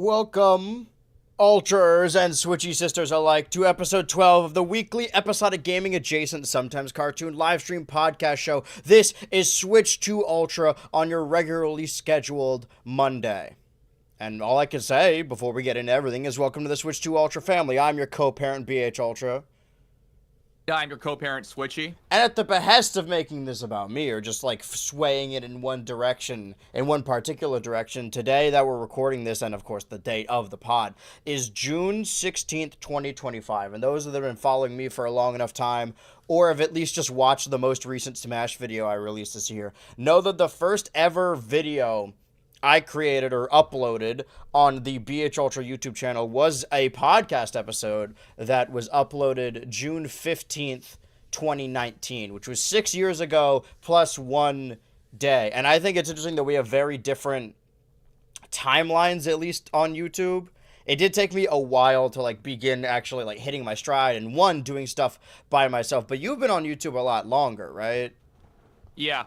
Welcome, Ultras and Switchy sisters alike, to episode 12 of the weekly episodic gaming adjacent, sometimes cartoon live stream podcast show. This is Switch 2 Ultra on your regularly scheduled Monday. And all I can say before we get into everything is welcome to the Switch 2 Ultra family. I'm your co-parent, BH Ultra. I'm your co-parent, Switchy. And at the behest of making this about me, or just like swaying it in one direction, in one particular direction, today that we're recording this, and of course the date of the pod, is June 16th, 2025. And those that have been following me for a long enough time, or have at least just watched the most recent Smash video I released this year, know that the first ever video I created or uploaded on the BH Ultra YouTube channel was a podcast episode that was uploaded June 15th, 2019, which was 6 years ago plus 1 day. And I think it's interesting that we have very different timelines, at least on YouTube. It did take me a while to begin actually hitting my stride and doing stuff by myself, but you've been on YouTube a lot longer, right? Yeah.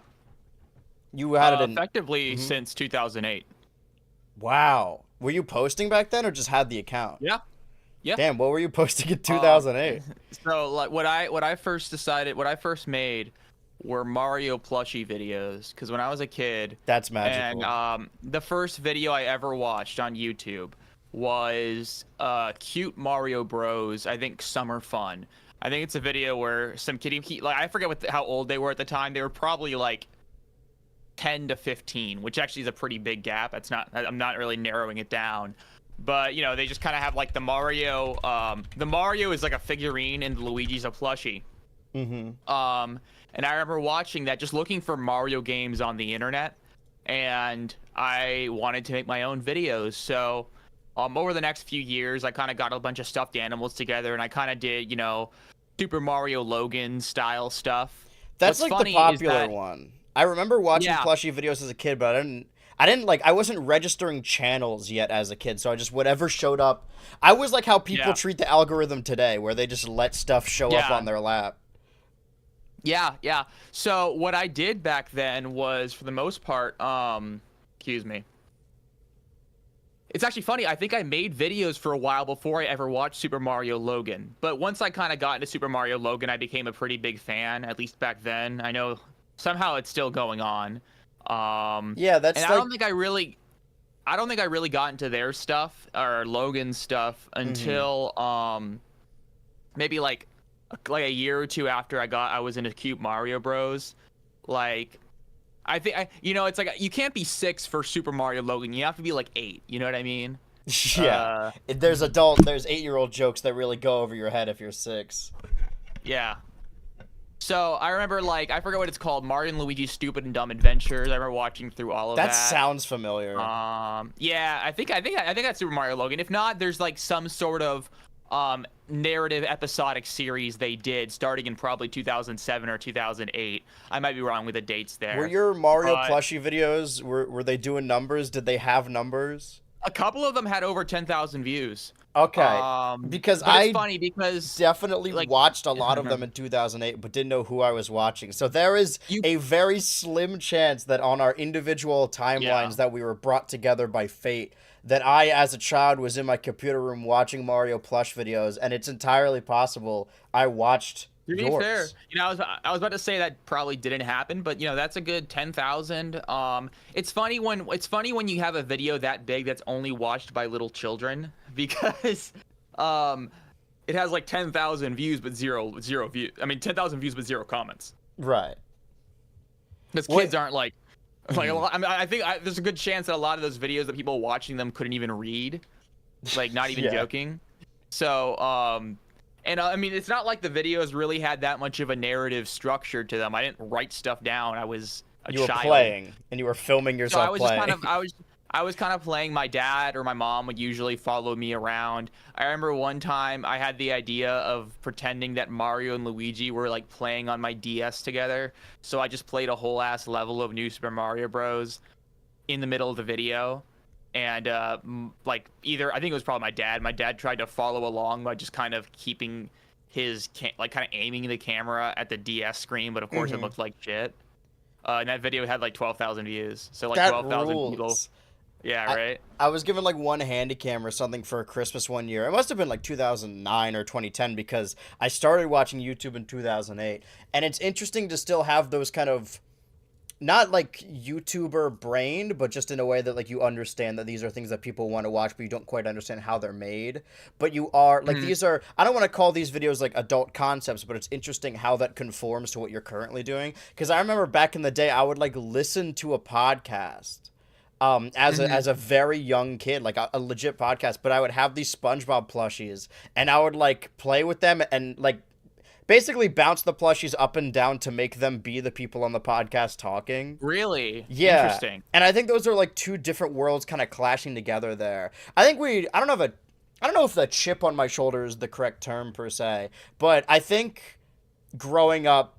You had it in effectively since 2008. Wow. Were you posting back then or just had the account? Yeah. Yeah. Damn, what were you posting in 2008? So what I first made were Mario plushie videos, because when I was a kid, That's magical. and the first video I ever watched on YouTube was Cute Mario Bros. I think Summer Fun. I think it's a video where some kid, I forget how old they were at the time. They were probably 10 to 15, which actually is a pretty big gap. I'm not really narrowing it down, but they just kind of have the Mario. The Mario is like a figurine and Luigi's a plushie. And I remember watching that, just looking for Mario games on the internet, and I wanted to make my own videos. So over the next few years, I kind of got a bunch of stuffed animals together, and I kind of did Super Mario Logan style stuff. That's What's the popular one. I remember watching plushie videos as a kid, but I wasn't registering channels yet as a kid, so I just whatever showed up. I was like how people treat the algorithm today, where they just let stuff show up on their lap. Yeah. So what I did back then was, for the most part, excuse me. It's actually funny. I think I made videos for a while before I ever watched Super Mario Logan. But once I kind of got into Super Mario Logan, I became a pretty big fan, at least back then. I know somehow it's still going on. Yeah, that's. And I don't think I really got into their stuff or Logan's stuff until maybe like a year or two after I was into Cute Mario Bros. I think it's you can't be 6 for Super Mario Logan. You have to be 8. You know what I mean? Yeah. There's 8-year-old jokes that really go over your head if you're 6. Yeah. So I remember I forget what it's called, Mario and Luigi's Stupid and Dumb Adventures. I remember watching through all of that. That sounds familiar. Yeah, I think that's Super Mario Logan. If not, there's some sort of narrative episodic series they did starting in probably 2007 or 2008. I might be wrong with the dates there. Were your Mario plushie videos, were they doing numbers? Did they have numbers? A couple of them had over 10,000 views. Okay, because it's funny because definitely watched a lot of them in 2008, but didn't know who I was watching. So there is a very slim chance that on our individual timelines that we were brought together by fate, that I, as a child, was in my computer room watching Mario plush videos, and it's entirely possible I watched To be yours. fair, I was about to say that probably didn't happen, but that's a good 10,000. It's funny when you have a video that big that's only watched by little children, because it has 10,000 views but zero views. I mean 10,000 views but 0 comments. Right. Because kids aren't a lot. I mean, I think there's a good chance that a lot of those videos that people watching them couldn't even read, not even joking. So and I mean, it's not like the videos really had that much of a narrative structure to them. I didn't write stuff down. I was a child. You were playing, and you were filming yourself playing. I was kind of playing. My dad or my mom would usually follow me around. I remember one time I had the idea of pretending that Mario and Luigi were playing on my DS together. So I just played a whole ass level of New Super Mario Bros. In the middle of the video. And either, I think it was probably my dad. My dad tried to follow along by just kind of keeping his kind of aiming the camera at the DS screen, but of course it looked like shit. And that video had 12,000 views. So 12,000 people. Yeah, right. I was given like one handy cam or something for Christmas one year. It must have been like 2009 or 2010 because I started watching YouTube in 2008. And it's interesting to still have those kind of not like YouTuber brained, but just in a way that like you understand that these are things that people want to watch, but you don't quite understand how they're made. But you are like Mhm. these are I don't want to call these videos like adult concepts, but it's interesting how that conforms to what you're currently doing. Because I remember back in the day, I would like listen to a podcast as Mhm. a very young kid, like a legit podcast, but I would have these SpongeBob plushies and I would like play with them and like basically bounce the plushies up and down to make them be the people on the podcast talking. Really Yeah. interesting. And I think those are like two different worlds kind of clashing together there. I think I don't know if the chip on my shoulder is the correct term per se, but I think growing up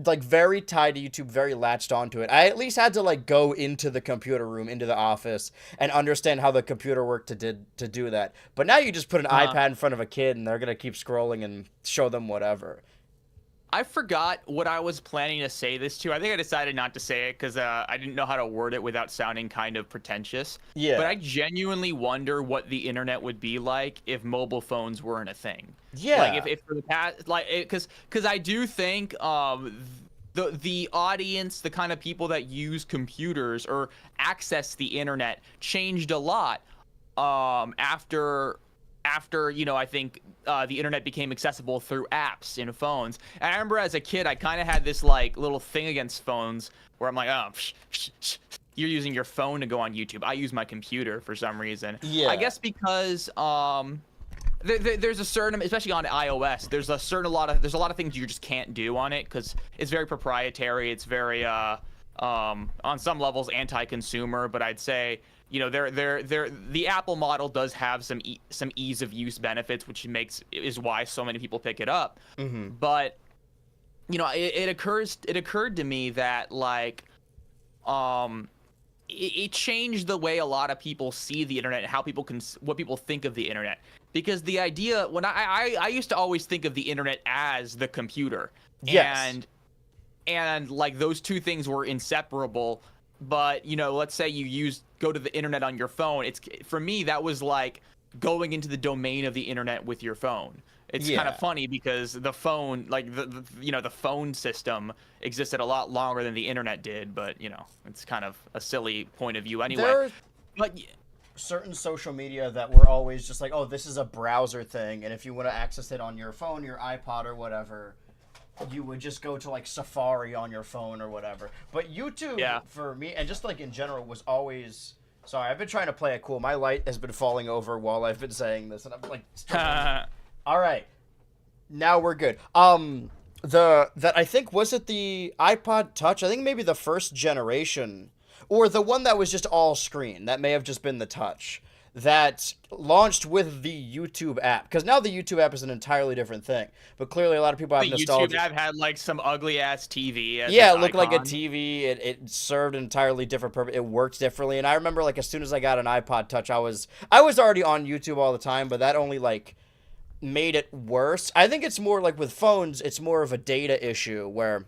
like very tied to YouTube, very latched onto it. I at least had to like go into the computer room, into the office, and understand how the computer worked to do that. But now you just put an Uh, iPad in front of a kid, and they're gonna keep scrolling and show them whatever. I forgot what I was planning to say this to. I think I decided not to say it because I didn't know how to word it without sounding kind of pretentious. But Yeah, I genuinely wonder what the internet would be like if mobile phones weren't a thing. Like yeah, if for the past, like, because I do think the audience, the kind of people that use computers or access the internet changed a lot after I think the internet became accessible through apps in phones. And I remember as a kid, I kind of had this like little thing against phones where I'm like, oh, you're using your phone to go on YouTube. I use my computer for some reason. I yeah, guess because there's a certain, especially on iOS, there's a lot of things you just can't do on it because it's very proprietary. It's very on some levels anti-consumer, but I'd say the Apple model does have some ease of use benefits, which is why so many people pick it up. mm-hmm. But it occurred to me that like it changed the way a lot of people see the internet and how what people think of the internet. Because the idea when I used to always think of the internet as the computer, Yes, and like those two things were inseparable. But let's say go to the internet on your phone. It's for me that was like going into the domain of the internet with your phone. It's kind of yeah. funny because the phone, like the phone system existed a lot longer than the internet did, but it's kind of a silly point of view anyway. There are But certain social media that were always just like, oh, this is a browser thing, and if you want to access it on your phone, your iPod, or whatever, you would just go to like Safari on your phone or whatever. But YouTube yeah. for me and just like in general was always sorry, I've been trying to play it cool. My light has been falling over while I've been saying this and I'm like all right. Now we're good. The that I think was it the iPod Touch? I think maybe the first generation or the one that was just all screen. That may have just been the Touch that launched with the YouTube app because now the YouTube app is an entirely different thing. But clearly, a lot of people have The YouTube nostalgia. app had like some ugly ass TV as Yeah, its it looked like a icon. TV. It served an entirely different purpose. It worked differently. And I remember like as soon as I got an iPod Touch, I was already on YouTube all the time, but that only like made it worse. I think it's more like with phones, it's more of a data issue where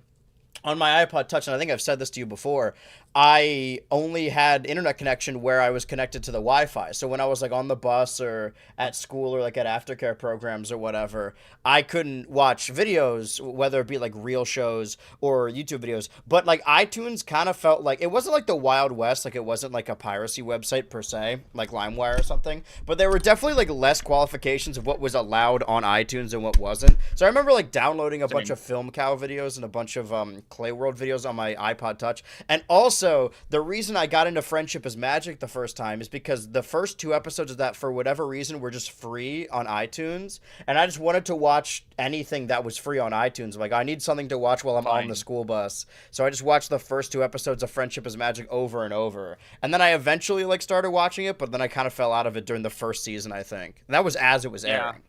on my iPod Touch, and I think I've said this to you before, I only had internet connection where I was connected to the Wi-Fi. So when I was like on the bus or at school or like at aftercare programs or whatever, I couldn't watch videos, whether it be like real shows or YouTube videos. But like iTunes kind of felt like it wasn't like the Wild West, like it wasn't like a piracy website per se, like LimeWire or something. But there were definitely like less qualifications of what was allowed on iTunes and what wasn't. So I remember like downloading a bunch Same. of Film Cow videos and a bunch of Clay World videos on my iPod Touch. And also, the reason I got into Friendship is Magic the first time is because the first two episodes of that, for whatever reason, were just free on iTunes. And I just wanted to watch anything that was free on iTunes. Like, I need something to watch while I'm on the Fine. school bus. So I just watched the first two episodes of Friendship is Magic over and over. And then I eventually, like, started watching it, but then I kind of fell out of it during the first season, I think. And that was as it was Yeah. airing.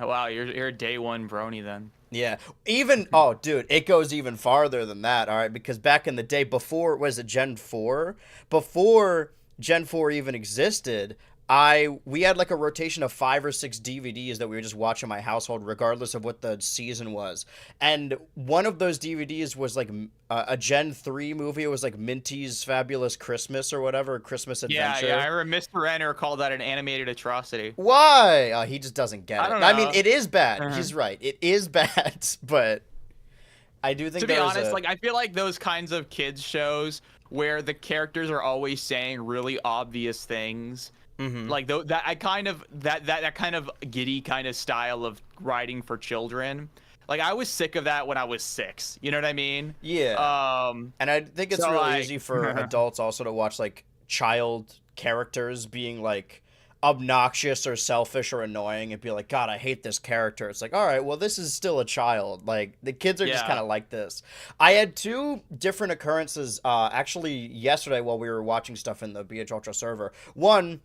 Oh, wow, you're a day one brony then. Yeah. Even oh dude, it goes even farther than that, all right? Because back in the day before was it Gen 4? Before Gen 4 even existed, we had like a rotation of 5 or 6 DVDs that we would just watch in my household, regardless of what the season was. And one of those DVDs was like a Gen 3 movie. It was like Minty's Fabulous Christmas or whatever, Christmas Adventure. Yeah. I remember Mr. Renner called that an animated atrocity. Why? He just doesn't get it. I don't I mean, know. it is bad. He's right. It is bad, but I do think To be honest, like I feel like those kinds of kids shows where the characters are always saying really obvious things. Like that, I kind of that kind of giddy kind of style of writing for children. Like I was sick of that when I was 6. You know what I mean? Yeah. And I think it's so, really like- easy for adults also to watch like child characters being like obnoxious or selfish or annoying and be like, God, I hate this character. It's like, all right, well, this is still a child. Like the kids are just Yeah. kind of like this. I had 2 different occurrences actually yesterday while we were watching stuff in the BH Ultra server. One,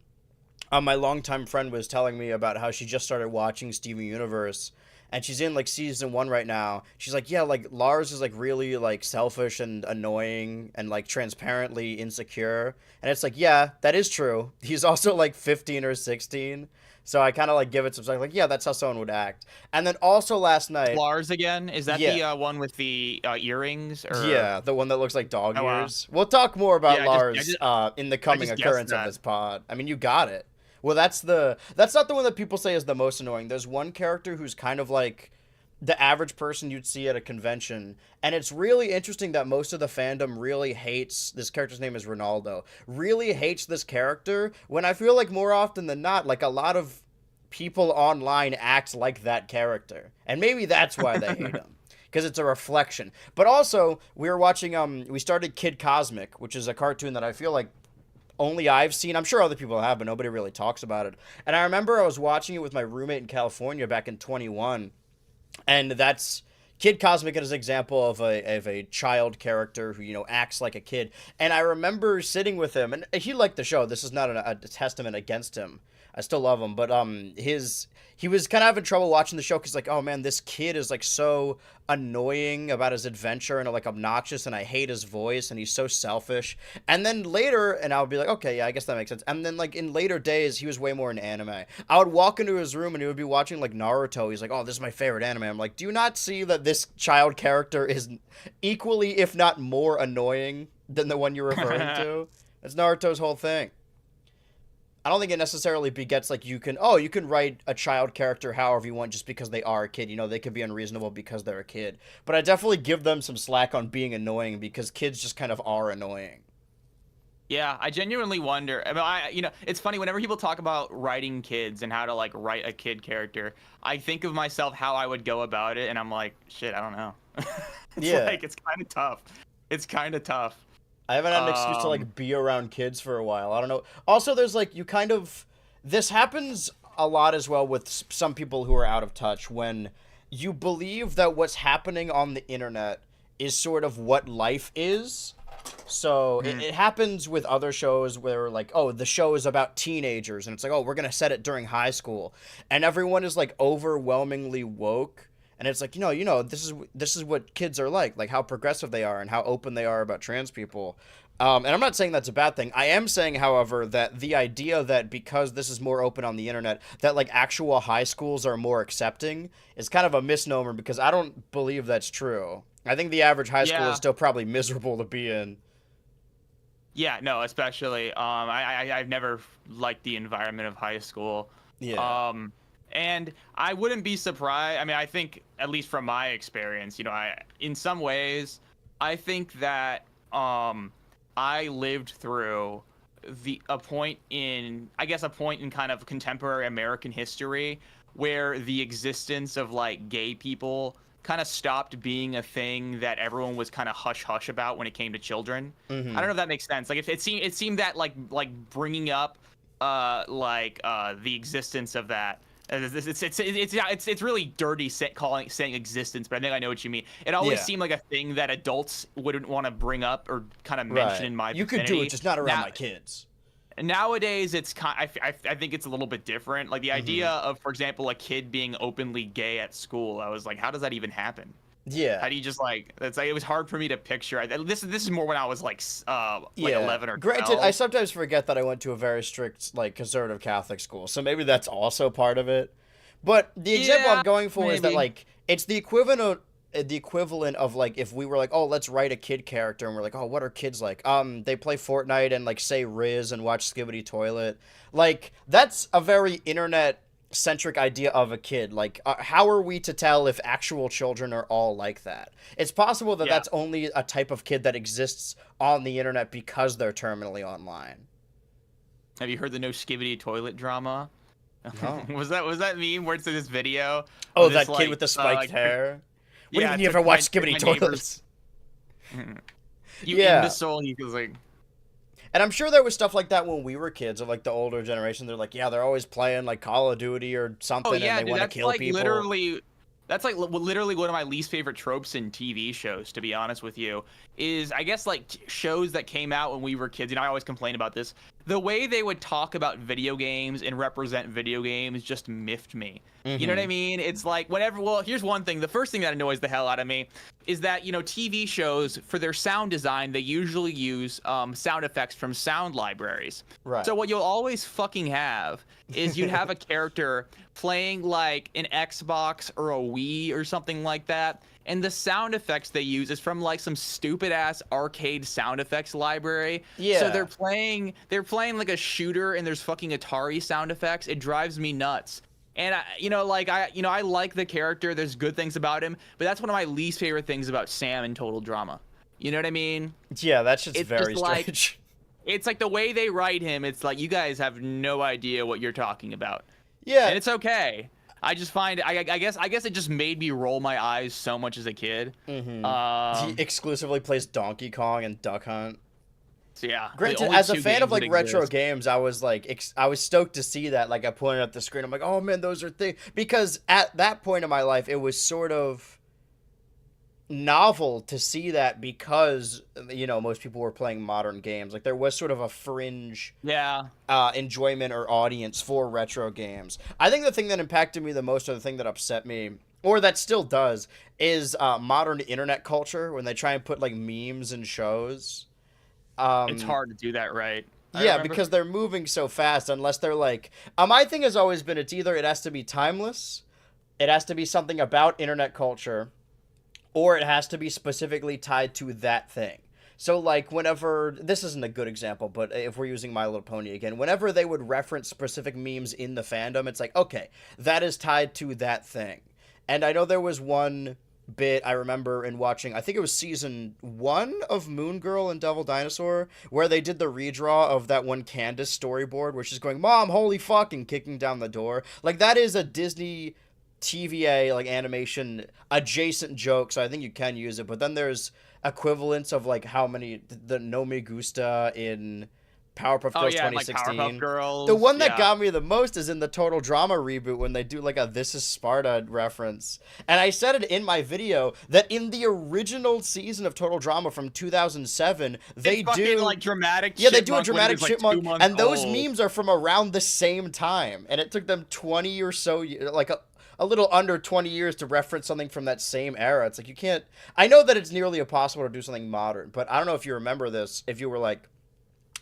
my longtime friend was telling me about how she just started watching Steven Universe, and she's in like season 1 right now. She's like, yeah, like Lars is like really like selfish and annoying and like transparently insecure. And it's like, yeah, that is true. He's also like 15 or 16. So I kind of like give it some like, yeah, that's how someone would act. And then also last night, Lars again? Is that Yeah. the one with the earrings? Or... yeah, the one that looks like dog Oh, wow. ears. We'll talk more about Yeah, Lars in the coming just guessed occurrence of that. this pod. I mean, you got it. Well, that's not the one that people say is the most annoying. There's one character who's kind of like the average person you'd see at a convention, and it's really interesting that most of the fandom really hates this character's name is Ronaldo. Really hates this character when I feel like more often than not, like a lot of people online act like that character, and maybe that's why they hate him. Because it's a reflection. But also, we were watching, we started Kid Cosmic, which is a cartoon that I feel like only I've seen. I'm sure other people have, but nobody really talks about it. And I remember I was watching it with my roommate in California back in 21, and that's Kid Cosmic as an example of a child character who, you know, acts like a kid. And I remember sitting with him, and he liked the show. This is not a testament against him. I still love him, but he was kind of having trouble watching the show because like, oh man, this kid is like so annoying about his adventure and like obnoxious, and I hate his voice, and he's so selfish. And then later, and I would be like, okay, yeah, I guess that makes sense. And then like in later days, he was way more in anime. I would walk into his room and he would be watching like Naruto. He's like, oh, this is my favorite anime. I'm like, do you not see that this child character is equally, if not more annoying than the one you're referring to? That's Naruto's whole thing. I don't think it necessarily begets like you can write a child character however you want just because they are a kid. You know, they could be unreasonable because they're a kid. But I definitely give them some slack on being annoying because kids just kind of are annoying. Yeah, I genuinely wonder. I mean, it's funny whenever people talk about writing kids and how to like write a kid character. I think of myself how I would go about it, and I'm like, shit, I don't know. It's kind of tough. It's kind of tough. I haven't had an excuse to like be around kids for a while. I don't know. Also, there's like this happens a lot as well with some people who are out of touch when you believe that what's happening on the internet is sort of what life is. So it happens with other shows where like, oh, the show is about teenagers, and it's like, oh, we're gonna set it during high school, and everyone is like overwhelmingly woke. And it's like, this is what kids are like how progressive they are and how open they are about trans people. And I'm not saying that's a bad thing. I am saying, however, that the idea that because this is more open on the internet, that like actual high schools are more accepting is kind of a misnomer because I don't believe that's true. I think the average high school is still probably miserable to be in. Yeah, no, especially I've never liked the environment of high school. Yeah. And I wouldn't be surprised. I mean, I think, at least from my experience, in some ways, I think that I lived through a point in kind of contemporary American history where the existence of like gay people kind of stopped being a thing that everyone was kind of hush-hush about when it came to children. I don't know if that makes sense. Like, if it seemed that like bringing up the existence of that. It's really dirty saying existence, but I think I know what you mean. It always seemed like a thing that adults wouldn't want to bring up or kind of mention in my vicinity. You could do it, just not around my kids. Nowadays, I think it's a little bit different. Like the idea of, for example, a kid being openly gay at school, I was like, how does that even happen? Yeah. How do you just like? It's like it was hard for me to picture. This is more when I was like like Yeah. 11 or Granted, I 12. sometimes forget that I went to a very strict, like, conservative Catholic school, so maybe that's also part of it. But the example I'm Yeah, going for is that, maybe. like, it's the equivalent of, like, if we were like, oh, let's write a kid character, and we're like, oh, what are kids like? They play Fortnite and, like, say Riz and watch Skibbity Toilet. Like, that's a very internet centric idea of a kid. Like, how are we to tell if actual children are all like that? It's possible that Yeah. that's only a type of kid that exists on the internet because they're terminally online. Have you heard the no skivvy toilet drama? No. was that meme where it's in this video? Oh, of this, that kid with the spiked hair. What do you Yeah, mean it's you ever like watched my Skibbity neighbor's- Toilets? You Yeah. imbecile. He was like, And I'm sure there was stuff like that when we were kids, of like the older generation. They're like, yeah, they're always playing like Call of Duty or something, oh yeah, and they dude, want to that's kill like people. literally. That's like literally one of my least favorite tropes in TV shows, to be honest with you, is I guess like shows that came out when we were kids. You know, I always complain about this. The way they would talk about video games and represent video games just miffed me. You know what I mean? It's like whenever, well, here's one thing. The first thing that annoys the hell out of me is that, you know, TV shows, for their sound design, they usually use sound effects from sound libraries. Right. So what you'll always fucking have is you'd have a character playing like an Xbox or a Wii or something like that, and the sound effects they use is from like some stupid ass arcade sound effects library. Yeah. So they're playing like a shooter, and there's fucking Atari sound effects. It drives me nuts. And I like the character. There's good things about him, but that's one of my least favorite things about Sam in Total Drama. You know what I mean? Yeah, that's just It's very just like- strange. It's like the way they write him. It's like you guys have no idea what you're talking about, Yeah. and it's okay. I just find I guess it just made me roll my eyes so much as a kid. He exclusively plays Donkey Kong and Duck Hunt. So yeah. the Granted, only as a two fan of games like that retro exist. games, I was like, I was stoked to see that. Like, I pointed at the screen, I'm like, oh man, those are things. Because at that point in my life, it was sort of novel to see that because, you know, most people were playing modern games. Like, there was sort of a fringe Yeah. enjoyment or audience for retro games. I think the thing that impacted me the most, or the thing that upset me, or that still does, is modern internet culture when they try and put like memes in shows. It's hard to do that right. I Yeah, remember- because they're moving so fast. Unless they're like, my thing has always been, it's either it has to be timeless, it has to be something about internet culture, or it has to be specifically tied to that thing. So, like, whenever, this isn't a good example, but if we're using My Little Pony again, whenever they would reference specific memes in the fandom, it's like, okay, that is tied to that thing. And I know there was one bit I remember in watching, I think it was season 1 of Moon Girl and Devil Dinosaur, where they did the redraw of that one Candace storyboard where she's going, Mom, holy fuck, and kicking down the door. Like, that is a Disney TVA, like, animation adjacent joke, so I think you can use it. But then there's equivalents of, like, how many, the No Me Gusta in Powerpuff Girls oh yeah, like 2016. Powerpuff Girls. The one that yeah. got me the most is in the Total Drama reboot when they do like a This Is Sparta reference. And I said it in my video that in the original season of Total Drama from 2007, they It's fucking, do like dramatic. yeah, they do a Chipmunk when he dramatic was, like, 2 chipmunk, months and those old. memes are from around the same time, and it took them 20 or so, like a little under 20 years to reference something from that same era. It's like you can't. I know that it's nearly impossible to do something modern, but I don't know if you remember this. If you were like.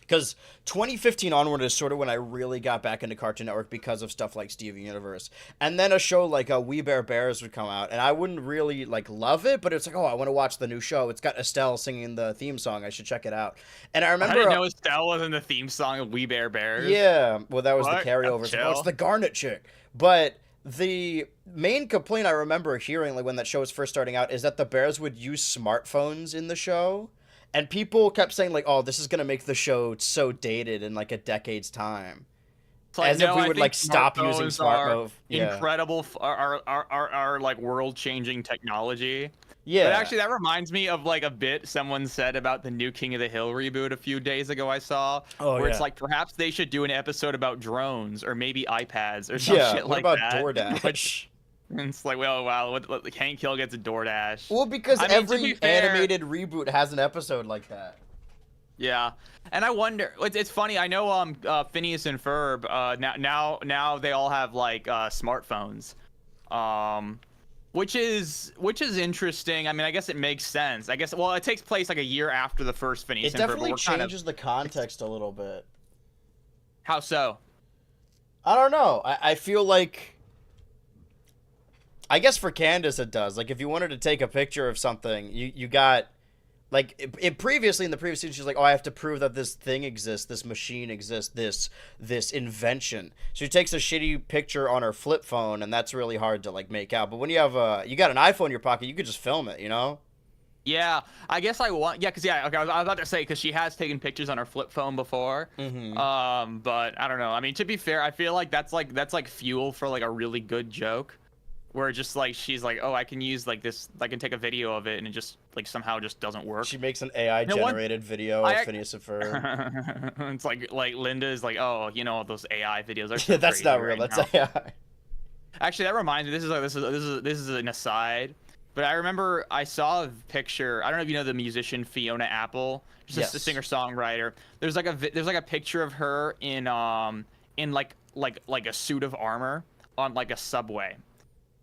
Because 2015 onward is sort of when I really got back into Cartoon Network because of stuff like Steven Universe. And then a show like We Bare Bears would come out, and I wouldn't really, like, love it, but it's like, oh, I want to watch the new show. It's got Estelle singing the theme song. I should check it out. And I I remember... didn't know Estelle was in the theme song of We Bare Bears. Yeah, well, that was What? the carryover. It's like, oh, it's Chill. the Garnet chick. But the main complaint I remember hearing, like, when that show was first starting out, is that the Bears would use smartphones in the show. And people kept saying, like, oh, this is going to make the show so dated in, like, a decade's time. It's like, As if no, we I would, think like, stop using smartphones smart are move. Yeah. Incredible, are like world-changing technology. Yeah. But actually, that reminds me of like a bit someone said about the new King of the Hill reboot a few days ago. I saw Oh, where it's yeah. like perhaps they should do an episode about drones or maybe iPads or some Yeah, shit what like about that. DoorDash? And it's like, well, wow, what Hank Hill gets a DoorDash. Well, because I mean, to every be fair- animated reboot has an episode like that. Yeah, and I wonder. It's funny. I know Phineas and Ferb now they all have like smartphones. which is interesting. I mean, I guess it makes sense. I guess, well, it takes place like a year after the first Phineas It and Ferb, but definitely we're kind of, changes the context a little bit. how so? I don't know. I feel like, I guess for Candace it does. Like, if you wanted to take a picture of something, you got, like, it previously in the previous season, she's like, oh, I have to prove that this thing exists, this machine exists, this invention. So she takes a shitty picture on her flip phone, and that's really hard to, like, make out. But when you have you got an iPhone in your pocket, you could just film it, you know? Yeah, I guess I want. Yeah, because okay, I was about to say because she has taken pictures on her flip phone before. But I don't know. I mean, to be fair, I feel like that's like fuel for like a really good joke, where just like she's like, oh, I can use like this, I can take a video of it, and it just like somehow just doesn't work. She makes an AI generated video of Phineas and Ferb. It's like Linda is like, oh, you know, those AI videos are. Yeah, that's not real. That's AI. Actually, that reminds me. This is an aside. But I remember I saw a picture. I don't know if you know the musician Fiona Apple, just a singer-songwriter. There's like a picture of her in like a suit of armor on like a subway.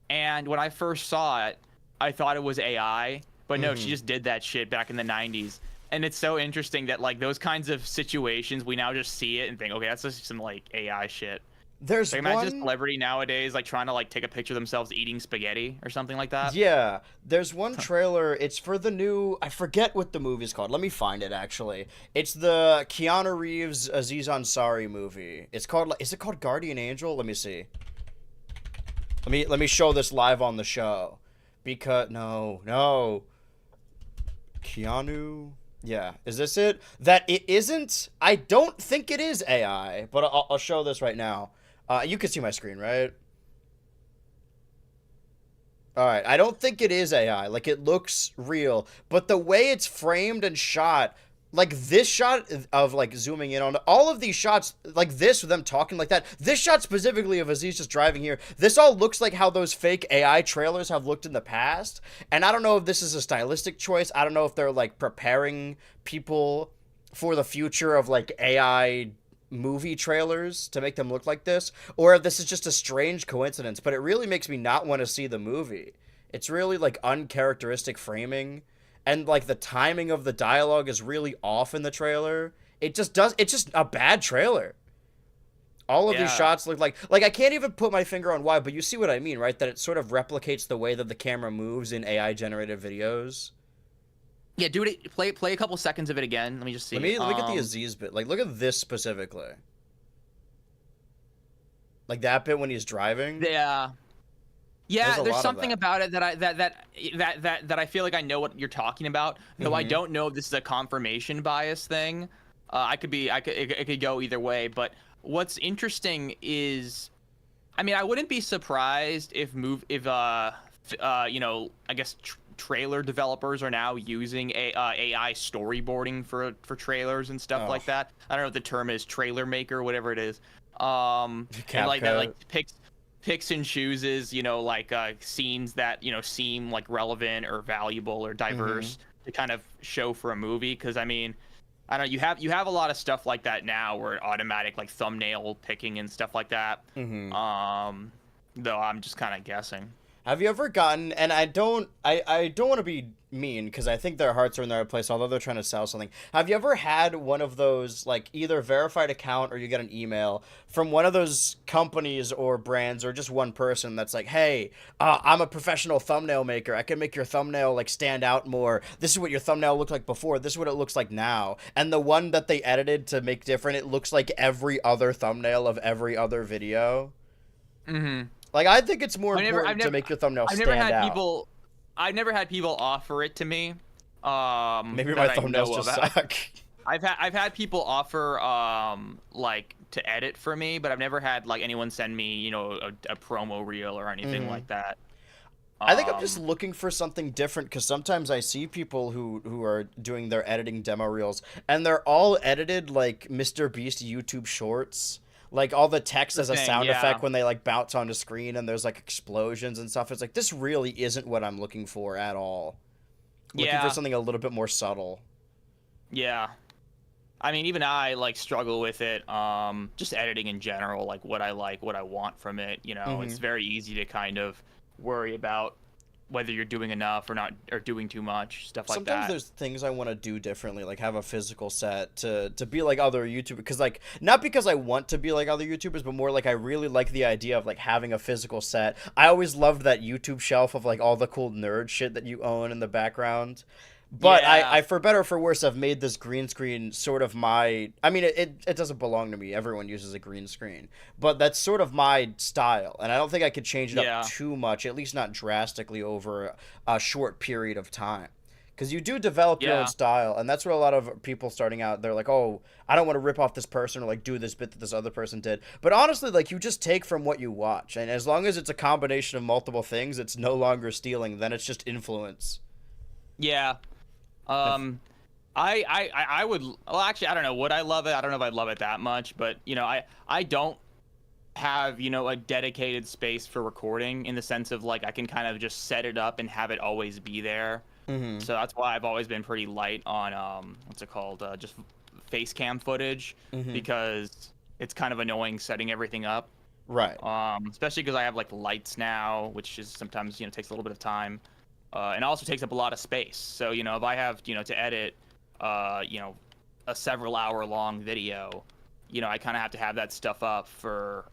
And when I first saw it, I thought it was AI, but no, she just did that shit back in the 90s. And it's so interesting that like those kinds of situations, we now just see it and think, okay, that's just some like AI shit. There's like, imagine a celebrity nowadays like trying to like take a picture of themselves eating spaghetti or something like that. Yeah, there's one trailer. It's for the new. I forget what the movie's called. Let me find it. Actually, it's the Keanu Reeves Aziz Ansari movie. It's called. Is it called Guardian Angel? Let me see. Let me show this live on the show, because no, Keanu. Yeah, is this it? That it isn't. I don't think it is AI, but I'll show this right now. You can see my screen, right? All right, I don't think it is AI. Like, it looks real, but the way it's framed and shot, like this shot of like zooming in on all of these shots, like this with them talking like that, this shot specifically of Aziz just driving here, this all looks like how those fake AI trailers have looked in the past. And I don't know if this is a stylistic choice. I don't know if they're like preparing people for the future of like AI movie trailers to make them look like this, or if this is just a strange coincidence. But it really makes me not want to see the movie. It's really like uncharacteristic framing, and like the timing of the dialogue is really off in the trailer. It's just a bad trailer. All of these shots look like I can't even put my finger on why, but you see what I mean, right? That it sort of replicates the way that the camera moves in AI generated videos. Yeah, do it. Play a couple seconds of it again. Let me just see. Let me look at the Aziz bit. Like, look at this specifically. Like that bit when he's driving. Yeah. Yeah, there's something about it that I feel like I know what you're talking about. Though I don't know if this is a confirmation bias thing. It could go either way. But what's interesting is, I mean, I wouldn't be surprised if you know, I guess trailer developers are now using AI storyboarding for trailers and stuff like that. I don't know what the term is, trailer maker, whatever it is. And like that, like picks and chooses, you know, like scenes that, you know, seem like relevant or valuable or diverse to kind of show for a movie. Because I mean, I don't know, you have a lot of stuff like that now, where automatic like thumbnail picking and stuff like that. Though I'm just kind of guessing. Have you ever gotten, and I don't want to be mean, because I think their hearts are in the right place, although they're trying to sell something. Have you ever had one of those, like, either verified account or you get an email from one of those companies or brands or just one person that's like, hey, I'm a professional thumbnail maker. I can make your thumbnail, like, stand out more. This is what your thumbnail looked like before. This is what it looks like now. And the one that they edited to make different, it looks like every other thumbnail of every other video. Like, I think it's more important to make your thumbnail stand out. I've never had people offer it to me. Maybe my thumbnails just suck. I've had people offer like to edit for me, but I've never had like anyone send me, you know, a promo reel or anything like that. I think I'm just looking for something different, because sometimes I see people who are doing their editing demo reels, and they're all edited like Mr. Beast YouTube shorts. Like, all the text as a sound effect when they, like, bounce onto screen and there's, like, explosions and stuff. It's like, this really isn't what I'm looking for at all. Looking for something a little bit more subtle. Yeah. I mean, even I, like, struggle with it. Just editing in general, like, what I want from it. You know, it's very easy to kind of worry about whether you're doing enough or not, or doing too much, stuff like Sometimes that. there's things I want to do differently, like have a physical set to be like other YouTubers. Because like not because I want to be like other YouTubers, but more like I really like the idea of like having a physical set. I always loved that YouTube shelf of like all the cool nerd shit that you own in the background. But Yeah. I, for better or for worse, I've made this green screen sort of my. I mean, it doesn't belong to me. Everyone uses a green screen, but that's sort of my style, and I don't think I could change it Yeah. up too much, at least not drastically over a short period of time. Because you do develop your own Yeah. style, and that's what a lot of people starting out, they're like, oh, I don't want to rip off this person or like do this bit that this other person did. But honestly, like you just take from what you watch, and as long as it's a combination of multiple things, it's no longer stealing. Then it's just influence. Yeah. I would, well, actually, I don't know, would I love it? I don't know if I'd love it that much, but you know, I don't have, you know, a dedicated space for recording, in the sense of like I can kind of just set it up and have it always be there. Mm-hmm. So that's why I've always been pretty light on what's it called, just face cam footage, Mm-hmm. because it's kind of annoying setting everything up. Right. Especially because I have like lights now, which is sometimes, you know, takes a little bit of time, and also takes up a lot of space. So, you know, if I have, you know, to edit, you know, a several hour long video, you know, I kind of have to have that stuff up for,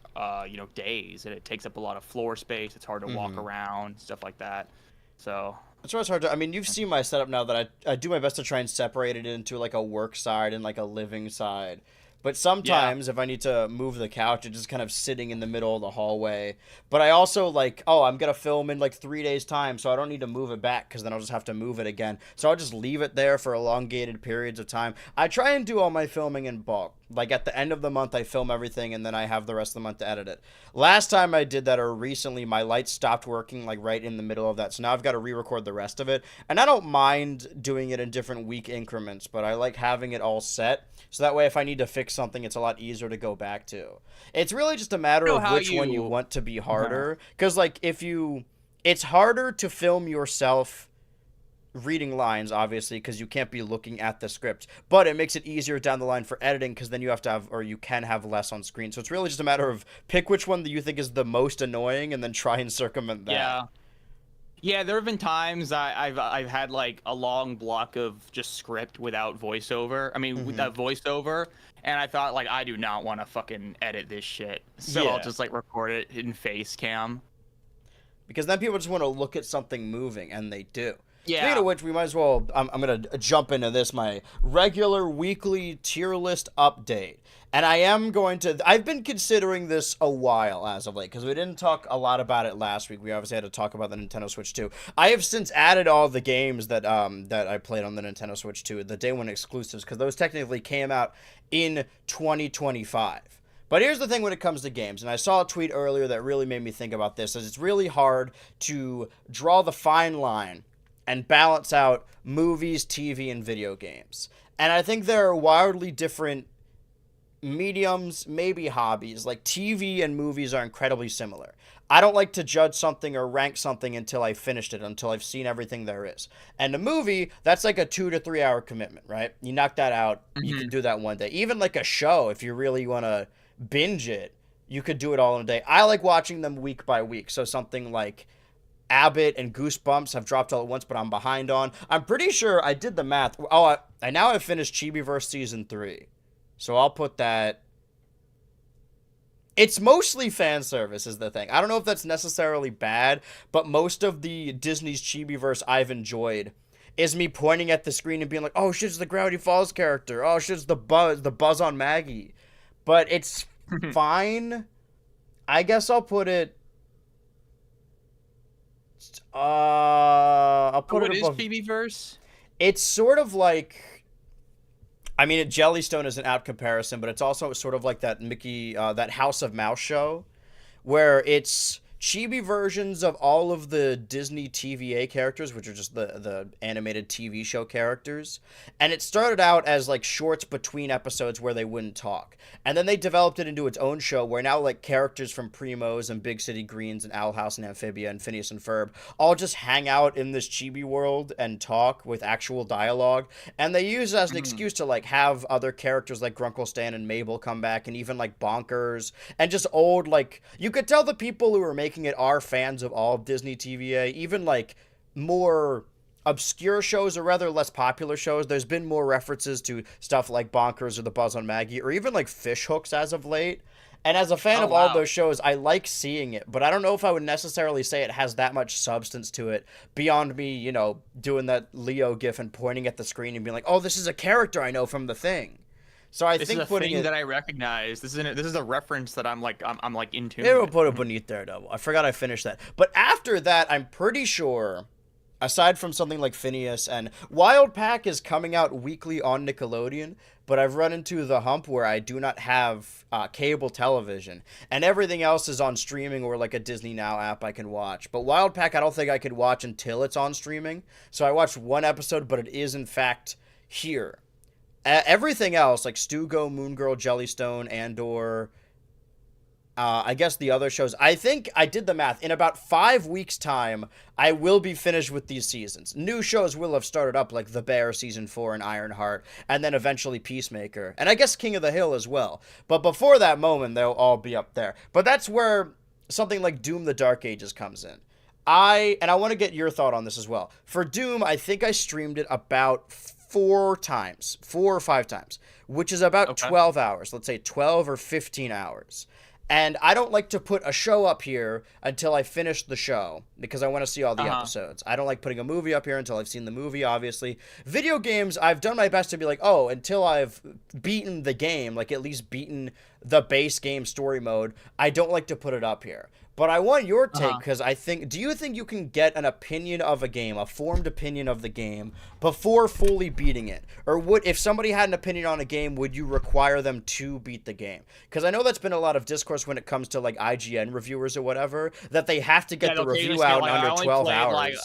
you know, days, and it takes up a lot of floor space. It's hard to walk Mm-hmm. around, stuff like that. So, That's why it's hard to. I mean, you've seen my setup now that I do my best to try and separate it into like a work side and like a living side. But yeah. sometimes if I need to move the couch, it's just kind of sitting in the middle of the hallway. But I also like, oh, I'm gonna film in like 3 days time, so I don't need to move it back because then I'll just have to move it again. So I'll just leave it there for elongated periods of time. I try and do all my filming in bulk. Like at the end of the month, I film everything and then I have the rest of the month to edit it. Last time I did that, or recently, my lights stopped working like right in the middle of that. So now I've got to re-record the rest of it. And I don't mind doing it in different week increments, but I like having it all set. So that way, if I need to fix something, it's a lot easier to go back to. It's really just a matter I know of how which one you you. want to be Uh-huh. harder. Because like if you, it's harder to film yourself reading lines, obviously, because you can't be looking at the script, but it makes it easier down the line for editing because then you have to have, or you can have less on screen. So it's really just a matter of pick which one that you think is the most annoying and then try and circumvent that. Yeah. Yeah, there have been times I've had like a long block of just script without voiceover. I mean, Hmm. without voiceover, and I thought like I do not want to fucking edit this shit, so I'll Yeah, just like record it in face cam. because then people just want to look at something moving, and they do. Speaking Yeah. of which, we might as well. I'm gonna jump into this, my regular weekly tier list update, and I am going to. I've been considering this a while as of late because we didn't talk a lot about it last week. We obviously had to talk about the Nintendo Switch 2. I have since added all the games that I played on the Nintendo Switch 2, the day one exclusives, because those technically came out in 2025. But here's the thing when it comes to games, and I saw a tweet earlier that really made me think about this, is it's really hard to draw the fine line and balance out movies, TV, and video games. And I think there are wildly different mediums, maybe hobbies. Like TV and movies are incredibly similar. I don't like to judge something or rank something until I finished it, until I've seen everything there is. And a movie, that's like a 2 to 3 hour commitment, right? You knock that out, you can Hmm. do that one day. Even like a show, if you really want to binge it, you could do it all in a day. I like watching them week by week. So something like Abbott and Goosebumps have dropped all at once, but I'm behind on. I'm pretty sure I did the math. Oh, I now have finished Chibiverse season 3, so I'll put that. It's mostly fan service is the thing. I don't know if that's necessarily bad, but most of the Disney's Chibiverse I've enjoyed is me pointing at the screen and being like, "Oh shit, it's the Gravity Falls character. Oh shit, it's the Buzz on Maggie." But it's fine. I guess I'll put it. I'll put it What is above. PB verse? It's sort of like, I mean, Jellystone is an apt comparison, but it's also sort of like that that House of Mouse show, where it's chibi versions of all of the Disney TVA characters, which are just the animated TV show characters. And it started out as like shorts between episodes where they wouldn't talk. And then they developed it into its own show where now like characters from Primos and Big City Greens and Owl House and Amphibia and Phineas and Ferb all just hang out in this chibi world and talk with actual dialogue. And they use it as an Hmm. excuse to like have other characters like Grunkle Stan and Mabel come back, and even like Bonkers and just old, like, you could tell the people who were making making it are fans of all of Disney TVA, even like more obscure shows or rather less popular shows. There's been more references to stuff like Bonkers or The Buzz on Maggie or even like Fish Hooks as of late. And as a fan of all of those shows, I like seeing it, but I don't know if I would necessarily say it has that much substance to it beyond me, you know, doing that Leo gif and pointing at the screen and being like, "Oh, this is a character I know from The Thing." So I think putting it that I recognize. This is a reference that I'm like in tune. It will put it beneath Daredevil. I forgot I finished that. But after that, I'm pretty sure, aside from something like Phineas and Wild Pack is coming out weekly on Nickelodeon, but I've run into the hump where I do not have cable television, and everything else is on streaming or like a Disney Now app I can watch. But Wild Pack, I don't think I could watch until it's on streaming. So I watched one episode, but it is in fact here. Everything else, like Stugo, Moon Girl, Jellystone, Andor, I guess the other shows, I think I did the math. In about 5 weeks' time, I will be finished with these seasons. New shows will have started up, like The Bear Season 4 and Ironheart, and then eventually Peacemaker, and I guess King of the Hill as well. But before that moment, they'll all be up there. But that's where something like Doom the Dark Ages comes in. I want to get your thought on this as well. For Doom, I think I streamed it about 4 or 5 times, which is about 12 hours. Let's say 12 or 15 hours. And I don't like to put a show up here until I finish the show because I want to see all the episodes. I don't like putting a movie up here until I've seen the movie, obviously. Video games, I've done my best to be like, oh, until I've beaten the game, like at least beaten the base game story mode, I don't like to put it up here. But I want your take because do you think you can get an opinion of a game, a formed opinion of the game, before fully beating it? Or if somebody had an opinion on a game, would you require them to beat the game? Because I know that's been a lot of discourse when it comes to like IGN reviewers or whatever, that they have to get the review out in under 12 hours.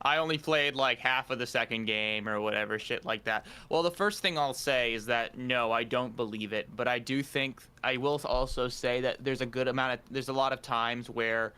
I only played like half of the second game or whatever, shit like that. Well, the first thing I'll say is that no, I don't believe it, but I do think I will also say that there's a lot of times where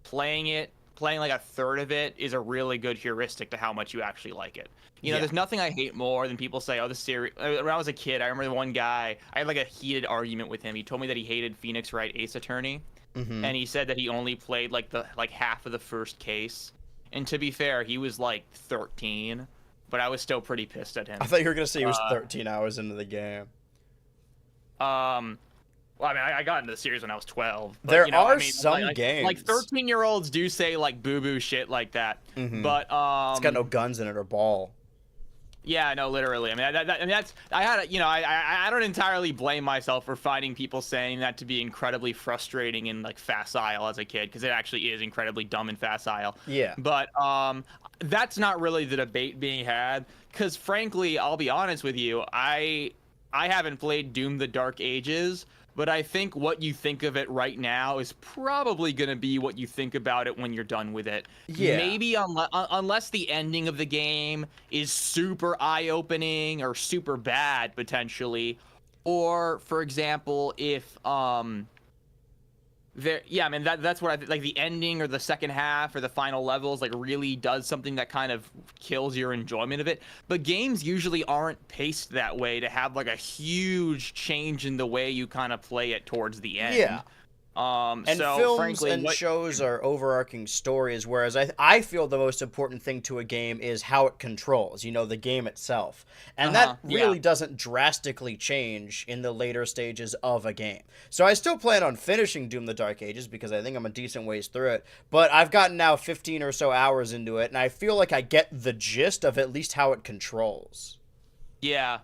playing like a third of it is a really good heuristic to how much you actually like it. You know, there's nothing I hate more than people say, oh, this series. When I was a kid, I remember one guy, I had like a heated argument with him. He told me that he hated Phoenix Wright Ace Attorney. Mm-hmm. And he said that he only played like half of the first case. And to be fair, he was like 13, but I was still pretty pissed at him. I thought you were gonna say he was 13 hours into the game. Well, I mean, I got into the series when I was 12. But, there are some games. Like 13-year-olds do say like boo-boo shit like that. Mm-hmm. But it's got no guns in it or ball. Yeah, no, literally. I mean, I don't entirely blame myself for finding people saying that to be incredibly frustrating and like facile as a kid, because it actually is incredibly dumb and facile. Yeah. But that's not really the debate being had, because frankly, I'll be honest with you, I haven't played Doom: The Dark Ages. But I think what you think of it right now is probably going to be what you think about it when you're done with it. Yeah. Maybe unless the ending of the game is super eye-opening or super bad, potentially. Or, for example, if that's what I think. Like the ending or the second half or the final levels like really does something that kind of kills your enjoyment of it. But games usually aren't paced that way to have like a huge change in the way you kind of play it towards the end. Yeah. And so, films frankly, and shows are overarching stories, whereas I feel the most important thing to a game is how it controls, you know, the game itself. And that really doesn't drastically change in the later stages of a game. So I still plan on finishing Doom: The Dark Ages because I think I'm a decent ways through it, but I've gotten now 15 or so hours into it, and I feel like I get the gist of at least how it controls. Yeah.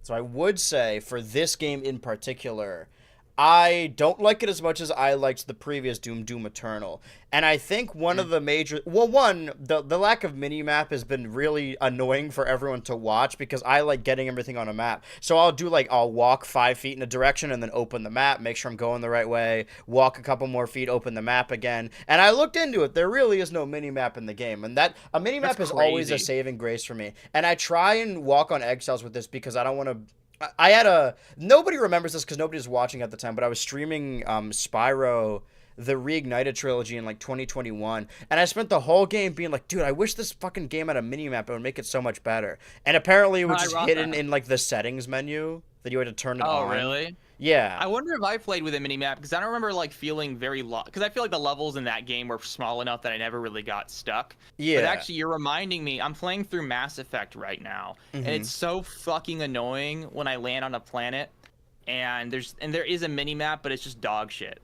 So I would say, for this game in particular, I don't like it as much as I liked the previous Doom Eternal. And I think one of the major... Well, the lack of mini-map has been really annoying for everyone to watch because I like getting everything on a map. So I'll walk 5 feet in a direction and then open the map, make sure I'm going the right way, walk a couple more feet, open the map again. And I looked into it. There really is no mini-map in the game. And a mini-map is always a saving grace for me. And I try and walk on eggshells with this because I don't want to... nobody remembers this because nobody was watching at the time, but I was streaming Spyro the Reignited trilogy in like 2021, and I spent the whole game being like, dude, I wish this fucking game had a minimap. It would make it so much better. And apparently it was I just brought hidden that. in like the settings menu that you had to turn it Oh, on. really? Yeah. I wonder if I played with a minimap because I don't remember like feeling very because I feel like the levels in that game were small enough that I never really got stuck. Yeah. But actually, you're reminding me. I'm playing through Mass Effect right now, and it's so fucking annoying when I land on a planet, and there is a minimap, but it's just dog shit.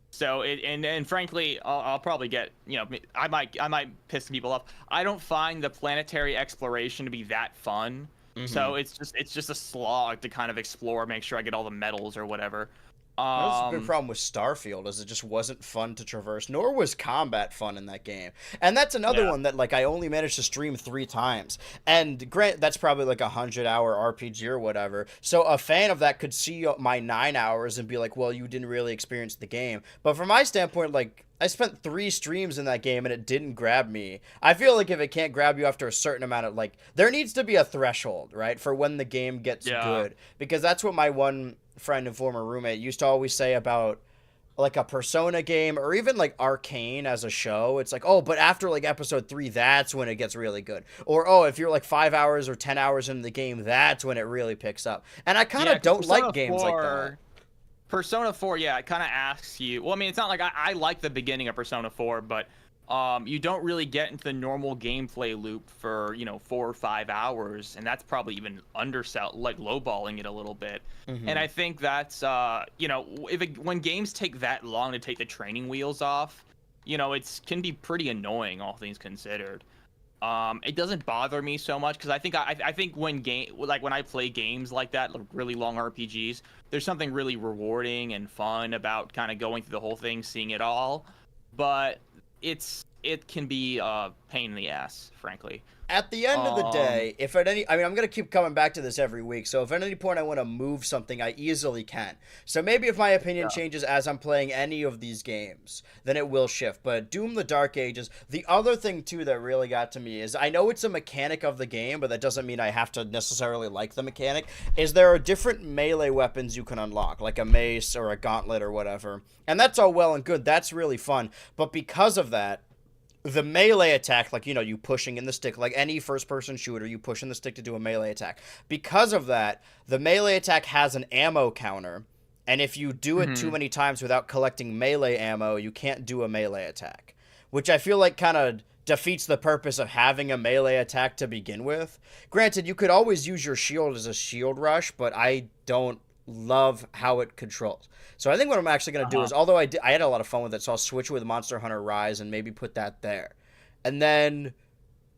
So and frankly, I'll probably get, I might piss some people off. I don't find the planetary exploration to be that fun. So it's just a slog to kind of explore, make sure I get all the medals or whatever. That was a big problem with Starfield, is it just wasn't fun to traverse, nor was combat fun in that game. And that's another one that like I only managed to stream 3 times. And grant that's probably like 100-hour RPG or whatever. So a fan of that could see my 9 hours and be like, well, you didn't really experience the game. But from my standpoint, like, I spent 3 streams in that game and it didn't grab me. I feel like if it can't grab you after a certain amount of, like, there needs to be a threshold, right, for when the game gets good. Because that's what my one friend and former roommate used to always say about like a Persona game or even like Arcane as a show. It's like, oh, but after like episode 3, that's when it gets really good. Or, oh, if you're like 5 hours or 10 hours into the game, that's when it really picks up. And I kind of don't like games like that. Persona 4, yeah, it kind of asks you. Well, I mean, it's not like I like the beginning of Persona 4, but you don't really get into the normal gameplay loop for 4 or 5 hours, and that's probably even lowballing it a little bit. And I think that's when games take that long to take the training wheels off, it can be pretty annoying, all things considered. It doesn't bother me so much because I think when I play games like that, like really long RPGs, there's something really rewarding and fun about kind of going through the whole thing, seeing it all. But it can be a pain in the ass, frankly. At the end of the day, if at any, I mean, I'm going to keep coming back to this every week, so if at any point I want to move something, I easily can. So maybe if my opinion changes as I'm playing any of these games, then it will shift. But Doom the Dark Ages, the other thing, too, that really got to me is, I know it's a mechanic of the game, but that doesn't mean I have to necessarily like the mechanic, is there are different melee weapons you can unlock, like a mace or a gauntlet or whatever. And that's all well and good, that's really fun. But because of that, the melee attack, like, you pushing in the stick, like any first-person shooter, you push in the stick to do a melee attack. Because of that, the melee attack has an ammo counter, and if you do it too many times without collecting melee ammo, you can't do a melee attack. Which I feel like kind of defeats the purpose of having a melee attack to begin with. Granted, you could always use your shield as a shield rush, but I don't love how it controls. So I think what I'm actually going to do is, although I had a lot of fun with it, so I'll switch with Monster Hunter Rise and maybe put that there. And then,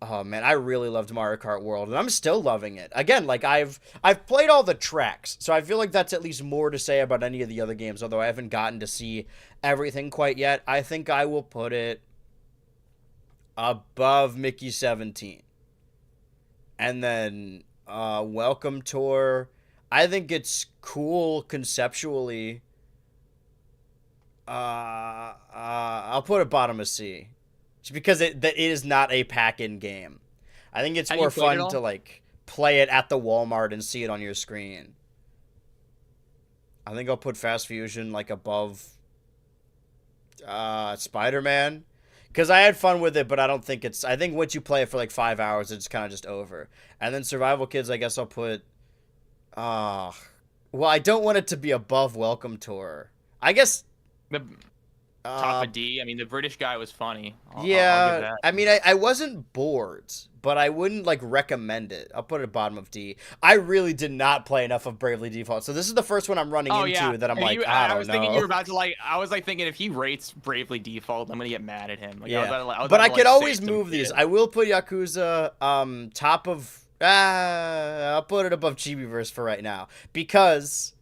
oh man, I really loved Mario Kart World, and I'm still loving it. Again, like I've played all the tracks, so I feel like that's at least more to say about any of the other games, although I haven't gotten to see everything quite yet. I think I will put it above Mickey 17. And then Welcome Tour, I think it's cool conceptually. I'll put it bottom of C, just because it is not a pack-in game. I think it's more fun to like play it at the Walmart and see it on your screen. I think I'll put Fast Fusion like above Spider-Man, because I had fun with it, but I don't think it's. I think once you play it for like 5 hours, it's kind of just over. And then Survival Kids, I guess I'll put. Well, I don't want it to be above Welcome Tour. I guess. The top of D. I mean, the British guy was funny. I'll give that. I mean, I wasn't bored, but I wouldn't like recommend it. I'll put it at bottom of D. I really did not play enough of Bravely Default, so this is the first one I'm running into that I'm like, I don't know. I was thinking you were about to like. I was like thinking if he rates Bravely Default, I'm gonna get mad at him. Like, yeah, but I could always move these. I will put Yakuza top of. I'll put it above Chibiverse for right now because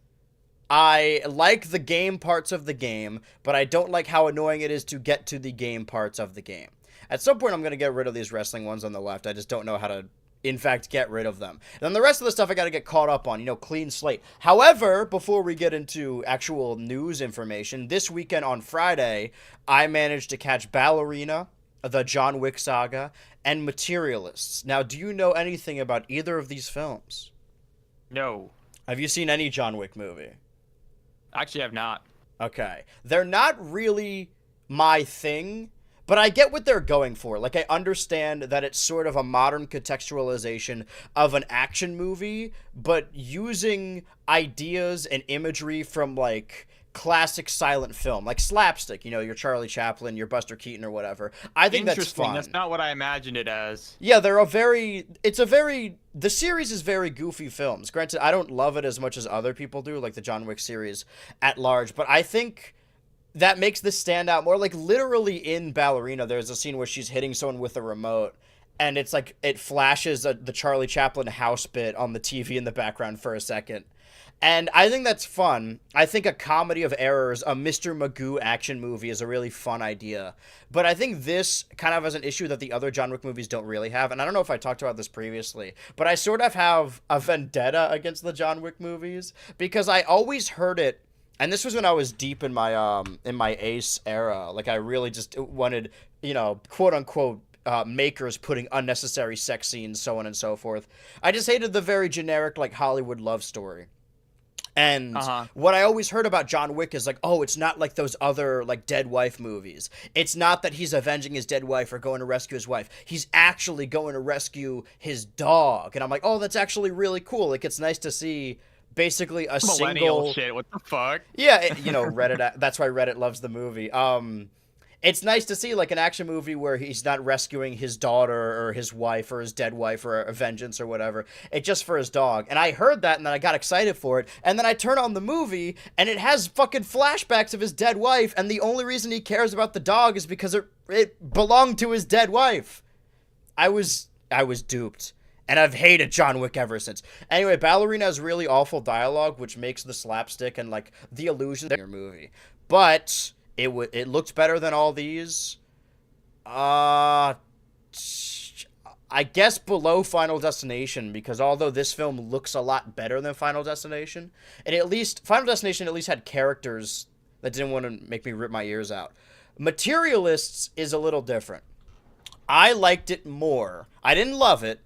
I like the game parts of the game, but I don't like how annoying it is to get to the game parts of the game. At some point, I'm going to get rid of these wrestling ones on the left. I just don't know how to, in fact, get rid of them. And then the rest of the stuff I got to get caught up on, clean slate. However, before we get into actual news information, this weekend on Friday, I managed to catch Ballerina, the John Wick saga, and Materialists. Now, do you know anything about either of these films? No. Have you seen any John Wick movie? Actually, I've not. Okay. They're not really my thing, but I get what they're going for. Like, I understand that it's sort of a modern contextualization of an action movie, but using ideas and imagery from, like, classic silent film, like slapstick, your Charlie Chaplin, your Buster Keaton or whatever. I think that's fun. That's not what I imagined it as. Yeah, the series is very goofy films. Granted, I don't love it as much as other people do, like the John Wick series at large, but I think that makes this stand out more. Like, literally in Ballerina, there's a scene where she's hitting someone with a remote, and it's like, it flashes the Charlie Chaplin house bit on the TV in the background for a second. And I think that's fun. I think a comedy of errors, a Mr. Magoo action movie is a really fun idea. But I think this kind of has an issue that the other John Wick movies don't really have. And I don't know if I talked about this previously, but I sort of have a vendetta against the John Wick movies because I always heard it. And this was when I was deep in my Ace era. Like, I really just wanted, quote unquote, makers putting unnecessary sex scenes, so on and so forth. I just hated the very generic, like, Hollywood love story. And what I always heard about John Wick is like, oh, it's not like those other, like, dead wife movies. It's not that he's avenging his dead wife or going to rescue his wife. He's actually going to rescue his dog. And I'm like, oh, that's actually really cool. Like, it's nice to see basically a millennial shit. What the fuck? Yeah, Reddit. That's why Reddit loves the movie. It's nice to see, like, an action movie where he's not rescuing his daughter or his wife or his dead wife or a vengeance or whatever. It's just for his dog. And I heard that, and then I got excited for it. And then I turn on the movie, and it has fucking flashbacks of his dead wife, and the only reason he cares about the dog is because it belonged to his dead wife. I was duped. And I've hated John Wick ever since. Anyway, Ballerina has really awful dialogue, which makes the slapstick and, like, the illusion of your movie. But it looked better than all these. I guess below Final Destination, because although this film looks a lot better than Final Destination, and Final Destination at least had characters that didn't want to make me rip my ears out. Materialists is a little different. I liked it more. I didn't love it.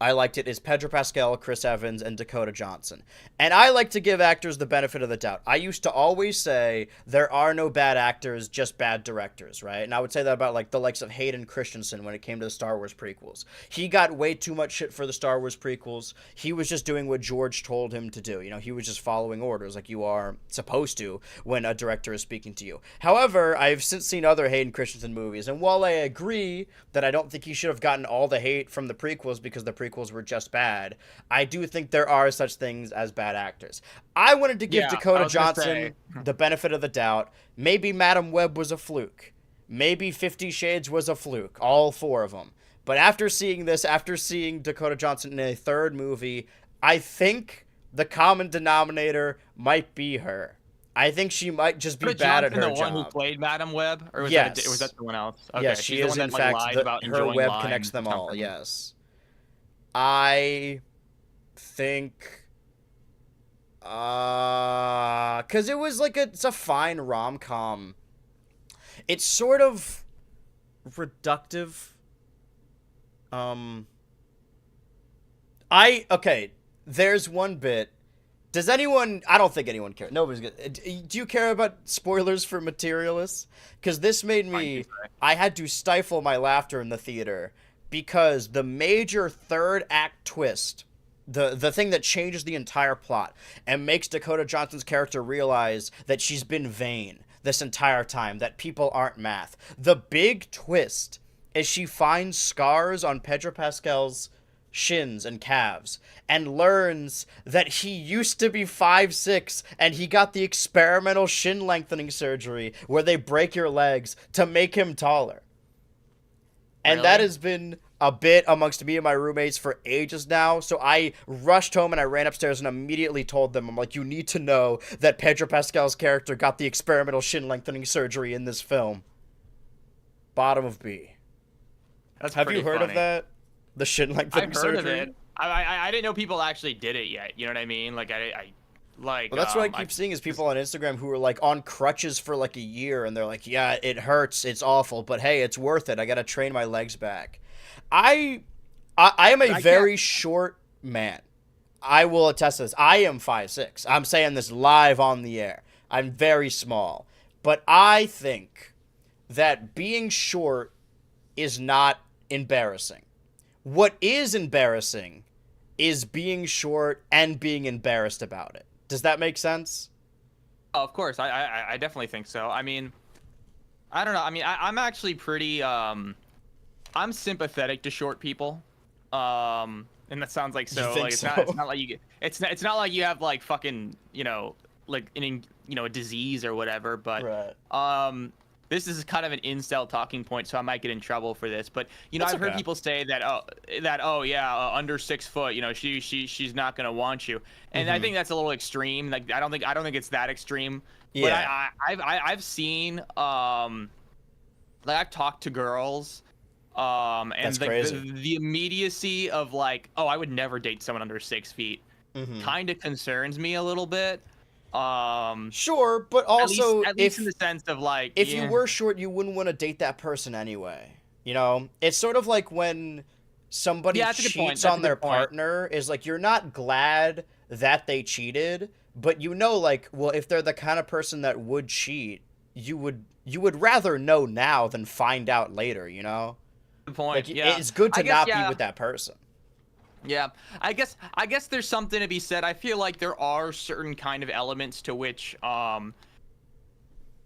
I liked it is Pedro Pascal, Chris Evans, and Dakota Johnson. And I like to give actors the benefit of the doubt. I used to always say there are no bad actors, just bad directors, right? And I would say that about, like, the likes of Hayden Christensen when it came to the Star Wars prequels. He got way too much shit for the Star Wars prequels. He was just doing what George told him to do. He was just following orders like you are supposed to when a director is speaking to you. However, I've since seen other Hayden Christensen movies, and while I agree that I don't think he should have gotten all the hate from the prequels because the prequels were just bad, I do think there are such things as bad actors. I wanted to give Dakota Johnson the benefit of the doubt. Maybe Madam Web was a fluke. Maybe 50 Shades was a fluke. All four of them. But after seeing this, after seeing Dakota Johnson in a third movie, I think the common denominator might be her. I think she might just be bad at her job. The one who played Madam Web? Or was that someone else? Okay, yes, she is, in fact, her web connects them all, yes. I think, because it was like it's a fine rom-com. It's sort of reductive. There's one bit. Does anyone, I don't think anyone cares. Nobody's good. Do you care about spoilers for Materialists? Because this made me, I had to stifle my laughter in the theater. Because the major third act twist, the thing that changes the entire plot and makes Dakota Johnson's character realize that she's been vain this entire time, that people aren't math. The big twist is she finds scars on Pedro Pascal's shins and calves and learns that he used to be 5'6" and he got the experimental shin lengthening surgery where they break your legs to make him taller. And that has been a bit amongst me and my roommates for ages now. So I rushed home and I ran upstairs and immediately told them, I'm like, you need to know that Pedro Pascal's character got the experimental shin lengthening surgery in this film. Bottom of B. Have you heard of that? The shin lengthening surgery? I've heard of it. I didn't know people actually did it yet. You know what I mean? Like, well, that's what I keep seeing is people on Instagram who are like on crutches for like a year and they're like, yeah, it hurts, it's awful, but hey, it's worth it. I gotta train my legs back. I am a very short man. I will attest to this. I am 5'6". I'm saying this live on the air. I'm very small. But I think that being short is not embarrassing. What is embarrassing is being short and being embarrassed about it. Does that make sense? Oh, of course, I definitely think so. I mean, I don't know. I mean, I'm actually pretty I'm sympathetic to short people. And that sounds like You so think like so? it's not like you get it's not like you have like fucking, like a disease or whatever, but Right. this is kind of an incel talking point, so I might get in trouble for this. But That's I've heard okay. people say that oh yeah, under 6 foot, she's not gonna want you, and I think that's a little extreme. Like I don't think it's that extreme. But Yeah. I've seen like I've talked to girls That's and like crazy. the immediacy of like, oh, I would never date someone under 6 feet kind of concerns me a little bit. Sure, but At least also in the sense of like, if you yeah. were short, you wouldn't want to date that person anyway. You know, it's sort of like when somebody Yeah, that's a good point. cheats That's a on their good point. partner, is like you're not glad that they cheated, but you know, like, well, if they're the kind of person that would cheat, you would rather know now than find out later, you know? Good point. Like Yeah. it's good I to guess, not be yeah. with that person. Yeah. I guess there's something to be said. I feel like there are certain kind of elements to which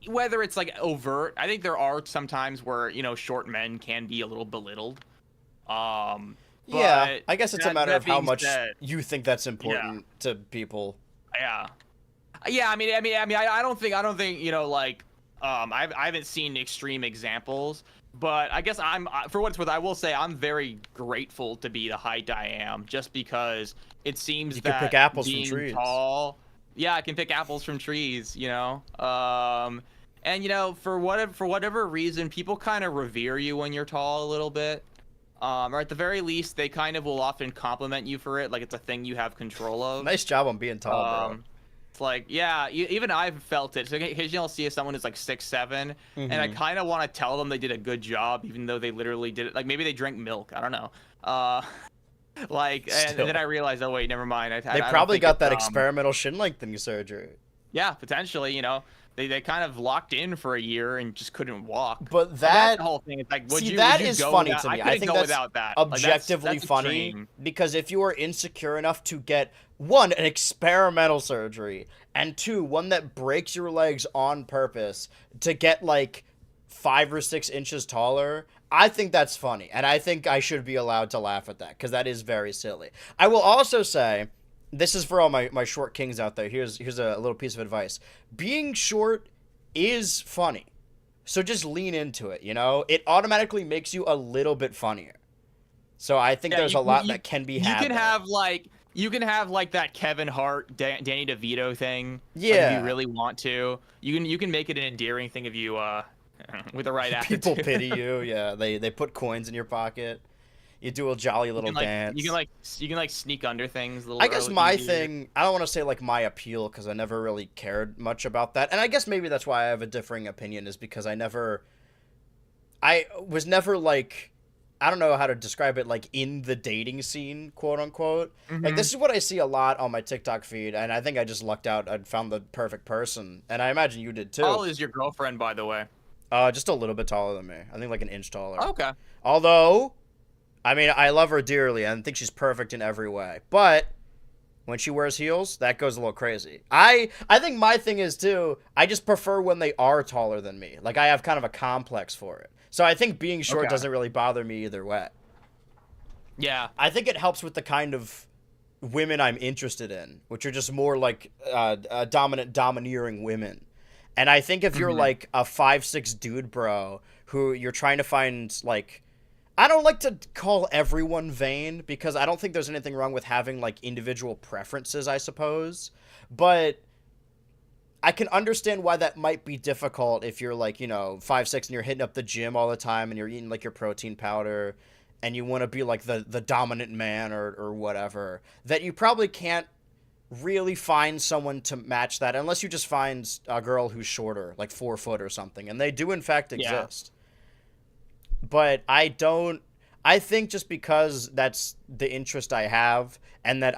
whether it's like overt, I think there are some times where, short men can be a little belittled. Yeah, But I guess it's a matter that of how being much said, you think that's yeah. important to people. Yeah. Yeah, I don't think, like, I haven't seen extreme examples, but I guess for what it's worth, I will say I'm very grateful to be the height I am, just because it seems You could pick that apples from being trees. tall, yeah, I can pick apples from trees, and for whatever reason, people kind of revere you when you're tall a little bit. Or at the very least, they kind of will often compliment you for it, like it's a thing you have control of. Nice job on being tall, bro. It's like, yeah, even I've felt it. So occasionally I'll see someone who's like 6'7", and I kind of want to tell them they did a good job, even though they literally did it. Like maybe they drank milk. I don't know. And then I realized, oh wait, never mind. I They don't probably think got it's, that experimental shin lengthening surgery. yeah, potentially. They kind of locked in for a year and just couldn't walk. But that's that the whole thing. It's like, would see you that would you is go funny without, to me. I I couldn't think go that's without that. objectively That's funny extreme. because if you are insecure enough to get one an experimental surgery and two one that breaks your legs on purpose to get like 5 or 6 inches taller, I think that's funny, and I think I should be allowed to laugh at that because that is very silly. I will also say, this is for all my short kings out there. Here's a little piece of advice: being short is funny, so just lean into it. You know, it automatically makes you a little bit funnier. So I think Yeah, there's a lot that can be had. You can have like that Kevin Hart, Danny DeVito thing. Like, if Yeah. you really want to, you can make it an endearing thing if you with the right attitude. People pity you. Yeah, they put coins in your pocket. You do a jolly little dance. You can sneak under things. I guess my easier. thing, I don't want to say like my appeal because I never really cared much about that. And I guess maybe that's why I have a differing opinion, is because I was never like, I don't know how to describe it, like in the dating scene, quote unquote. Like this is what I see a lot on my TikTok feed, and I think I just lucked out. I'd found the perfect person, and I imagine you did too. How old is your girlfriend, by the way? Just a little bit taller than me. I think like an inch taller. Okay. Although, I mean, I love her dearly and think she's perfect in every way. But when she wears heels, that goes a little crazy. I think my thing is too, I just prefer when they are taller than me. Like I have kind of a complex for it. So I think being short Okay. doesn't really bother me either way. Yeah. I think it helps with the kind of women I'm interested in, which are just more like domineering women. And I think if you're like a 5'6" dude, bro, who you're trying to find, like, I don't like to call everyone vain because I don't think there's anything wrong with having like individual preferences, I suppose. But I can understand why that might be difficult if you're like, 5'6" and you're hitting up the gym all the time and you're eating like your protein powder and you want to be like the dominant man or whatever. That you probably can't really find someone to match that unless you just find a girl who's shorter, like 4 foot or something. And they do in fact Yeah. exist. But I I think just because that's the interest I have, and that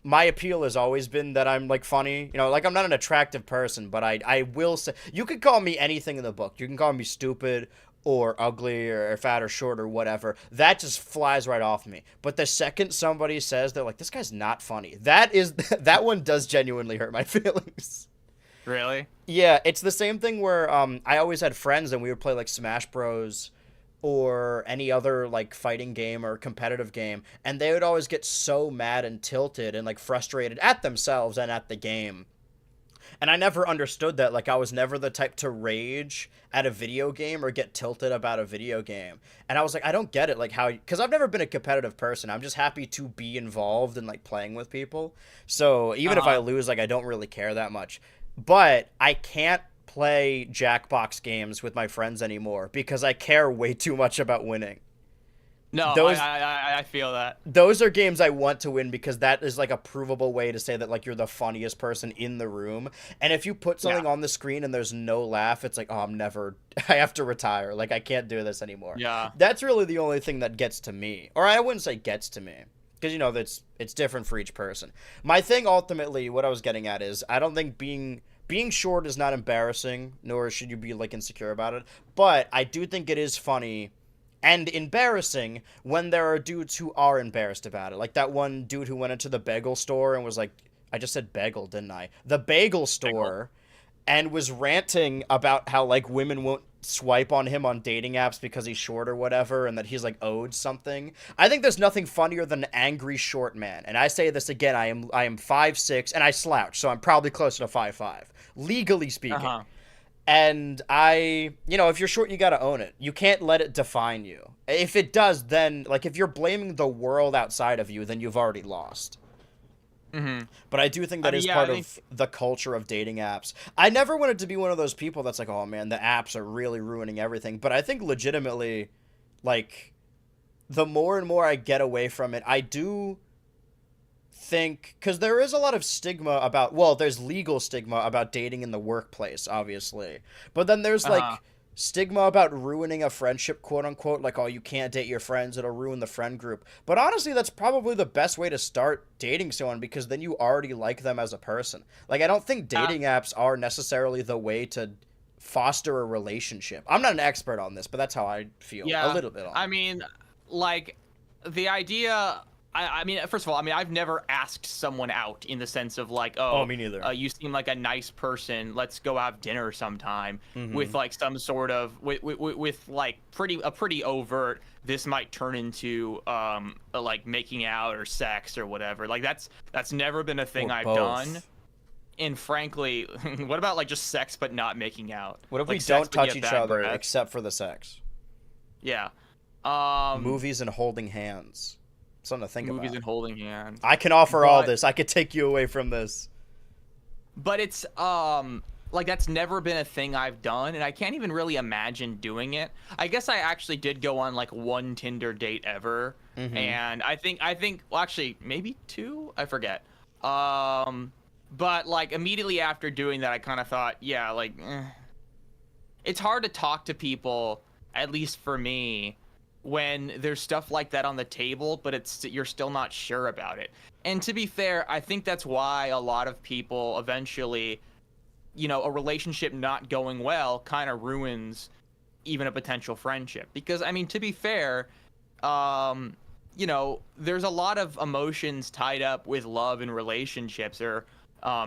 my appeal has always been that I'm like funny. You know, like I'm not an attractive person, but I will say you could call me anything in the book. You can call me stupid or ugly or fat or short or whatever. That just flies right off me. But the second somebody says they're like, this guy's not funny, that one does genuinely hurt my feelings. Really? Yeah, it's the same thing where I always had friends and we would play like Smash Bros or any other like fighting game or competitive game, and they would always get so mad and tilted and like frustrated at themselves and at the game. And I never understood that. Like, I was never the type to rage at a video game or get tilted about a video game. And I was like, I don't get it. Like, how, because I've never been a competitive person. I'm just happy to be involved in like playing with people. So even if I lose, like, I don't really care that much. But I can't play Jackbox games with my friends anymore because I care way too much about winning. No, Those I feel that. those are games I want to win because that is like a provable way to say that like you're the funniest person in the room. And if you put something on the screen and there's no laugh, it's like, oh, I have to retire. Like, I can't do this anymore. Yeah. That's really the only thing that gets to me. Or I wouldn't say gets to me, because you know it's different for each person. My thing ultimately, what I was getting at is, I don't think being short is not embarrassing, nor should you be like insecure about it. But I do think it is funny and embarrassing when there are dudes who are embarrassed about it. Like that one dude who went into the bagel store and was like, I just said bagel, didn't I? The bagel store, and was ranting about how like women won't swipe on him on dating apps because he's short or whatever, and that he's like owed something. I think there's nothing funnier than an angry short man. And I say this again, I am 5'6", and I slouch, so I'm probably closer to 5'5", legally speaking. And if you're short, you gotta own it. You can't let it define you. If it does, then, like, if you're blaming the world outside of you, then you've already lost. But I do think that is part of the culture of dating apps. I never wanted to be one of those people that's like, oh man, the apps are really ruining everything. But I think legitimately, like, the more and more I get away from it, I do think, because there is a lot of stigma about, well, there's legal stigma about dating in the workplace, obviously, but then there's like stigma about ruining a friendship, quote unquote, like, oh, you can't date your friends, it'll ruin the friend group. But honestly, that's probably the best way to start dating someone, because then you already like them as a person. Like, I don't think dating apps are necessarily the way to foster a relationship. I'm not an expert on this, but that's how I feel a little bit on it. I mean, like, the idea, I mean, first of all, I mean, I've never asked someone out in the sense of like, oh, me neither. You seem like a nice person, let's go have dinner sometime, with like some sort of with like a pretty overt, this might turn into like making out or sex or whatever. Like that's never been a thing I've done. And frankly, what about like just sex but not making out? What if like we don't touch each other except for the sex? Yeah. Movies and holding hands. Something to think about. Movies and holding hands. I can offer all this. I could take you away from this. But it's like that's never been a thing I've done, and I can't even really imagine doing it. I guess I actually did go on like one Tinder date ever, and I think well, actually maybe two, I forget. But like immediately after doing that, I kind of thought, yeah, like it's hard to talk to people, at least for me, when there's stuff like that on the table, but you're still not sure about it. And to be fair, I think that's why a lot of people eventually, a relationship not going well kind of ruins even a potential friendship. Because, I mean, to be fair, there's a lot of emotions tied up with love and relationships, or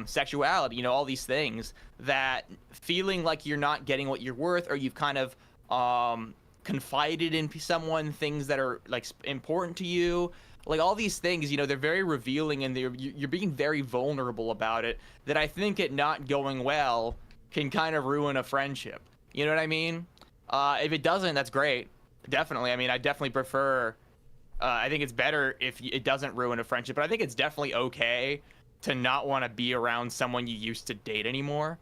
sexuality, all these things, that feeling like you're not getting what you're worth, or you've kind of confided in someone things that are like important to you, like all these things, they're very revealing, and you're being very vulnerable about it, that I think it not going well can kind of ruin a friendship. You know what I mean? If it doesn't, that's great. Definitely. I mean, I definitely prefer, I think it's better if it doesn't ruin a friendship, but I think it's definitely okay to not want to be around someone you used to date anymore.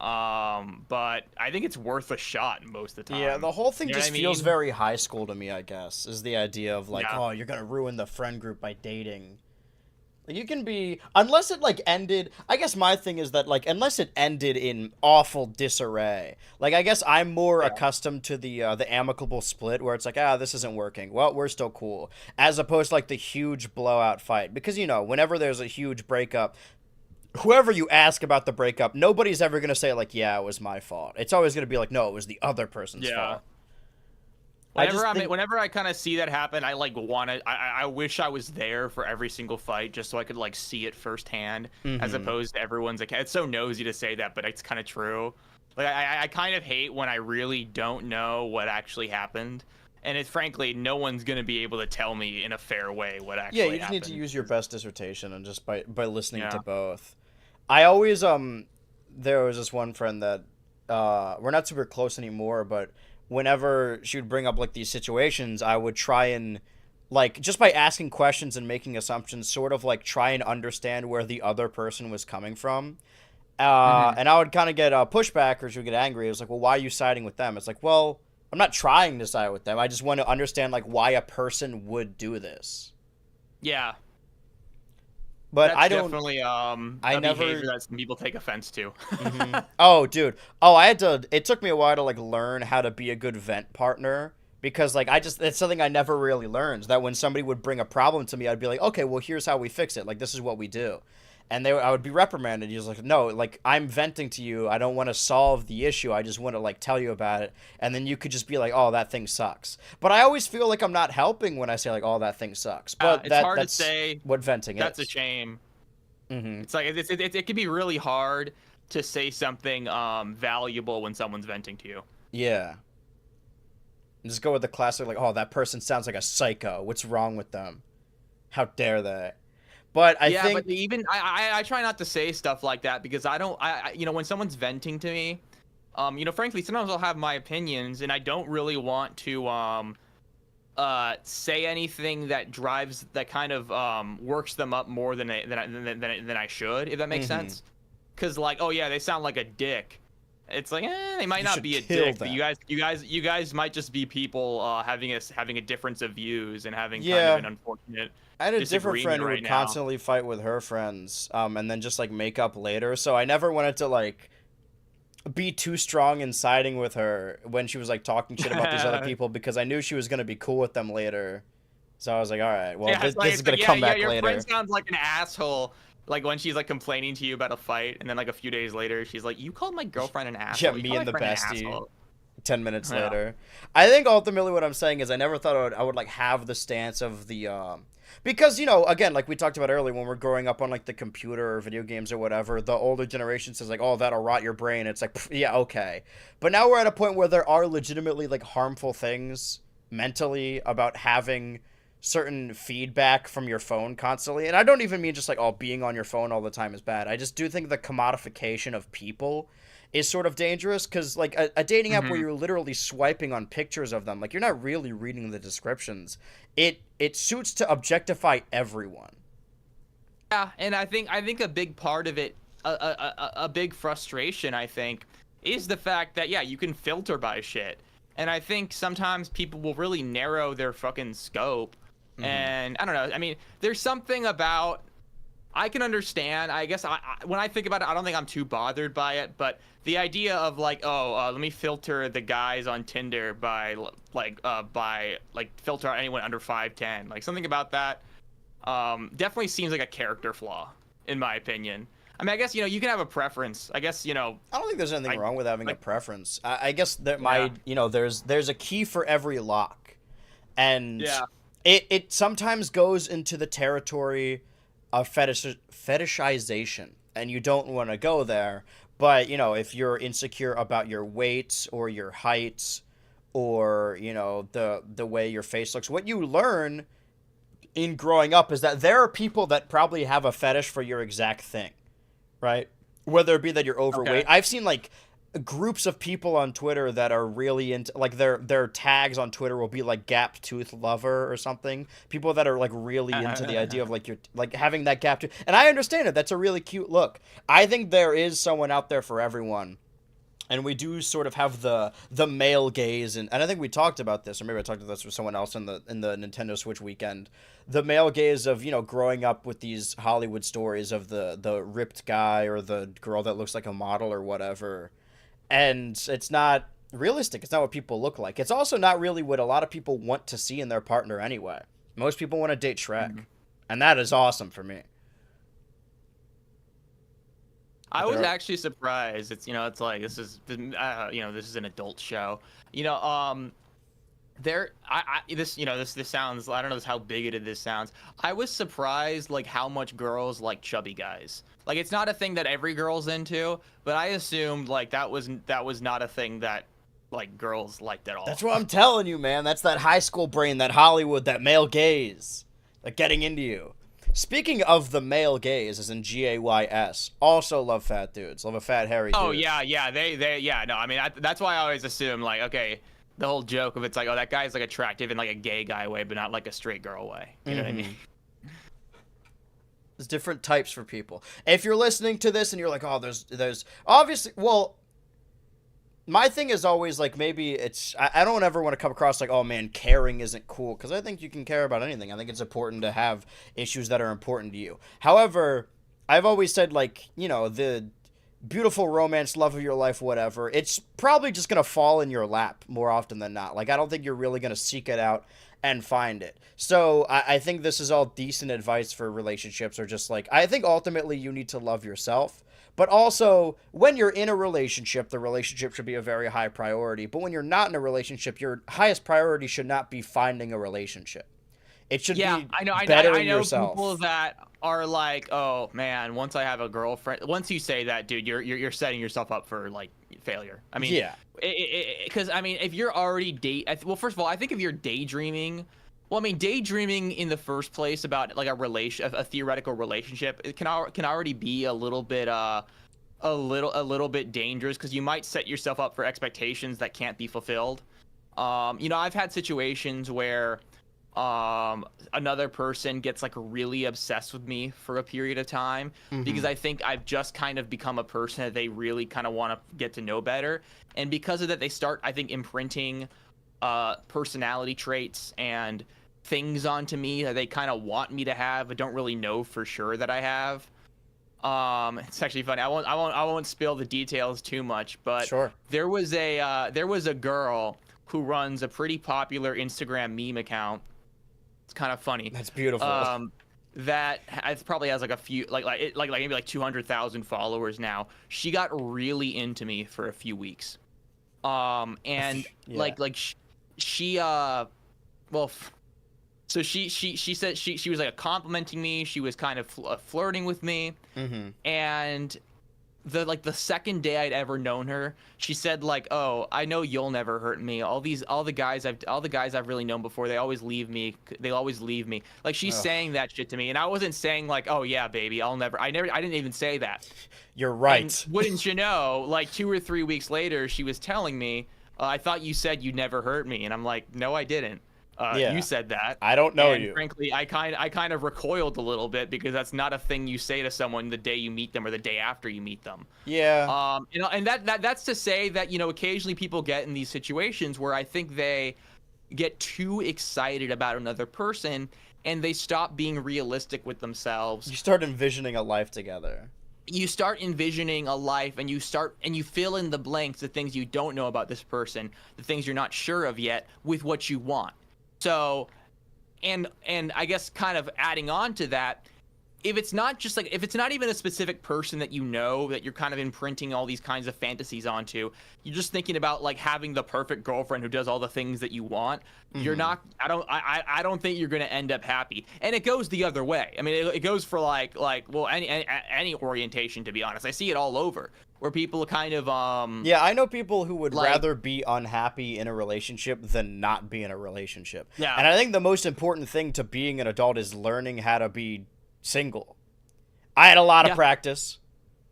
But I think it's worth a shot most of the time. Yeah, the whole thing just feels very high school to me, I guess, is the idea of like, oh, you're going to ruin the friend group by dating. Like, you can be, unless it like ended. I guess my thing is that like unless it ended in awful disarray. Like I guess I'm more Yeah. accustomed to the amicable split where it's like, ah, this isn't working. Well, we're still cool, as opposed to like the huge blowout fight. Because whenever there's a huge breakup, whoever you ask about the breakup, nobody's ever gonna say like, yeah, it was my fault. It's always gonna be like, no, it was the other person's Yeah. fault. I just think, Whenever I kind of see that happen, I like want to. I wish I was there for every single fight just so I could like see it firsthand, as mhm. opposed to everyone's like. It's so nosy to say that, but it's kind of true. Like I kind of hate when I really don't know what actually happened, and it's frankly no one's gonna be able to tell me in a fair way what Yeah, actually you just need to happened. use your best dissertation and just by listening to Yeah. both. I always there was this one friend that we're not super close anymore, but whenever she would bring up like these situations, I would try and like just by asking questions and making assumptions, sort of like try and understand where the other person was coming from. Hmm. And I would kind of get pushback, or she would get angry. It was like, well, why are you siding with them? It's like, well, I'm not trying to side with them. I just want to understand like why a person would do this. Yeah, But that's I don't. definitely I a behavior never. that some people take offense to. Oh, dude. Oh, I had to. It took me a while to like learn how to be a good vent partner because like it's something I never really learned. That when somebody would bring a problem to me, I'd be like, okay, well, here's how we fix it. Like this is what we do, and I would be reprimanded. He was like, no, like I'm venting to you. I don't want to solve the issue. I just want to like tell you about it, and then you could just be like, oh, that thing sucks. But I always feel like I'm not helping when I say like, oh, that thing sucks. But It's hard to that's say. what venting That's a is. shame. Mm-hmm. It's like it can be really hard to say something valuable when someone's venting to you. Yeah. Just go with the classic, like, oh, that person sounds like a psycho. What's wrong with them? How dare they? But I Yeah, but think, even I try not to say stuff like that because I don't you know when someone's venting to me, you know frankly sometimes I'll have my opinions and I don't really want to say anything that drives that kind of works them up more than I should, if that makes hmm sense. Cause like, oh yeah, they sound like a dick. It's like, they might you not should be a kill dick, but them. you guys might just be people having a difference of views and having kind of Yeah. an unfortunate I had a different disagreement friend who right would now. constantly fight with her friends, and then just, like, make up later. So I never wanted to, like, be too strong in siding with her when she was, like, talking shit about these other people because I knew she was going to be cool with them later. So I was like, all right, well, Yeah, this is going to yeah, come yeah. back Your friend later. sounds like an asshole. Like when she's like complaining to you about a fight, and then like a few days later, she's like, "You called my girlfriend an Yeah, asshole. You me called and my the friend an bestie. asshole." 10 minutes Yeah. later. I think ultimately what I'm saying is I never thought I would like have the stance of the because again like we talked about earlier when we're growing up on like the computer or video games or whatever, the older generation says like, oh, that'll rot your brain. It's like, pff, yeah, okay. But now we're at a point where there are legitimately like harmful things mentally about having certain feedback from your phone constantly. And I don't even mean just like, oh, being on your phone all the time is bad. I just do think the commodification of people is sort of dangerous because like a dating app where Hmm. you're literally swiping on pictures of them, like you're not really reading the descriptions. It suits to objectify everyone. Yeah, and I think a big part of it, a big frustration, I think, is the fact that yeah, you can filter by shit, and I think sometimes people will really narrow their fucking scope, Mm-hmm. and I don't know. I mean, there's something about I can understand. I guess when I think about it, I don't think I'm too bothered by it. But the idea of like, oh, let me filter the guys on Tinder by filter out anyone under 5'10", like something about that, definitely seems like a character flaw, in my opinion. I mean, I guess you can have a preference. I guess I don't think there's anything I wrong with having a like preference. I guess that yeah, there's a key for every lock, and yeah. it sometimes goes into the territory of fetishization, and you don't want to go there. But if you're insecure about your weight or your height, or the way your face looks, what you learn in growing up is that there are people that probably have a fetish for your exact thing, right? Whether it be that you're Okay. overweight. I've seen like groups of people on Twitter that are really into like their tags on Twitter will be like gap tooth lover or something. People that are like really into the idea of like you're like having that gap tooth. And I understand it. That's a really cute look. I think there is someone out there for everyone. And we do sort of have the male gaze, and I think we talked about this, or maybe I talked about this with someone else in the Nintendo Switch weekend. The male gaze of, growing up with these Hollywood stories of the ripped guy or the girl that looks like a model or whatever. And it's not realistic. It's not what people look like. It's also not really what a lot of people want to see in their partner anyway. Most people want to date Shrek. And that is awesome for me. I was actually surprised. It's like this is this is an adult show. This sounds, I don't know how bigoted this sounds. I was surprised like how much girls like chubby guys. Like it's not a thing that every girl's into, but I assumed like that was not a thing that like girls liked at all. That's what I'm telling you, man. That's that high school brain, that Hollywood, that male gaze, like getting into you. Speaking of the male gaze, as in GAYS, also love fat dudes. Love a fat, hairy dude. Oh, yeah. No, I mean, that's why I always assume, like, okay, the whole joke of it's like, oh, that guy's, like, attractive in, like, a gay guy way, but not, like, a straight girl way. You know what I mean? There's different types for people. If you're listening to this and you're like, oh, there's obviously, well, my thing is always like, maybe I don't ever want to come across like, oh man, caring isn't cool, because I think you can care about anything. I think it's important to have issues that are important to you. However, I've always said, like, the beautiful romance, love of your life, whatever, it's probably just going to fall in your lap more often than not. Like, I don't think you're really going to seek it out and find it. So I think this is all decent advice for relationships, or just like, I think ultimately you need to love yourself. But also, when you're in a relationship, the relationship should be a very high priority. But when you're not in a relationship, your highest priority should not be finding a relationship. It should be bettering yourself. People that are like, oh man, once I have a girlfriend, once you say that, dude, you're setting yourself up for like failure. I mean, yeah, because I mean, if you're already well, first of all, I think if you're daydreaming. Well, I mean, daydreaming in the first place about like a theoretical relationship, it can already be a little bit dangerous, because you might set yourself up for expectations that can't be fulfilled. I've had situations where another person gets like really obsessed with me for a period of time, because I think I've just kind of become a person that they really kind of want to get to know better, and because of that, they start, I think, imprinting personality traits and things onto me that they kind of want me to have, but don't really know for sure that I have. It's actually funny. I won't spill the details too much, but sure. There was a girl who runs a pretty popular Instagram meme account. It's kind of funny. That's beautiful. That probably has like a few, like maybe like 200,000 followers now. She got really into me for a few weeks. And yeah. She so she said she was like complimenting me. She was kind of flirting with me, and the second day I'd ever known her, she said like, "Oh, I know you'll never hurt me. All the guys I've really known before, they always leave me. Like, she's saying that shit to me, and I wasn't saying like, "Oh yeah, baby, I didn't even say that." You're right. And wouldn't you know, like 2 or 3 weeks later, she was telling me, "I thought you said you'd never hurt me," and I'm like, "No, I didn't. You said that." I don't know and you. Frankly, I kind of recoiled a little bit, because that's not a thing you say to someone the day you meet them or the day after you meet them. Yeah. And that's to say that, occasionally people get in these situations where I think they get too excited about another person and they stop being realistic with themselves. You start envisioning a life together. You start envisioning a life, and you fill in the blanks, the things you don't know about this person, the things you're not sure of yet, with what you want. So, and I guess kind of adding on to that, if it's not even a specific person that that you're kind of imprinting all these kinds of fantasies onto, you're just thinking about like having the perfect girlfriend who does all the things that you want. You're not. I don't think you're gonna end up happy. And it goes the other way. I mean, it goes for like any orientation, to be honest. I see it all over, where people kind of Yeah, I know people who would rather be unhappy in a relationship than not be in a relationship. Yeah. And I think the most important thing to being an adult is learning how to be single. I had a lot of practice,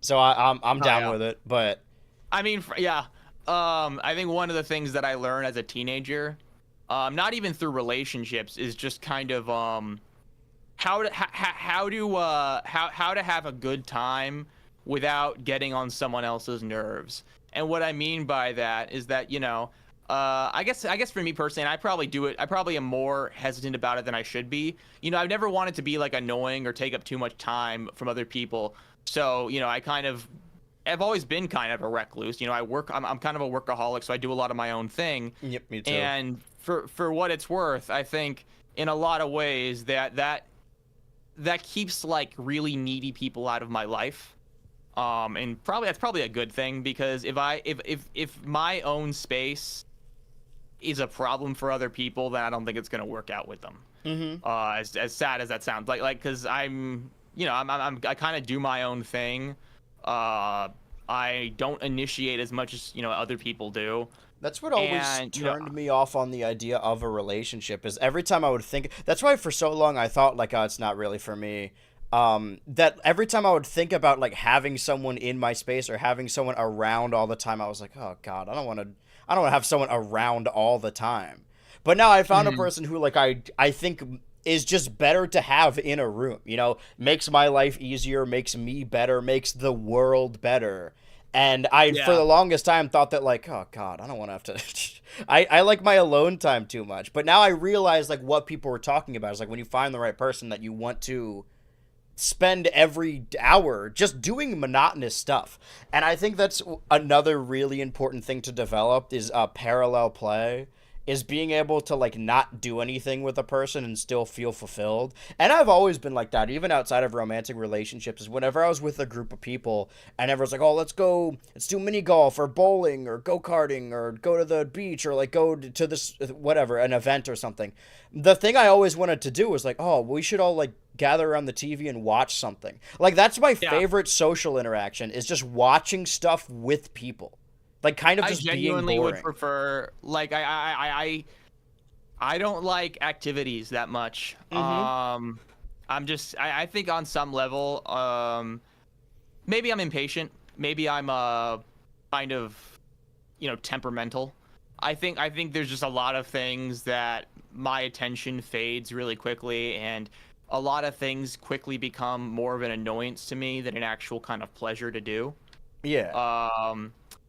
so I'm down with it. But I mean, I think one of the things that I learned as a teenager, not even through relationships, is just kind of how to have a good time without getting on someone else's nerves. And what I mean by that is that, I guess for me personally, and I probably do it. I probably am more hesitant about it than I should be. I've never wanted to be like annoying or take up too much time from other people. So, I've always been kind of a recluse. I'm kind of a workaholic, so I do a lot of my own thing. Yep, me too. And for what it's worth, I think in a lot of ways that keeps like really needy people out of my life. And that's probably a good thing, because if my own space is a problem for other people, then I don't think it's gonna work out with them. Mm-hmm. As sad as that sounds, like because I kind of do my own thing. I don't initiate as much as other people do. That's what always turned me off on the idea of a relationship, is every time I would think. That's why for so long I thought like, oh, it's not really for me. That every time I would think about like having someone in my space or having someone around all the time, I was like, oh God, I don't want to have someone around all the time. But now I found a person who like I think is just better to have in a room, makes my life easier, makes me better, makes the world better. And for the longest time, thought that, like, oh, God, I don't want to have to... I like my alone time too much. But now I realize, like, what people were talking about is, like, when you find the right person that you want to spend every hour just doing monotonous stuff. And I think that's another really important thing to develop is parallel play. Is being able to, like, not do anything with a person and still feel fulfilled. And I've always been like that, even outside of romantic relationships, is whenever I was with a group of people and everyone's like, oh, let's do mini golf or bowling or go-karting or go to the beach or, like, go to this, whatever, an event or something. The thing I always wanted to do was, like, oh, we should all, like, gather around the TV and watch something. Like, that's my favorite social interaction, is just watching stuff with people. Like, kind of just being boring. I genuinely would prefer, like, I don't like activities that much. Mm-hmm. I think on some level, maybe I'm impatient. Maybe I'm kind of, temperamental. I think there's just a lot of things that my attention fades really quickly, and a lot of things quickly become more of an annoyance to me than an actual kind of pleasure to do. Yeah.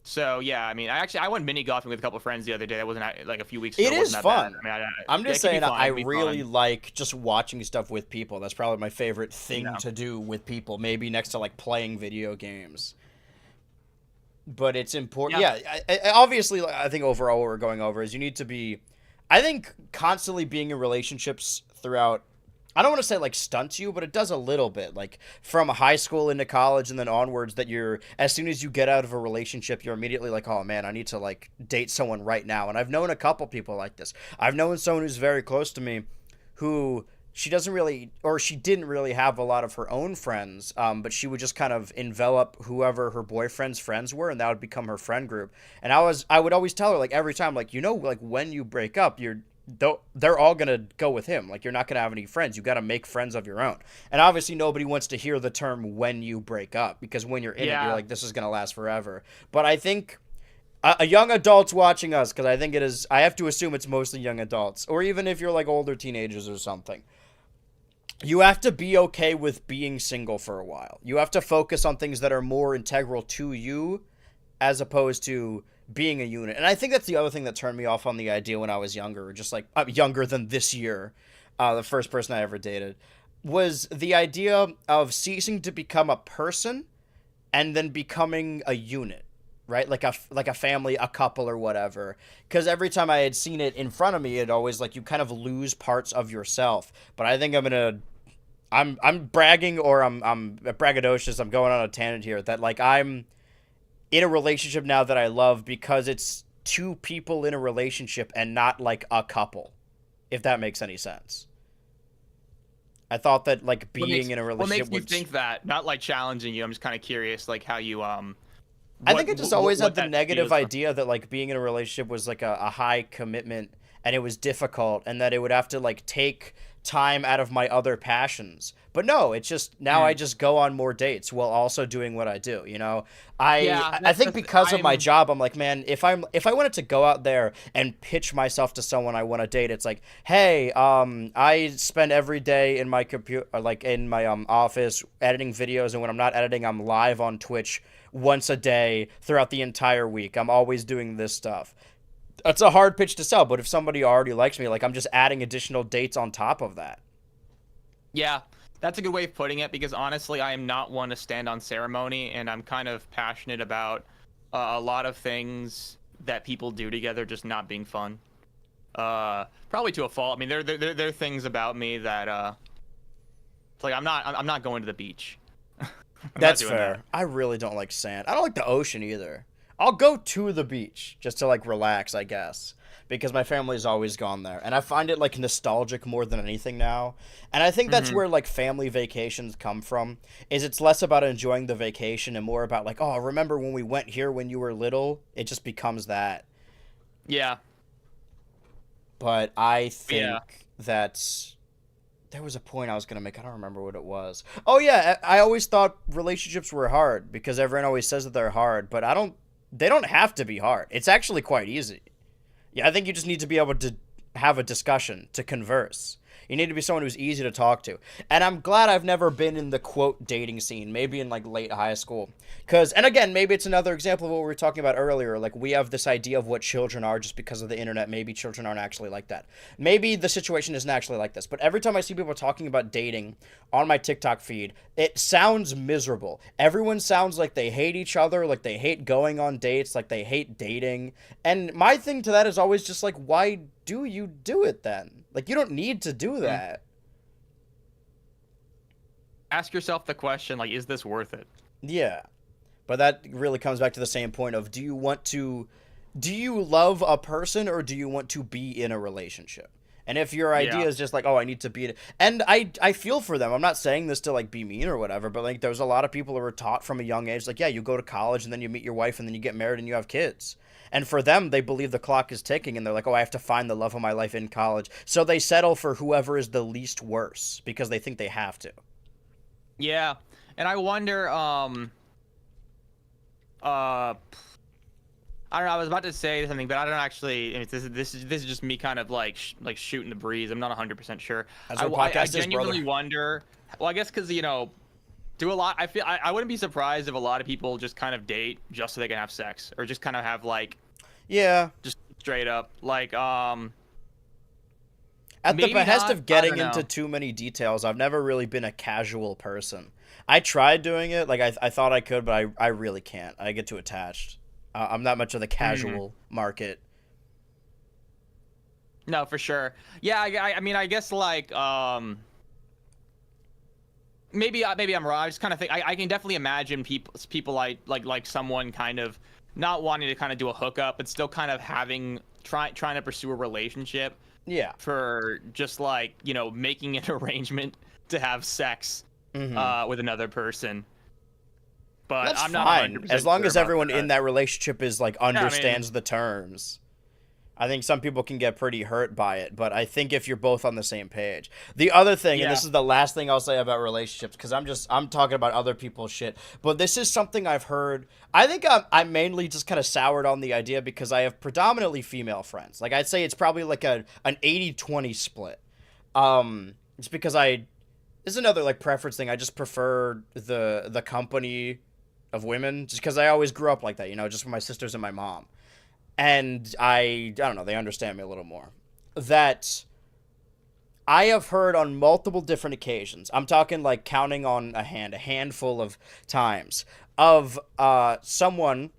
So yeah, I mean, I went mini golfing with a couple of friends the other day. That wasn't like a few weeks ago. It is fun. I mean, I'm just saying, I really like just watching stuff with people. That's probably my favorite thing to do with people. Maybe next to like playing video games. But it's important. Yeah, obviously, I think overall what we're going over is you need to be, I think, constantly being in relationships throughout. I don't want to say like stunts you, but it does a little bit. Like from high school into college and then onwards, that as soon as you get out of a relationship, you're immediately like, oh man, I need to like date someone right now. And I've known a couple people like this. I've known someone who's very close to me who she didn't really have a lot of her own friends, but she would just kind of envelop whoever her boyfriend's friends were, and that would become her friend group. And I would always tell her, like, every time, like, like when you break up, they're all gonna go with him. Like, you're not gonna have any friends. You got to make friends of your own. And obviously nobody wants to hear the term "when you break up," because when you're in it, you're like, this is gonna last forever. But I think a young adults watching us, because I think it is, I have to assume it's mostly young adults, or even if you're like older teenagers or something, you have to be okay with being single for a while. You have to focus on things that are more integral to you, as opposed to being a unit. And I think that's the other thing that turned me off on the idea when I was younger, just like younger than this year, the first person I ever dated, was the idea of ceasing to become a person and then becoming a unit, right? Like a family, a couple, or whatever. Because every time I had seen it in front of me, it always, like, you kind of lose parts of yourself. But I think I'm bragging, or I'm braggadocious. I'm going on a tangent here that, like, I'm in a relationship now that I love because it's two people in a relationship and not like a couple, if that makes any sense. I thought that, like, being in a relationship. What makes you think that? Not like challenging you. I'm just kind of curious, like, how you I think I just always had the negative idea that, like, being in a relationship was like a high commitment and it was difficult, and that it would have to, like, take time out of my other passions. But no, it's just now I just go on more dates while also doing what I do, you know? Yeah, I think because of my I'm job, I'm like, man, if I wanted to go out there and pitch myself to someone I want to date, it's like, hey, I spend every day in my computer, like in my office editing videos, and when I'm not editing, I'm live on Twitch once a day throughout the entire week. I'm always doing this stuff. That's a hard pitch to sell, but if somebody already likes me, like I'm just adding additional dates on top of that. Yeah, that's a good way of putting it, because honestly, I am not one to stand on ceremony, and I'm kind of passionate about a lot of things that people do together just not being fun. Probably to a fault. I mean, there are things about me that it's like I'm not going to the beach. That's fair. I really don't like sand. I don't like the ocean either. I'll go to the beach just to like relax, I guess, because my family's always gone there, and I find it like nostalgic more than anything now. And I think that's where like family vacations come from. Is it's less about enjoying the vacation and more about like, oh, remember when we went here when you were little? It just becomes that. Yeah. But I think that's there was a point I was going to make. I don't remember what it was. Oh yeah, I always thought relationships were hard because everyone always says that they're hard, but they don't have to be hard. It's actually quite easy. Yeah, I think you just need to be able to have a discussion, to converse. You need to be someone who's easy to talk to. And I'm glad I've never been in the quote dating scene, maybe in like late high school. And again, maybe it's another example of what we were talking about earlier. Like we have this idea of what children are just because of the internet. Maybe children aren't actually like that. Maybe the situation isn't actually like this. But every time I see people talking about dating on my TikTok feed, it sounds miserable. Everyone sounds like they hate each other, like they hate going on dates, like they hate dating. And my thing to that is always just like, why do you do it then? Like, you don't need to do that. Ask yourself the question, like, is this worth it? Yeah. But that really comes back to the same point of, do you love a person or do you want to be in a relationship? And if your idea is just like, oh, I need to be, and I feel for them. I'm not saying this to like be mean or whatever, but like there's a lot of people who were taught from a young age, like, yeah, you go to college and then you meet your wife and then you get married and you have kids. And for them, they believe the clock is ticking and they're like, oh, I have to find the love of my life in college. So they settle for whoever is the least worse because they think they have to. Yeah. And I wonder, I don't know. I was about to say something, but I don't actually. I mean, this is just me kind of like shooting the breeze. I'm not 100% sure. I genuinely wonder. Well, I guess because do a lot. I wouldn't be surprised if a lot of people just kind of date just so they can have sex, or just kind of have like. Yeah. Just straight up like At the behest of getting into too many details, I've never really been a casual person. I tried doing it, like I thought I could, but I really can't. I get too attached. I'm not much of the casual market. No, for sure. Yeah, I mean, I guess like maybe I'm wrong. I just kind of think I can definitely imagine people like someone kind of not wanting to kind of do a hookup, but still kind of trying to pursue a relationship. Yeah. For just like making an arrangement to have sex with another person. But that's I'm not fine as long as everyone in that relationship is like understands the terms. I think some people can get pretty hurt by it, but I think if you're both on the same page. The other thing, and this is the last thing I'll say about relationships, because I'm talking about other people's shit, but this is something I've heard. I think I'm mainly just kind of soured on the idea because I have predominantly female friends. Like I'd say it's probably like an 80-20 split. It's because it's another like preference thing. I just prefer the company of women just because I always grew up like that, just with my sisters and my mom. And I don't know, they understand me a little more. That I have heard on multiple different occasions, I'm talking like counting on a handful of times, of someone,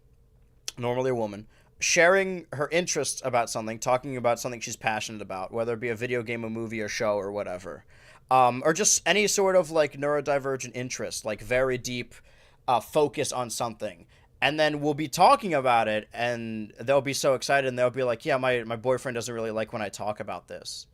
normally a woman, sharing her interests about something, talking about something she's passionate about, whether it be a video game, a movie, or show, or whatever. Or just any sort of like neurodivergent interest, like very deep focus on something. And then we'll be talking about it, and they'll be so excited, and they'll be like, yeah, my boyfriend doesn't really like when I talk about this.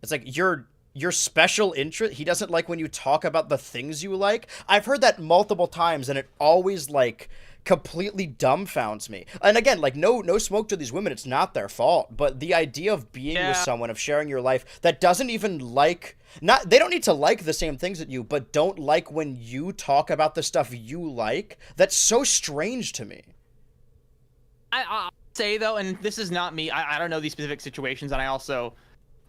It's like, your special interest, he doesn't like when you talk about the things you like? I've heard that multiple times, and it always, like, completely dumbfounds me. And again, like no smoke to these women, it's not their fault, but the idea of being with someone, of sharing your life, that doesn't even like, not, they don't need to like the same things that you, but don't like when you talk about the stuff you like, that's so strange to me. I'll say though, and this is not me, I don't know these specific situations, and I also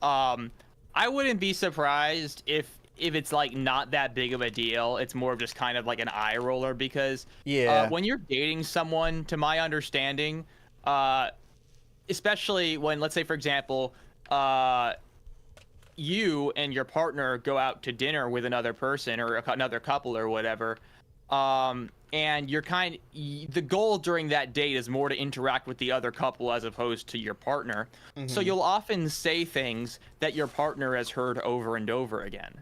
I wouldn't be surprised if it's like not that big of a deal. It's more of just kind of like an eye roller, because when you're dating someone, to my understanding, especially when, let's say for example, you and your partner go out to dinner with another person or another couple or whatever, and you're the goal during that date is more to interact with the other couple as opposed to your partner. So you'll often say things that your partner has heard over and over again.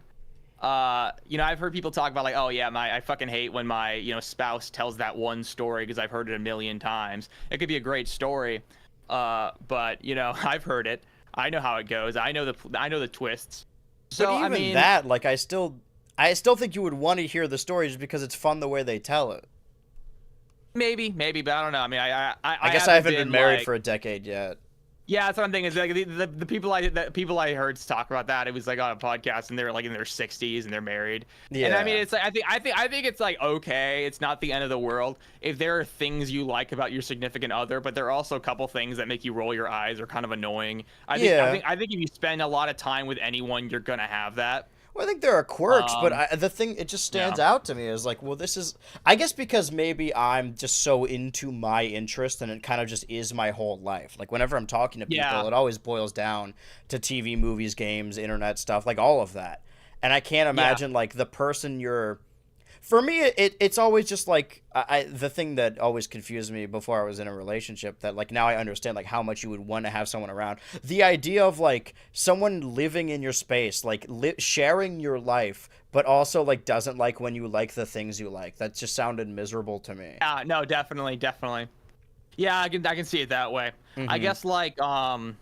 You know, I've heard people talk about like, oh yeah, I fucking hate when my, you know, spouse tells that one story because I've heard it a million times. It could be a great story, but you know, I've heard it. I know how it goes. I know the twists. So but even I mean, that, like, I still think you would want to hear the story just because it's fun the way they tell it. Maybe, but I don't know. I mean, I guess I haven't been married for a decade yet. Yeah, that's one thing. Is like the people I heard talk about that, it was like on a podcast, and they're like in their 60s and they're married. Yeah. And I mean, it's like I think it's like, okay, it's not the end of the world if there are things you like about your significant other, but there are also a couple things that make you roll your eyes or kind of annoying. I think if you spend a lot of time with anyone, you're gonna have that. Well, I think there are quirks, but the thing, it just stands out to me is like, well, this is, I guess because maybe I'm just so into my interest and it kind of just is my whole life. Like whenever I'm talking to people, it always boils down to TV, movies, games, internet stuff, like all of that. And I can't imagine like the person you're, for me, it's always just like, the thing that always confused me before I was in a relationship, that like now I understand like how much you would want to have someone around. The idea of like someone living in your space, like sharing your life, but also like doesn't like when you like the things you like. That just sounded miserable to me. No, definitely. Yeah, I can see it that way. I guess like, I mean,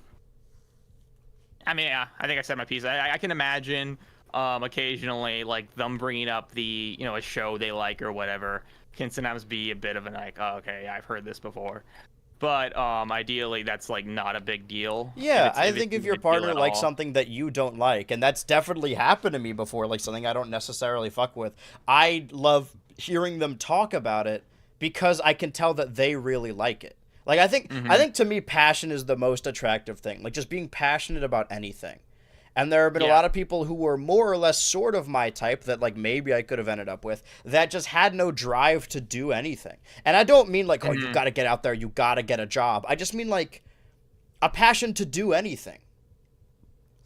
yeah, I think I said my piece. I can imagine occasionally like them bringing up the, you know, a show they like or whatever can sometimes be a bit of an like, oh, okay, I've heard this before, but ideally that's like not a big deal. Yeah, I think if your partner likes something that you don't like, and that's definitely happened to me before, like something I don't necessarily fuck with, I love hearing them talk about it because I can tell that they really like it. Like I think to me passion is the most attractive thing, like just being passionate about anything. And there have been a lot of people who were more or less sort of my type that, like, maybe I could have ended up with that just had no drive to do anything. And I don't mean, like, oh, you got to get out there, you got to get a job. I just mean, like, a passion to do anything.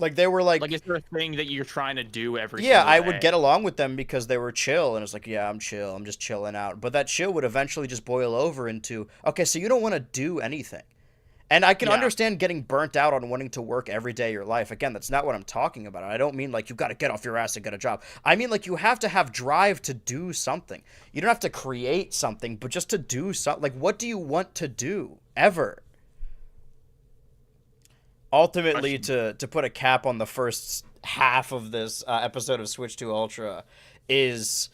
Like, they were, like... Like, is there a thing that you're trying to do every Yeah, I would get along with them because they were chill. And it's like, yeah, I'm chill. I'm just chilling out. But that chill would eventually just boil over into, okay, so you don't want to do anything. And I can understand getting burnt out on wanting to work every day of your life. Again, that's not what I'm talking about. I don't mean like you got to get off your ass and get a job. I mean like you have to have drive to do something. You don't have to create something, but just to do something. Like, what do you want to do ever? Ultimately, to put a cap on the first half of this episode of Switch to Ultra is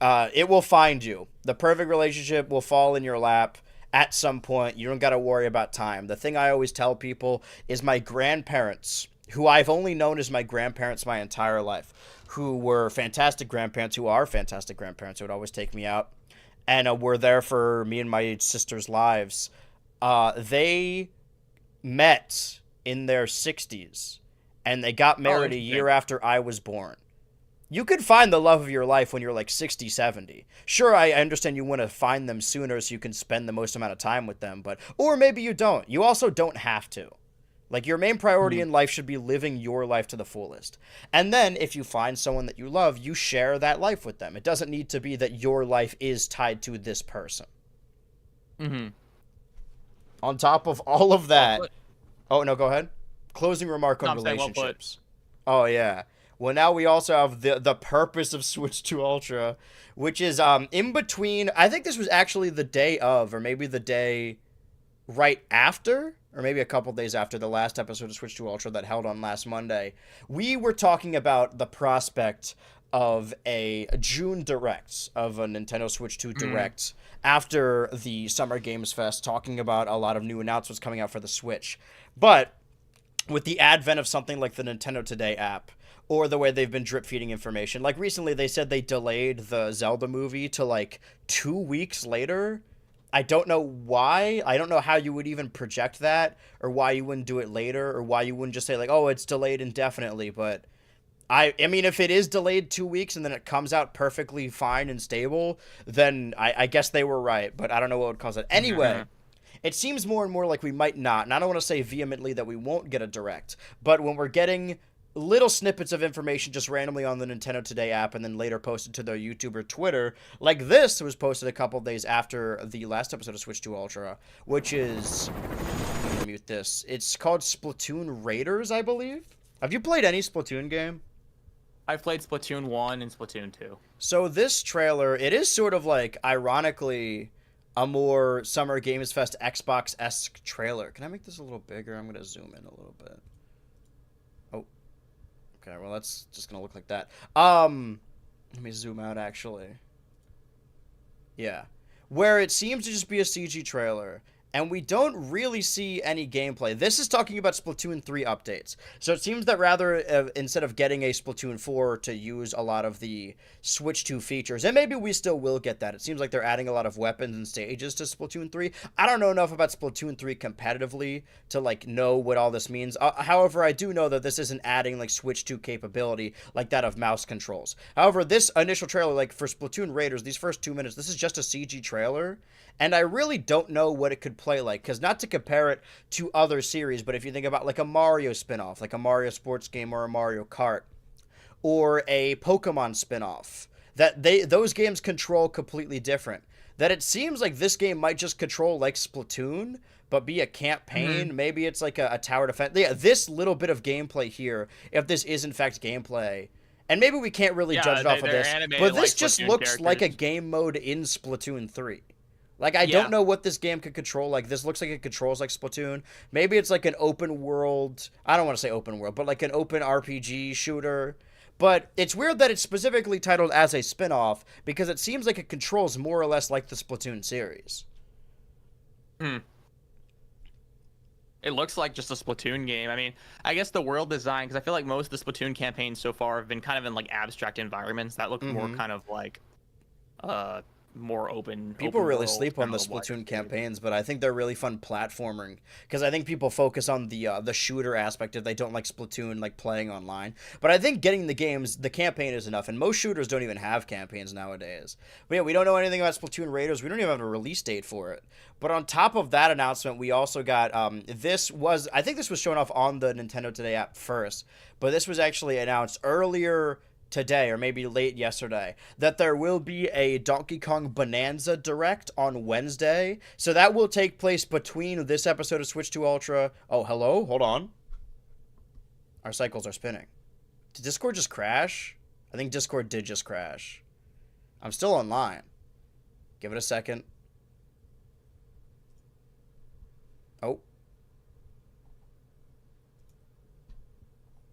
it will find you. The perfect relationship will fall in your lap. At some point, you don't got to worry about time. The thing I always tell people is my grandparents, who I've only known as my grandparents my entire life, who were fantastic grandparents, who are fantastic grandparents, who would always take me out, and were there for me and my sister's lives. They met in their 60s, and they got married a year after I was born. You could find the love of your life when you're like 60, 70. Sure, I understand you want to find them sooner so you can spend the most amount of time with them, but or maybe you don't. You also don't have to. Like, your main priority in life should be living your life to the fullest. And then, if you find someone that you love, you share that life with them. It doesn't need to be that your life is tied to this person. On top of all of that... Oh, no, go ahead. Closing remark on relationships. Oh, yeah. Well, now we also have the purpose of Switch to Ultra, which is in between. I think this was actually the day of, or maybe the day right after, or maybe a couple days after the last episode of Switch to Ultra that held on last Monday. We were talking about the prospect of a June Direct, of a Nintendo Switch 2 Direct, after the Summer Games Fest, talking about a lot of new announcements coming out for the Switch. But with the advent of something like the Nintendo Today app, or the way they've been drip feeding information, like recently they said they delayed the Zelda movie to like 2 weeks later. I don't know why. I don't know how you would even project that, or why you wouldn't do it later, or why you wouldn't just say like, oh, it's delayed indefinitely. But I mean, if it is delayed 2 weeks and then it comes out perfectly fine and stable, then I guess they were right. But I don't know what would cause it. Anyway, it seems more and more like we might not. And I don't want to say vehemently that we won't get a Direct. But when we're getting little snippets of information just randomly on the Nintendo Today app and then later posted to their YouTube or Twitter, like this was posted a couple days after the last episode of Switch 2 Ultra, which is... Let me mute this. It's called Splatoon Raiders, I believe. Have you played any Splatoon game? I've played Splatoon 1 and Splatoon 2. So this trailer, it is sort of like, ironically, a more Summer Games Fest Xbox-esque trailer. Can I make this a little bigger? I'm going to zoom in a little bit. Oh. Okay, well, that's just going to look like that. Let me zoom out, actually. Yeah. Where it seems to just be a CG trailer, and we don't really see any gameplay. This is talking about Splatoon 3 updates. So it seems that rather, instead of getting a Splatoon 4 to use a lot of the Switch 2 features, and maybe we still will get that. It seems like they're adding a lot of weapons and stages to Splatoon 3. I don't know enough about Splatoon 3 competitively to, like, know what all this means. However, I do know that this isn't adding, like, Switch 2 capability like that of mouse controls. However, this initial trailer, like, for Splatoon Raiders, these first 2 minutes, this is just a CG trailer. And I really don't know what it could play like, because not to compare it to other series, but if you think about like a Mario spin-off, like a Mario sports game or a Mario Kart, or a Pokemon spin-off, that those games control completely different. That it seems like this game might just control like Splatoon, but be a campaign. Maybe it's like a tower defense. Yeah, this little bit of gameplay here, if this is in fact gameplay, and maybe we can't really judge it off of this, but this just looks like a game mode in Splatoon 3. Like, I don't know what this game could control. Like, this looks like it controls like Splatoon. Maybe it's like an open world... I don't want to say open world, but like an open RPG shooter. But it's weird that it's specifically titled as a spin-off, because it seems like it controls more or less like the Splatoon series. It looks like just a Splatoon game. I mean, I guess the world design, because I feel like most of the Splatoon campaigns so far have been kind of in, like, abstract environments that look more kind of like... more open. People really sleep on the Splatoon campaigns, but I think they're really fun platforming, because I think people focus on the shooter aspect if they don't like Splatoon, like playing online. But I think getting the campaign is enough, and most shooters don't even have campaigns nowadays. But yeah, we don't know anything about Splatoon Raiders. We don't even have a release date for it. But on top of that announcement, we also got I think this was shown off on the Nintendo Today app first, but this was actually announced earlier today, or maybe late yesterday, that there will be a Donkey Kong Bonanza Direct on Wednesday. So that will take place between this episode of Switch 2 Ultra. Oh, hello? Hold on. Our cycles are spinning. Did Discord just crash? I think Discord did just crash. I'm still online. Give it a second. Oh.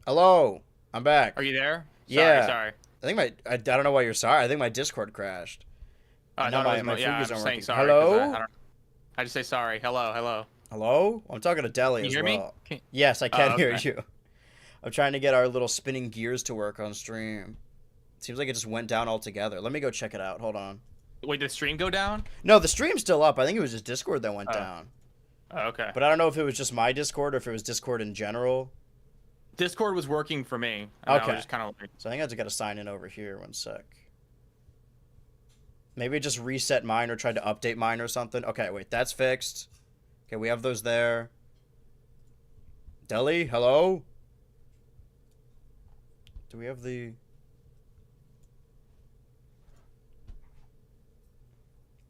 Hello. I'm back. Are you there? Sorry. I don't know why you're sorry. I think my Discord crashed. I'm saying sorry. Hello? I just say sorry. Hello. Hello? I'm talking to Deli as well. Can you hear me? Yes, I can hear you. I'm trying to get our little spinning gears to work on stream. Seems like it just went down altogether. Let me go check it out. Hold on. Wait, did the stream go down? No, the stream's still up. I think it was just Discord that went down. Oh, okay. But I don't know if it was just my Discord or if it was Discord in general. Discord was working for me. Okay. I was just kind of like... So I think I just got to sign in over here. 1 sec. Maybe just reset mine or tried to update mine or something. Okay, wait. That's fixed. Okay, we have those there. Deli, hello? Do we have the...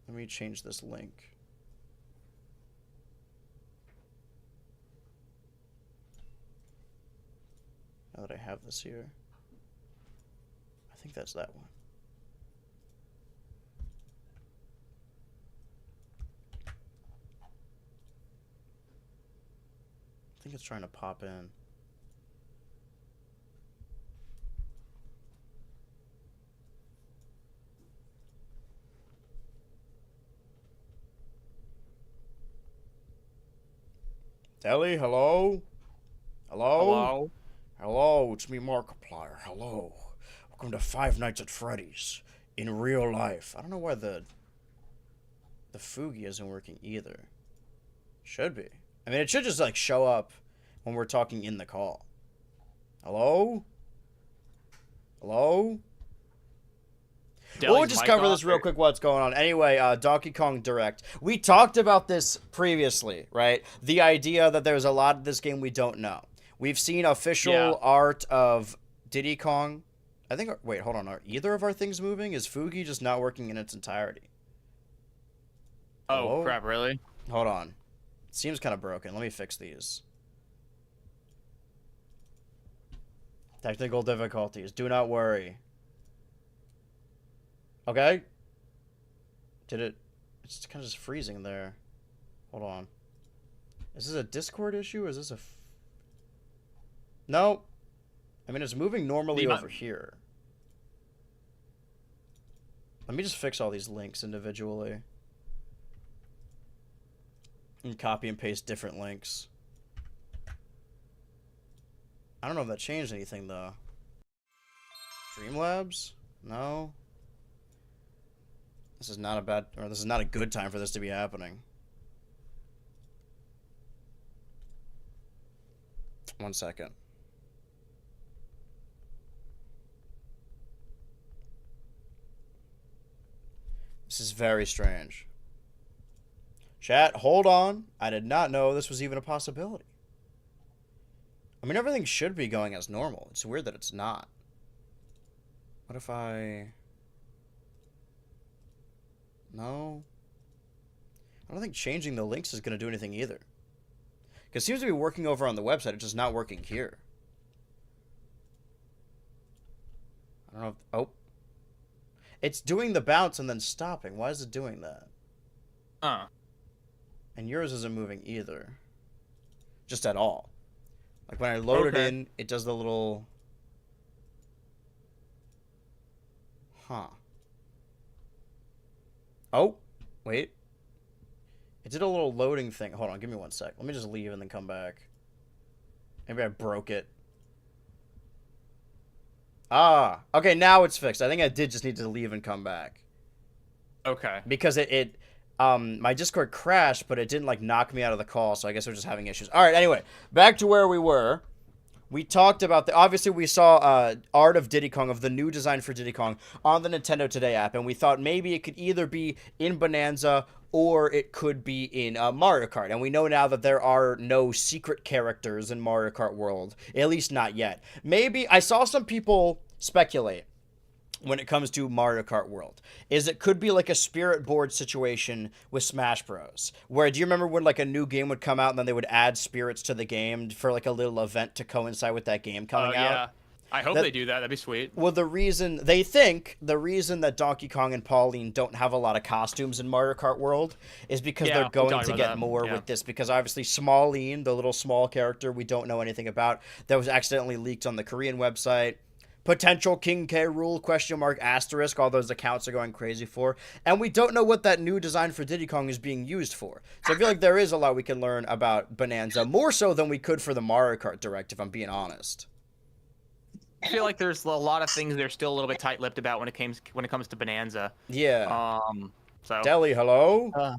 Let me change this link. Now that I have this here. I think that's that one. I think it's trying to pop in. Deli, hello? Hello? Hello? Hello, it's me, Markiplier. Hello. Welcome to Five Nights at Freddy's in real life. I don't know why the Fugi isn't working either. Should be. I mean, it should just, like, show up when we're talking in the call. Hello? Hello? We'll just cover this real quick, what's going on. Anyway, Donkey Kong Direct. We talked about this previously, right? The idea that there's a lot of this game we don't know. We've seen official art of Diddy Kong. I think, wait, hold on. Are either of our things moving? Is Fugi just not working in its entirety? Oh, Hello? crap, really? Hold on. It seems kind of broken. Let me fix these. Technical difficulties. Do not worry. Okay. Did it... It's kind of just freezing there. Hold on. Is this a Discord issue or is this a... No. I mean, it's moving normally over here. Let me just fix all these links individually. And copy and paste different links. I don't know if that changed anything, though. Streamlabs? No. This is not a bad... Or this is not a good time for this to be happening. 1 second. This is very strange. Chat, hold on. I did not know this was even a possibility. I mean, everything should be going as normal. It's weird that it's not. What if I... No. I don't think changing the links is going to do anything either. Because it seems to be working over on the website. It's just not working here. I don't know if... Oh. It's doing the bounce and then stopping. Why is it doing that? And yours isn't moving either. Just at all. Like when I load it in, it does the little... Huh. Oh, wait. It did a little loading thing. Hold on, give me 1 sec. Let me just leave and then come back. Maybe I broke it. Ah, okay, now it's fixed. I think I did just need to leave and come back. Okay. Because my Discord crashed, but it didn't, like, knock me out of the call, so I guess we're just having issues. All right, anyway, back to where we were. We talked about obviously we saw art of Diddy Kong, of the new design for Diddy Kong on the Nintendo Today app, and we thought maybe it could either be in Bonanza or it could be in Mario Kart. And we know now that there are no secret characters in Mario Kart World, at least not yet. Maybe, I saw some people speculate when it comes to Mario Kart World, is it could be like a spirit board situation with Smash Bros. Where, do you remember when like a new game would come out and then they would add spirits to the game for like a little event to coincide with that game coming out? Yeah. I hope they do that. That'd be sweet. Well, the reason that Donkey Kong and Pauline don't have a lot of costumes in Mario Kart World is because they're going to get more with this, because obviously Smalline, the little small character we don't know anything about, that was accidentally leaked on the Korean website. Potential King K. Rool, !*, all those accounts are going crazy for. And we don't know what that new design for Diddy Kong is being used for. So I feel like there is a lot we can learn about Bonanza, more so than we could for the Mario Kart Direct, if I'm being honest. I feel like there's a lot of things they're still a little bit tight-lipped about when it comes to Bonanza. Yeah. So. Deli, hello? I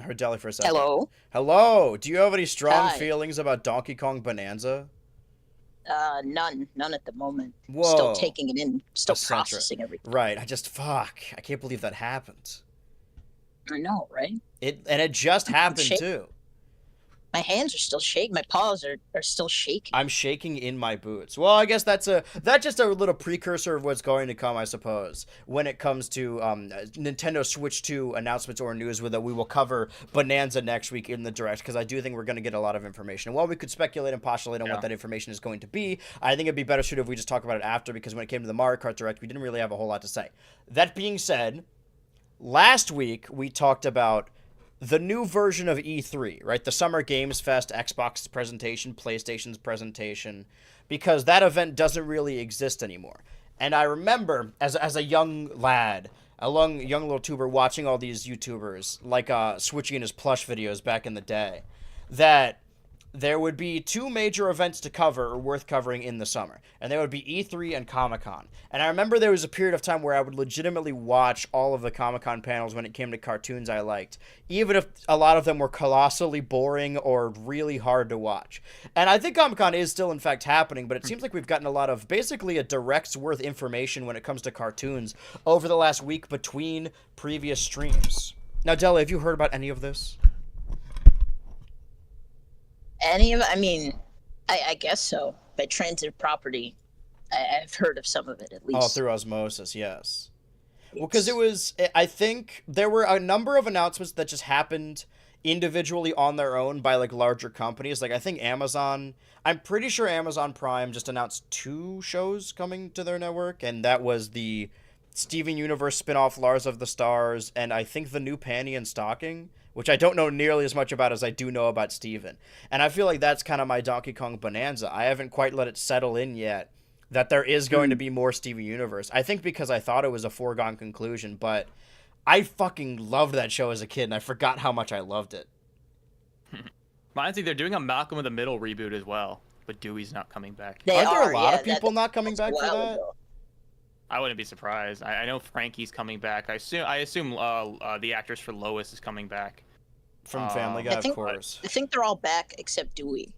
heard Deli for a second. Hello. Hello. Do you have any strong feelings about Donkey Kong Bonanza? None at the moment. Whoa. Still taking it in, still processing everything. Right. I can't believe that happened. I know, right? It just happened too. My hands are still shaking. My paws are still shaking. I'm shaking in my boots. Well, I guess that's just a little precursor of what's going to come, I suppose, when it comes to Nintendo Switch 2 announcements or news. With it, we will cover Bonanza next week in the Direct, because I do think we're going to get a lot of information. And while we could speculate and postulate on what that information is going to be, I think it'd be better suited if we just talk about it after, because when it came to the Mario Kart Direct, we didn't really have a whole lot to say. That being said, last week we talked about the new version of E3, right? The Summer Games Fest, Xbox presentation, PlayStation's presentation, because that event doesn't really exist anymore. And I remember, as a young lad, a young little tuber watching all these YouTubers, like Switchy and his plush videos back in the day, that there would be two major events to cover or worth covering in the summer, and they would be E3 and Comic-Con. And I remember there was a period of time where I would legitimately watch all of the Comic-Con panels when it came to cartoons I liked, even if a lot of them were colossally boring or really hard to watch. And I think Comic-Con is still in fact happening, but it seems like we've gotten a lot of basically a direct's worth information when it comes to cartoons over the last week between previous streams. Now, Della, have you heard about any of this? Any of I mean, I guess so. By transitive property, I've heard of some of it at least. Oh, through osmosis, yes. Well, because I think there were a number of announcements that just happened individually on their own by like larger companies. Like I think I'm pretty sure Amazon Prime just announced 2 shows coming to their network, and that was the Steven Universe spinoff Lars of the Stars, and I think the new Panty and Stocking, which I don't know nearly as much about as I do know about Steven. And I feel like that's kind of my Donkey Kong bonanza. I haven't quite let it settle in yet that there is going to be more Steven Universe. I think because I thought it was a foregone conclusion, but I fucking loved that show as a kid, and I forgot how much I loved it. Honestly, they're doing a Malcolm in the Middle reboot as well, but Dewey's not coming back. They Aren't there are, a lot yeah, of people not coming back that's for a while that? ago. I wouldn't be surprised. I know Frankie's coming back. I assume the actress for Lois is coming back. From Family Guy, of course. I think they're all back except Dewey.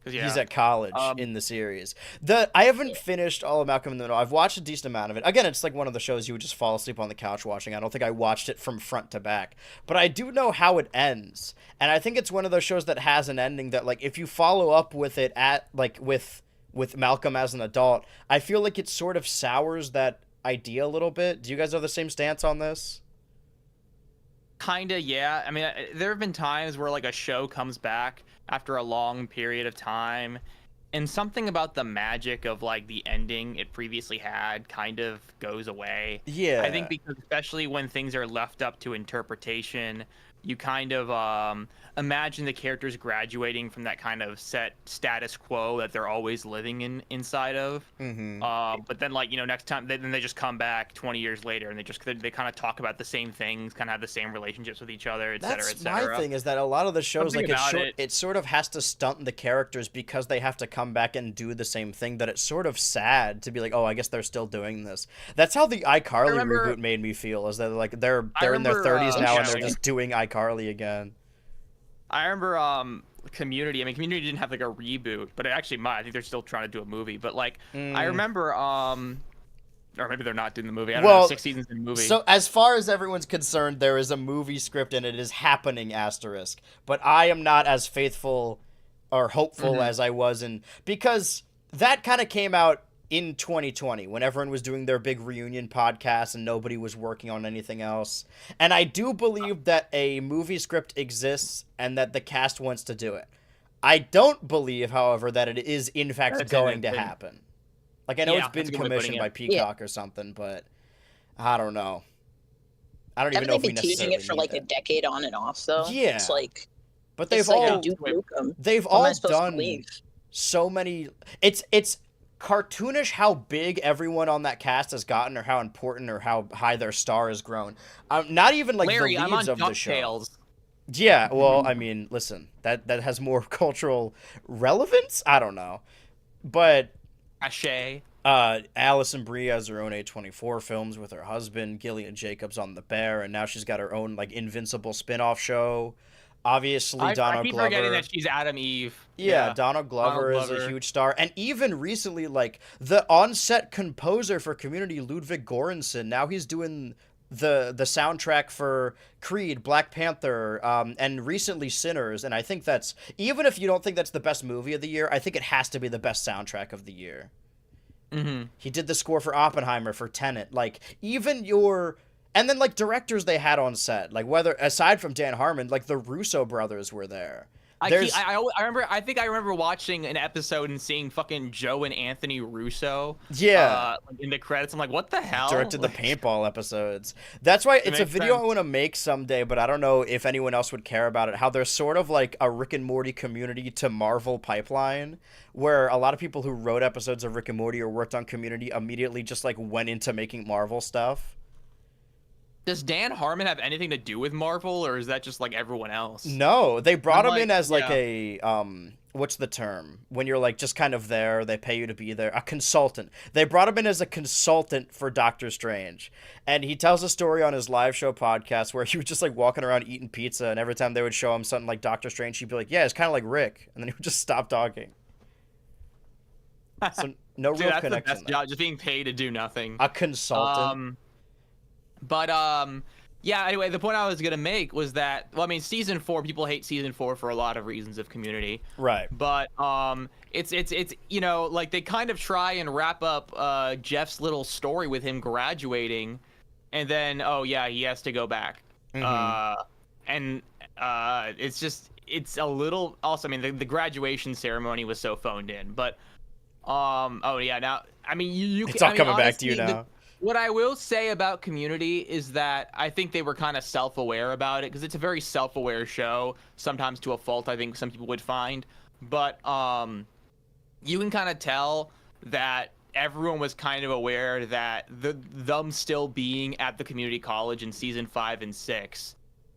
Yeah. He's at college in the series. I haven't finished all of Malcolm in the Middle. I've watched a decent amount of it. Again, it's like one of the shows you would just fall asleep on the couch watching. I don't think I watched it from front to back. But I do know how it ends. And I think it's one of those shows that has an ending that, like, if you follow up with it with Malcolm as an adult, I feel like it sort of sours that idea a little bit. Do you guys have the same stance on this? Kinda, yeah. I mean, there have been times where like a show comes back after a long period of time, and something about the magic of like the ending it previously had kind of goes away. Yeah. I think because especially when things are left up to interpretation, you kind of imagine the characters graduating from that kind of set status quo that they're always living inside of. Mm-hmm. But then, like, next time, then they just come back 20 years later, and they kind of talk about the same things, kind of have the same relationships with each other, et cetera, et That's cetera. my thing, is that a lot of the shows, Something like, it sort of has to stunt the characters because they have to come back and do the same thing, that it's sort of sad to be like, oh, I guess they're still doing this. That's how the iCarly reboot made me feel, is that, like, they're in their 30s now, and they're just doing iCarly again. I remember Community. I mean, Community didn't have like a reboot, but it actually might. I think they're still trying to do a movie. But like, I remember, or maybe they're not doing the movie. I don't know. 6 seasons in the movie. So as far as everyone's concerned, there is a movie script and it is happening, asterisk. But I am not as faithful or hopeful as I was because that kind of came out in 2020 when everyone was doing their big reunion podcast and nobody was working on anything else. And I do believe that a movie script exists and that the cast wants to do it. I don't believe, however, that it is in fact going to happen. Like, I know it's been commissioned by Peacock or something, but I don't know. I don't even know if we necessarily teasing it for like a decade on and off, though. Yeah. It's like, but they've all done so many. It's cartoonish how big everyone on that cast has gotten, or how important or how high their star has grown. Not even like Larry, the leads of the show. DuckTales. Yeah, well, I mean, listen, that has more cultural relevance. I don't know, but Cachet. Alison Brie has her own A24 films with her husband Gillian Jacobs on The Bear, and now she's got her own like Invincible spin-off show. Obviously, Donald I keep Glover. forgetting that she's Adam Eve. Yeah, Donald Glover is a huge star. And even recently, like, the on-set composer for Community, Ludwig Göransson, now he's doing the soundtrack for Creed, Black Panther, and recently Sinners. And I think that's, even if you don't think that's the best movie of the year, I think it has to be the best soundtrack of the year. Mm-hmm. He did the score for Oppenheimer, for Tenet. Like, even your... And then, like, directors they had on set, like, whether, aside from Dan Harmon, like, the Russo brothers were there. I remember watching an episode and seeing fucking Joe and Anthony Russo. Yeah. In the credits, I'm like, what the hell? Directed the paintball episodes. That's why it's a video I want to make someday, but I don't know if anyone else would care about it. How there's sort of like a Rick and Morty Community to Marvel pipeline, where a lot of people who wrote episodes of Rick and Morty or worked on Community immediately just like went into making Marvel stuff. Does Dan Harmon have anything to do with Marvel, or is that just like everyone else? No, they brought him like, in as like yeah. a what's the term? When you're like just kind of there, they pay you to be there. A consultant. They brought him in as a consultant for Doctor Strange. And he tells a story on his live show podcast where he was just like walking around eating pizza, and every time they would show him something like Doctor Strange, he'd be like, "Yeah, it's kind of like Rick." And then he would just stop talking. So no Dude, real that's the connection best there. job, just being paid to do nothing. A consultant. But yeah. Anyway, the point I was gonna make was that, well, I mean, season 4, people hate season 4 for a lot of reasons of Community. Right. But it's you know, like they kind of try and wrap up Jeff's little story with him graduating, and then oh yeah, he has to go back. And it's a little, also, I mean, the graduation ceremony was so phoned in, but oh yeah, now I mean you It's all coming back to you honestly, now. what I will say about Community is that I think they were kind of self-aware about it, because it's a very self-aware show, sometimes to a fault, I think some people would find. But you can kind of tell that everyone was kind of aware that them still being at the community college in season 5 and 6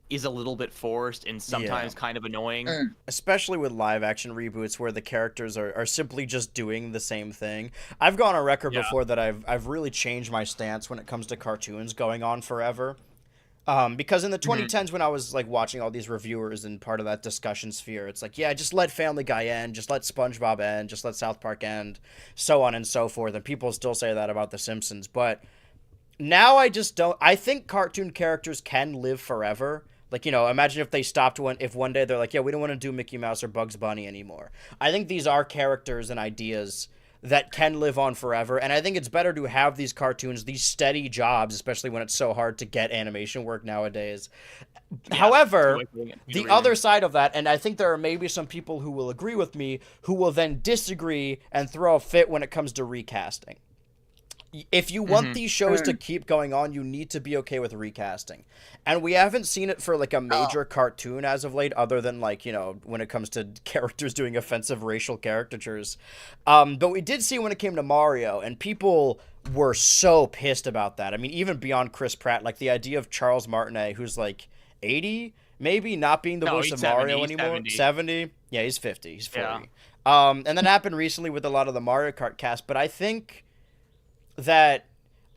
is a little bit forced and sometimes kind of annoying. Especially with live action reboots where the characters are simply just doing the same thing. I've gone on record before that I've really changed my stance when it comes to cartoons going on forever. Because in the 2010s when I was like watching all these reviewers and part of that discussion sphere, it's like, yeah, just let Family Guy end, just let SpongeBob end, just let South Park end, so on and so forth. And people still say that about The Simpsons. But now I just don't. I think cartoon characters can live forever. Like, you know, imagine if they stopped if one day they're like, yeah, we don't want to do Mickey Mouse or Bugs Bunny anymore. I think these are characters and ideas that can live on forever, and I think it's better to have these cartoons, these steady jobs, especially when it's so hard to get animation work nowadays. However, the other side of that, and I think there are maybe some people who will agree with me, who will then disagree and throw a fit when it comes to recasting. If you want these shows to keep going on, you need to be okay with recasting. And we haven't seen it for like a major cartoon as of late, other than like, you know, when it comes to characters doing offensive racial caricatures. But we did see when it came to Mario, and people were so pissed about that. I mean, even beyond Chris Pratt, like the idea of Charles Martinet, who's like 80, maybe, not being the voice of 70, Mario anymore. 70. 70? Yeah, he's 50. He's 40. Yeah. And that happened recently with a lot of the Mario Kart cast, but I think that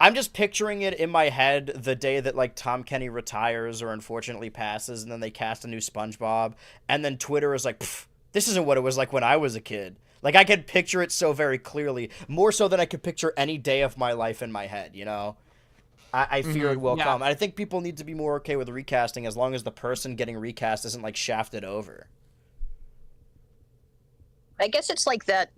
I'm just picturing it in my head the day that like Tom Kenny retires or unfortunately passes, and then they cast a new SpongeBob, and then Twitter is like, this isn't what it was like when I was a kid. Like, I could picture it so very clearly, more so than I could picture any day of my life in my head, you know? I fear it will come. And I think people need to be more okay with recasting as long as the person getting recast isn't like shafted over. I guess it's like that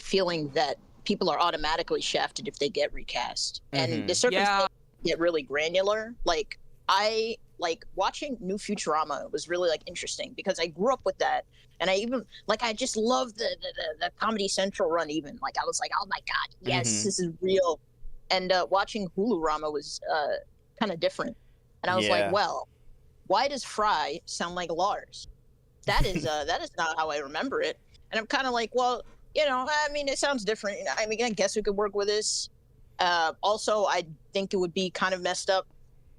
feeling that people are automatically shafted if they get recast, and the circumstances get really granular. Like, I like watching New Futurama was really like interesting because I grew up with that, and I even like I just love the Comedy Central run. Even like I was like, oh my god, yes, this is real. And watching Hulu-Rama was kind of different, and I was like, well, why does Fry sound like Lars? That is not how I remember it. And I'm kind of like, well, you know, I mean, it sounds different. I mean, I guess we could work with this. Also, I think it would be kind of messed up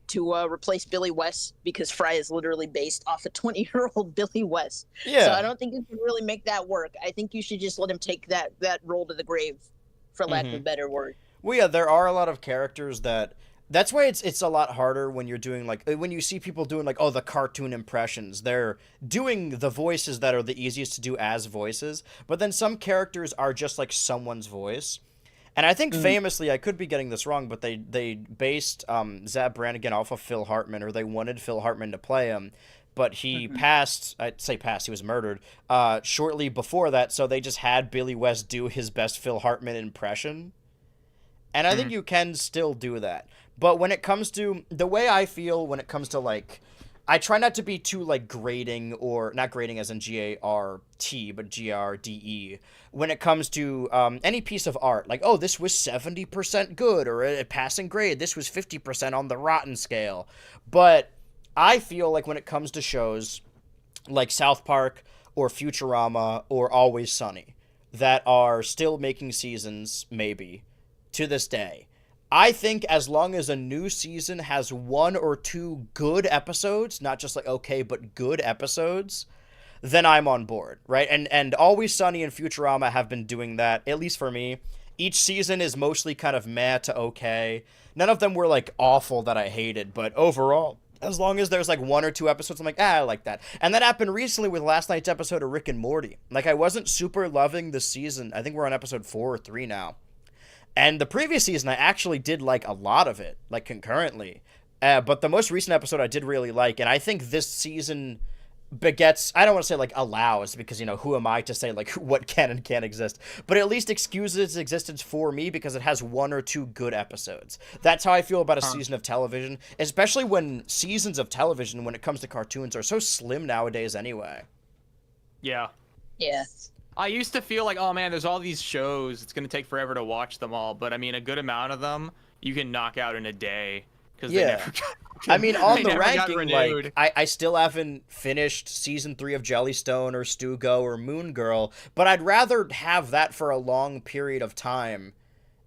to replace Billy West, because Fry is literally based off a 20-year-old Billy West. Yeah. So I don't think you can really make that work. I think you should just let him take that role to the grave, for lack of a better word. Well, yeah, there are a lot of characters that's why it's a lot harder when you're doing like when you see people doing like, oh, the cartoon impressions. They're doing the voices that are the easiest to do as voices, but then some characters are just like someone's voice. And I think famously, I could be getting this wrong, but they based Zap Brannigan off of Phil Hartman, or they wanted Phil Hartman to play him, but he passed. I'd say passed. He was murdered shortly before that, so they just had Billy West do his best Phil Hartman impression. And I think you can still do that. But when it comes to the way I feel when it comes to like, I try not to be too like grading, or not grading as in G-A-R-T, but G-R-D-E, when it comes to any piece of art. Like, oh, this was 70% good, or a passing grade. This was 50% on the rotten scale. But I feel like when it comes to shows like South Park or Futurama or Always Sunny that are still making seasons, maybe, to this day, I think as long as a new season has 1 or 2 good episodes, not just like okay, but good episodes, then I'm on board, right? And Always Sunny and Futurama have been doing that, at least for me. Each season is mostly kind of meh to okay. None of them were like awful that I hated, but overall, as long as there's like 1 or 2 episodes, I'm like, I like that. And that happened recently with last night's episode of Rick and Morty. Like, I wasn't super loving the season. I think we're on episode 4 or 3 now. And the previous season, I actually did like a lot of it, like concurrently. But the most recent episode I did really like, and I think this season begets, I don't want to say like allows, because, you know, who am I to say like what can and can't exist, but at least excuses its existence for me because it has 1 or 2 good episodes. That's how I feel about a season of television, especially when seasons of television, when it comes to cartoons, are so slim nowadays anyway. Yeah. Yeah. I used to feel like, oh man, there's all these shows, it's going to take forever to watch them all, but I mean, a good amount of them you can knock out in a day. They never I mean, on the never got ranking, renewed. like, I still haven't finished season 3 of Jellystone or Stugo or Moon Girl, but I'd rather have that for a long period of time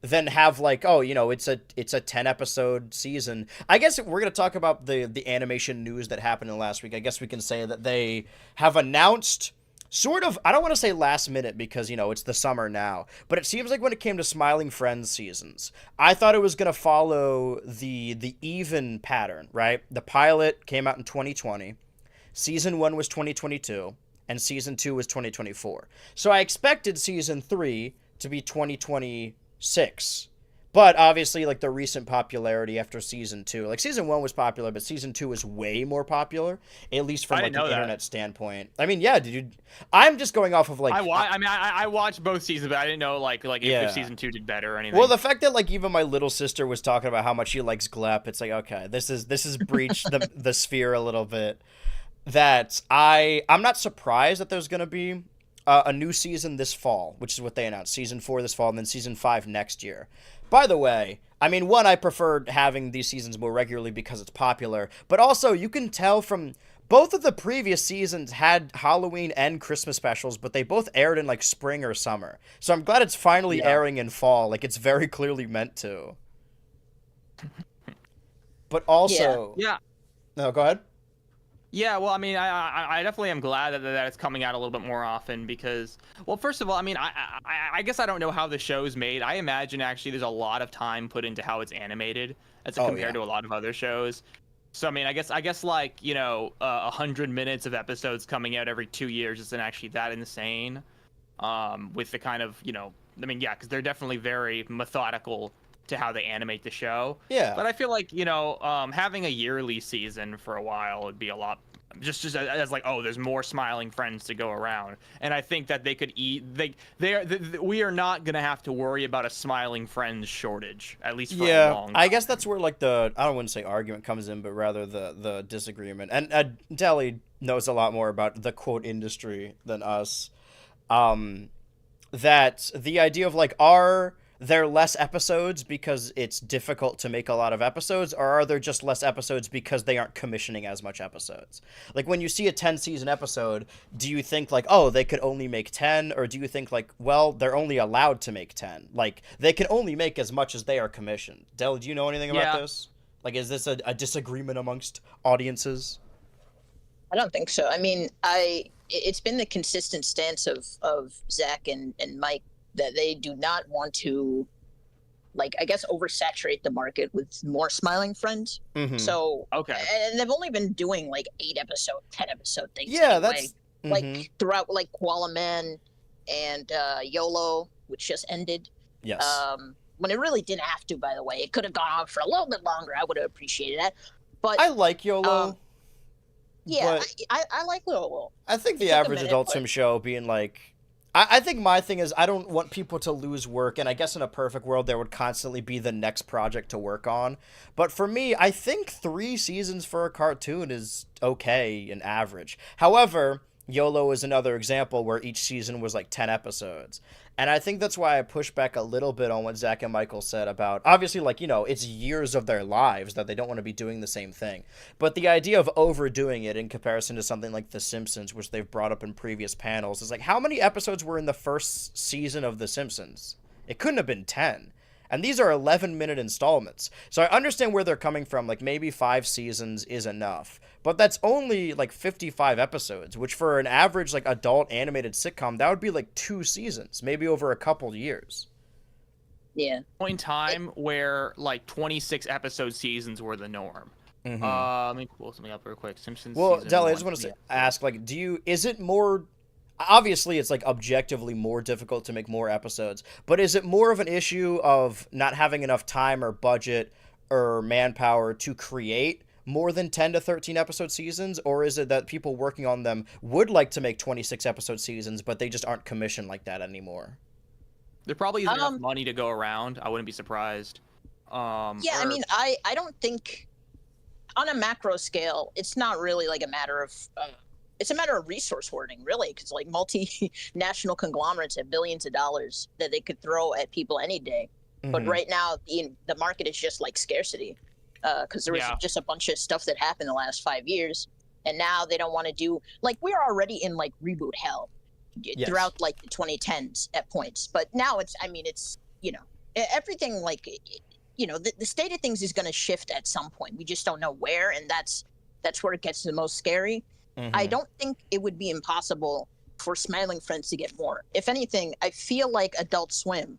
than have like, oh, you know, it's a 10 episode season. I guess we're gonna talk about the animation news that happened in last week. I guess we can say that they have announced, sort of, I don't want to say last minute because, you know, it's the summer now, but it seems like when it came to Smiling Friends seasons, I thought it was going to follow the even pattern, right? The pilot came out in 2020, season 1 was 2022, and season 2 was 2024. So I expected season 3 to be 2026. But obviously, like, the recent popularity after season 2, like, season 1 was popular, but season 2 is way more popular, at least from like an internet standpoint. I mean, yeah, I'm just going off of like. I watched both seasons, but I didn't know like if season 2 did better or anything. Well, the fact that like even my little sister was talking about how much she likes Glep, it's like, okay, this is breached the sphere a little bit. That I'm not surprised that there's gonna be a new season this fall, which is what they announced, season 4 this fall, and then season 5 next year. By the way, I mean, one, I prefer having these seasons more regularly because it's popular, but also you can tell from both of the previous seasons had Halloween and Christmas specials, but they both aired in like spring or summer. So I'm glad it's finally airing in fall. Like, it's very clearly meant to. But also, no, go ahead. Yeah, well, I mean, I definitely am glad that it's coming out a little bit more often because, well, first of all, I mean, I guess I don't know how the show's made. I imagine actually there's a lot of time put into how it's animated as compared to a lot of other shows. So, I mean, I guess like, you know, 100 minutes of episodes coming out every 2 years isn't actually that insane. With the kind of, you know, I mean, yeah, because they're definitely very methodical to how they animate the show. Yeah. But I feel like, you know, having a yearly season for a while would be a lot, just as like, oh, there's more Smiling Friends to go around. And I think that they could we are not going to have to worry about a Smiling Friends shortage, at least for a long time. I guess that's where like I don't want to say argument comes in, but rather the disagreement. And Deli knows a lot more about the quote industry than us. That the idea of like, are there less episodes because it's difficult to make a lot of episodes, or are there just less episodes because they aren't commissioning as much episodes? Like, when you see a 10-season episode, do you think like, oh, they could only make 10, or do you think like, well, they're only allowed to make 10? Like, they can only make as much as they are commissioned. Del, do you know anything about this? Like, is this a disagreement amongst audiences? I don't think so. I mean, it's been the consistent stance of Zach and Mike that they do not want to, like, I guess, oversaturate the market with more Smiling Friends. Mm-hmm. So, and they've only been doing like 8-episode, 10-episode things. Yeah, anyway. that's like throughout, like Koala Man and YOLO, which just ended. Yes. When it really didn't have to, by the way. It could have gone on for a little bit longer. I would have appreciated that. But I like YOLO. Yeah, I like YOLO. I think the average Adult Swim show being like, I think my thing is I don't want people to lose work, and I guess in a perfect world there would constantly be the next project to work on. But for me, I think 3 seasons for a cartoon is okay and average. However, YOLO is another example where each season was like 10 episodes. And I think that's why I push back a little bit on what Zach and Michael said about, obviously, like, you know, it's years of their lives that they don't want to be doing the same thing. But the idea of overdoing it in comparison to something like The Simpsons, which they've brought up in previous panels, is like, how many episodes were in the first season of The Simpsons? It couldn't have been 10. And these are 11-minute installments. So I understand where they're coming from. Like, maybe 5 seasons is enough. But that's only, like, 55 episodes, which for an average, like, adult animated sitcom, that would be, like, 2 seasons, maybe over a couple years. Yeah. Point in time where, like, 26 episode seasons were the norm. Mm-hmm. Let me pull something up real quick. Simpsons. Well, season Deli, I 1, just want to 20 ask, like, is it more, obviously it's, like, objectively more difficult to make more episodes, but is it more of an issue of not having enough time or budget or manpower to create more than 10 to 13 episode seasons, or is it that people working on them would like to make 26 episode seasons, but they just aren't commissioned like that anymore? There probably isn't enough money to go around. I wouldn't be surprised. I mean, I don't think on a macro scale, it's not really like a matter of it's a matter of resource hoarding, really, because like multinational conglomerates have billions of dollars that they could throw at people any day. But right now, the market is just like scarcity, because there was just a bunch of stuff that happened the last 5 years, and now they don't want to do, like, we're already in like reboot hell throughout like the 2010s at points, but now it's everything, like, the state of things is going to shift at some point. We just don't know where, and that's where it gets the most scary. I don't think it would be impossible for Smiling Friends to get more. If anything, I feel like Adult Swim,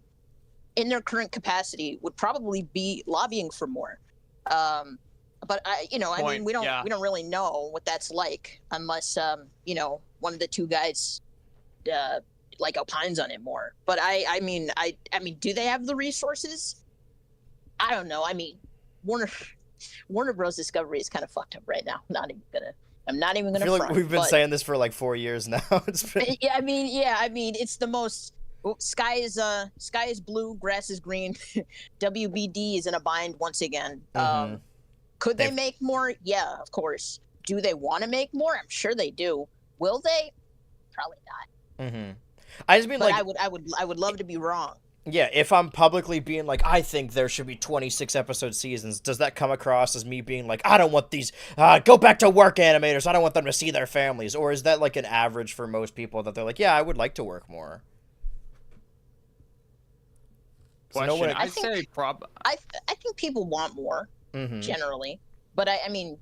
in their current capacity, would probably be lobbying for more. But I mean, we don't really know what that's like unless one of the two guys like opines on it more. But I mean, do they have the resources? I don't know. I mean, Warner Bros. Discovery is kind of fucked up right now. I'm not even gonna. I feel like we've been saying this for like 4 years now. Yeah, I mean, it's the most. Sky is blue, grass is green. WBD is in a bind once again. Could they make more? Yeah, of course. Do they want to make more? I'm sure they do. Will they? Probably not. I just mean, but like, I would love to be wrong. Yeah, if I'm publicly being like, I think there should be 26 episode seasons, does that come across as me being like, I don't want these, go back to work, animators, I don't want them to see their families? Or is that like an average for most people that they're like, yeah, I would like to work more? Question. I think people want more, generally. But I mean,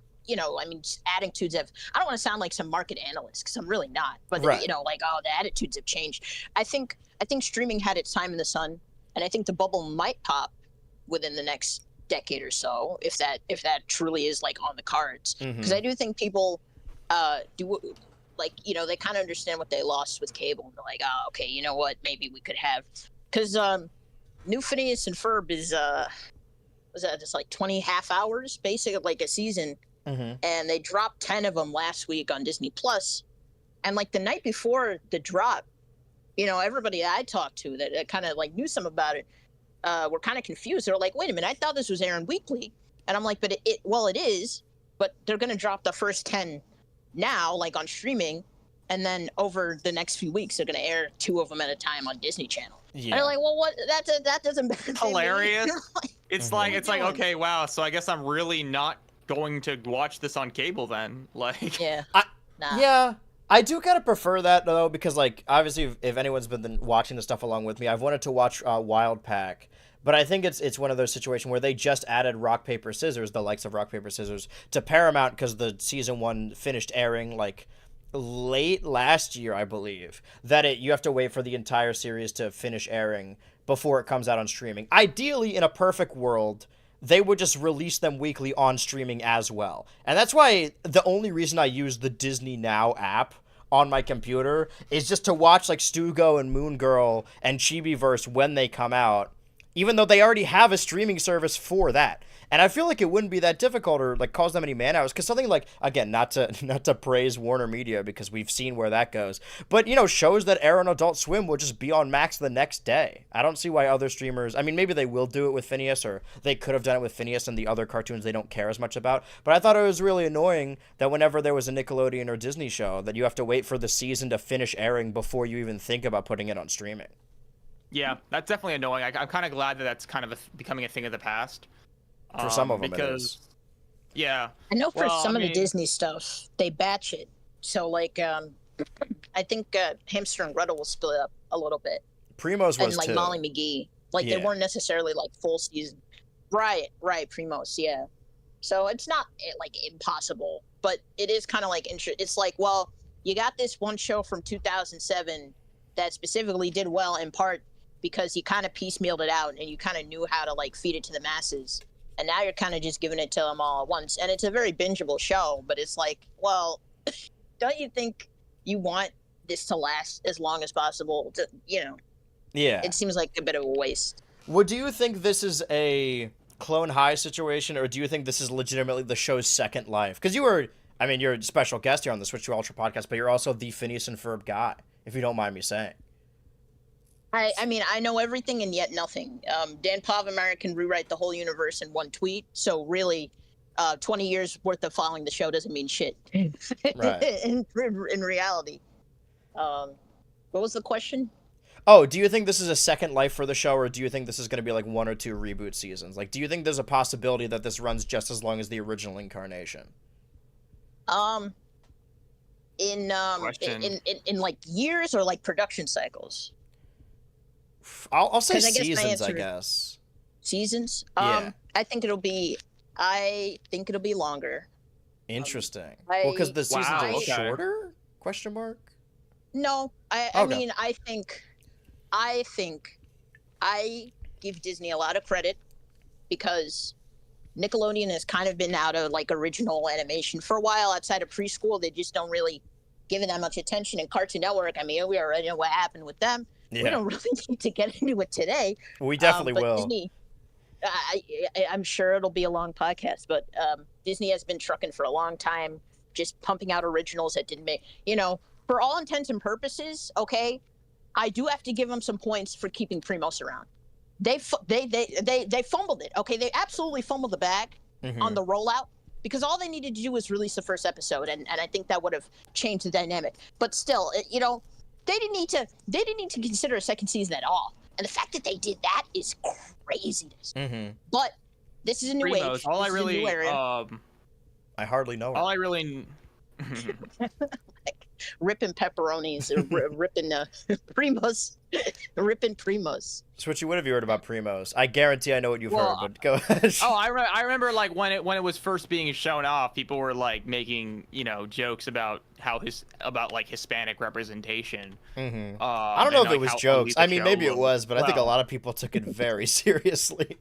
just attitudes have, I don't want to sound like some market analyst, because I'm really not. But, right. The attitudes have changed. I think streaming had its time in the sun, and I think the bubble might pop within the next decade or so, if that truly is like on the cards. Because I do think people they kind of understand what they lost with cable. And they're like, oh, okay, you know what? Maybe we could have, because New Phineas and Ferb is was that just like 20 half hours, basically like a season. And they dropped 10 of them last week on Disney Plus, and like the night before the drop, everybody I talked to that kind of like knew some about it were kind of confused. They're like, wait a minute, I thought this was airing weekly. And I'm like, but it is, but they're gonna drop the first 10 now, like on streaming, and then over the next few weeks they're gonna air 2 of them at a time on Disney Channel. And they're like, well, what? That doesn't hilarious. It's like okay, wow. So I guess I'm really not going to watch this on cable then. Like, yeah, yeah. I do kind of prefer that though, because like obviously if anyone's been watching the stuff along with me, I've wanted to watch Wild Pack, but I think it's one of those situations where they just added Rock Paper Scissors, the likes of Rock Paper Scissors, to Paramount because the season 1 finished airing like late last year, I believe. You have to wait for the entire series to finish airing before it comes out on streaming. Ideally, in a perfect world, they would just release them weekly on streaming as well. And that's why the only reason I use the Disney Now app on my computer is just to watch like Stugo and Moon Girl and Chibiverse when they come out, even though they already have a streaming service for that. And I feel like it wouldn't be that difficult or like cause them any man hours, because something like, again, not to praise Warner Media because we've seen where that goes, but shows that air on Adult Swim will just be on Max the next day. I don't see why other streamers, I mean, maybe they will do it with Phineas, or they could have done it with Phineas and the other cartoons they don't care as much about, but I thought it was really annoying that whenever there was a Nickelodeon or Disney show that you have to wait for the season to finish airing before you even think about putting it on streaming. Yeah, that's definitely annoying. I'm kind of glad that that's kind of becoming a thing of the past. For some of them, because, it is. Yeah. I know for some of the Disney stuff, they batch it. So, like, I think Hamster and Gretel will split up a little bit. Primo's was and, like, too. Molly McGee. Like they Yeah. weren't necessarily like full season. Right, Primos, yeah. So it's not like impossible, but it is kind of like it's like, well, you got this one show from 2007 that specifically did well in part because you kind of piecemealed it out and you kind of knew how to like feed it to the masses. And now you're kind of just giving it to them all at once. And it's a very bingeable show, but it's like, well, don't you think you want this to last as long as possible? Yeah. It seems like a bit of a waste. Well, do you think this is a Clone High situation, or do you think this is legitimately the show's second life? Because you're a special guest here on the Switch to Ultra podcast, but you're also the Phineas and Ferb guy, if you don't mind me saying. I mean, I know everything and yet nothing. Dan Povenmire can rewrite the whole universe in one tweet, so really, 20 years worth of following the show doesn't mean shit. Right. in reality. What was the question? Oh, do you think this is a second life for the show, or do you think this is going to be like 1 or 2 reboot seasons? Like, do you think there's a possibility that this runs just as long as the original incarnation? In Question. like years or like production cycles? I'll say 'Cause I guess my seasons, I answer- guess. Seasons? Yeah. I think it'll be longer. Interesting. I- Well, because the seasons Wow, are okay. shorter? Question mark? No, I Okay. mean, I think I give Disney a lot of credit because Nickelodeon has kind of been out of like original animation for a while. Outside of preschool, they just don't really give it that much attention. And Cartoon Network, I mean, we already know what happened with them. We Yeah. don't really need to get into it today. We definitely but will. Disney, I'm sure it'll be a long podcast, but Disney has been trucking for a long time, just pumping out originals that didn't make, for all intents and purposes. Okay, I do have to give them some points for keeping Primos around. They fumbled it. Okay, they absolutely fumbled the bag Mhm. on the rollout because all they needed to do was release the first episode, and I think that would have changed the dynamic. But still, they didn't need to consider a second season at all. And the fact that they did that is craziness. Mhm. But this is a new Primos. age. All I This is a really, new area. I hardly know her. all I really. Ripping pepperonis, ripping Primos, ripping Primos. Switchy, what have you heard about Primos? I guarantee I know what you've Well, heard, but go ahead. Oh, I remember like when it was first being shown off, people were like making jokes about about like Hispanic representation. Mhm. I don't know if it was jokes. I mean, maybe it was, but I think a lot of people took it very seriously.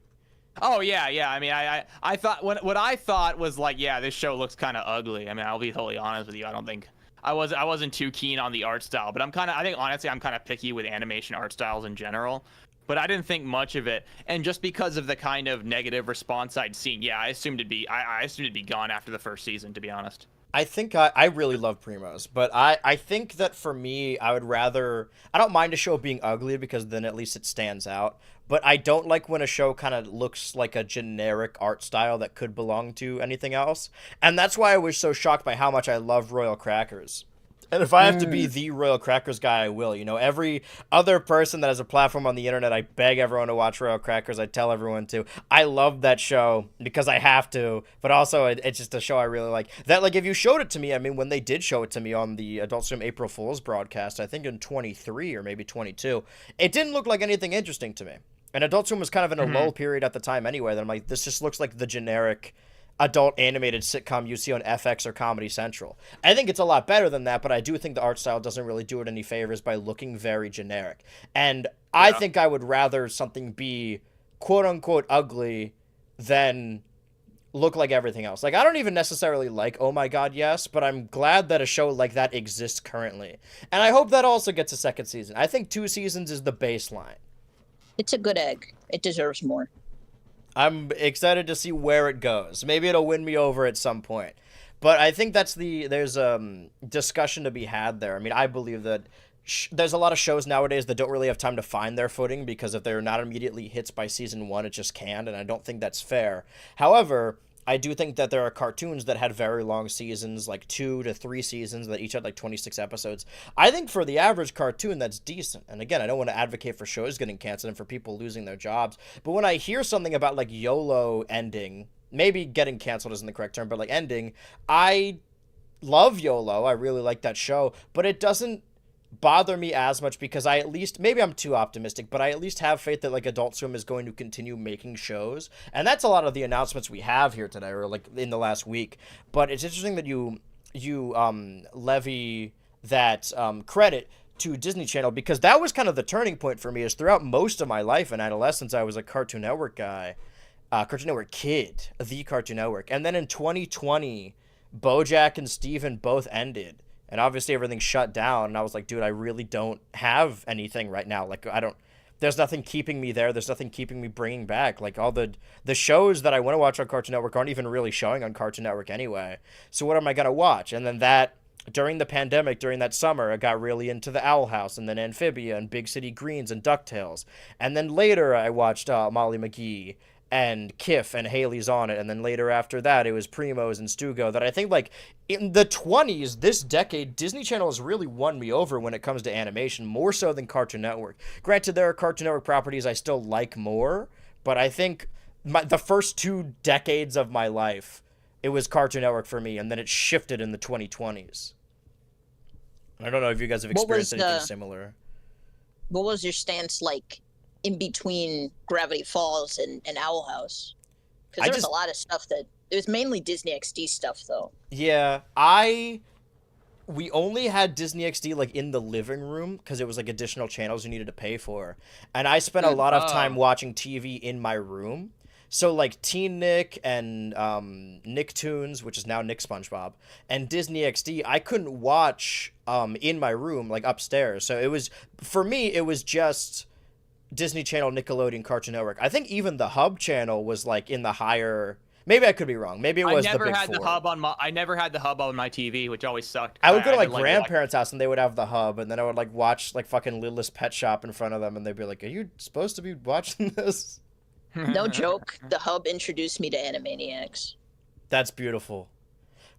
Oh yeah. I mean, I thought what I thought was like, yeah, this show looks kind of ugly. I mean, I'll be totally honest with you. I don't think I wasn't too keen on the art style, but I think honestly I'm kind of picky with animation art styles in general. But I didn't think much of it, and just because of the kind of negative response I'd seen, yeah, I assumed it'd be gone after the first season, to be honest. I think I really love Primos, but I think that for me, I don't mind a show being ugly because then at least it stands out, but I don't like when a show kind of looks like a generic art style that could belong to anything else, and that's why I was so shocked by how much I love Royal Crackers. And if I have to be the Royal Crackers guy, I will. Every other person that has a platform on the internet, I beg everyone to watch Royal Crackers. I tell everyone to. I love that show because I have to, but also it's just a show I really like. That, like, if you showed it to me, I mean, when they did show it to me on the Adult Swim April Fool's broadcast, I think in 23 or maybe 22, it didn't look like anything interesting to me. And Adult Swim was kind of in a lull period at the time anyway, that I'm like, this just looks like the generic adult animated sitcom you see on FX or Comedy Central. I think it's a lot better than that, but I do think the art style doesn't really do it any favors by looking very generic. And I think I would rather something be quote-unquote ugly than look like everything else. Like, I don't even necessarily like Oh My God Yes, but I'm glad that a show like that exists currently. And I hope that also gets a second season. I think 2 seasons is the baseline. It's a good egg. It deserves more. I'm excited to see where it goes. Maybe it'll win me over at some point. But I think there's discussion to be had there. I mean, I believe that there's a lot of shows nowadays that don't really have time to find their footing because if they're not immediately hits by season 1, it just can't, and I don't think that's fair. However, I do think that there are cartoons that had very long seasons, like 2 to 3 seasons, that each had like 26 episodes. I think for the average cartoon, that's decent. And again, I don't want to advocate for shows getting canceled and for people losing their jobs. But when I hear something about like YOLO ending, maybe getting canceled isn't the correct term, but like ending, I love YOLO. I really like that show, but it doesn't bother me as much because I at least, maybe I'm too optimistic, but I at least have faith that like Adult Swim is going to continue making shows. And that's a lot of the announcements we have here today, or like in the last week. But it's interesting that you levy that credit to Disney Channel, because that was kind of the turning point for me. Is throughout most of my life and adolescence, I was a Cartoon Network guy, Cartoon Network kid, the Cartoon Network. And then in 2020, BoJack and Steven both ended, and obviously everything shut down. And I was like, dude, I really don't have anything right now. Like, there's nothing keeping me there. There's nothing keeping me bringing back. Like, all the shows that I want to watch on Cartoon Network aren't even really showing on Cartoon Network anyway. So what am I going to watch? And then during the pandemic, during that summer, I got really into the Owl House, and then Amphibia and Big City Greens and DuckTales. And then later I watched Molly McGee and Kif and Haley's on It. And then later after that, it was Primos and Stugo. That I think, like, in the 20s, this decade, Disney Channel has really won me over when it comes to animation, more so than Cartoon Network. Granted, there are Cartoon Network properties I still like more, but I think the first 2 decades of my life, it was Cartoon Network for me, and then it shifted in the 2020s. I don't know if you guys have experienced anything similar. What was your stance like in between Gravity Falls and Owl House? Because there was a lot of stuff that... It was mainly Disney XD stuff, though. Yeah, we only had Disney XD, like, in the living room, because it was, like, additional channels you needed to pay for. And I spent a lot of time watching TV in my room. So, like, Teen Nick and Nicktoons, which is now Nick SpongeBob, and Disney XD, I couldn't watch in my room, like, upstairs. So it was, for me, it was just Disney Channel, Nickelodeon, Cartoon Network. I think even the Hub channel was, like, in the higher... Maybe I could be wrong. Maybe it was the Big Four. I never had the Hub on my TV, which always sucked. I would go to, like, grandparents' house, and they would have the Hub, and then I would, like, watch, like, fucking Littlest Pet Shop in front of them, and they'd be like, are you supposed to be watching this? No joke, the Hub introduced me to Animaniacs. That's beautiful.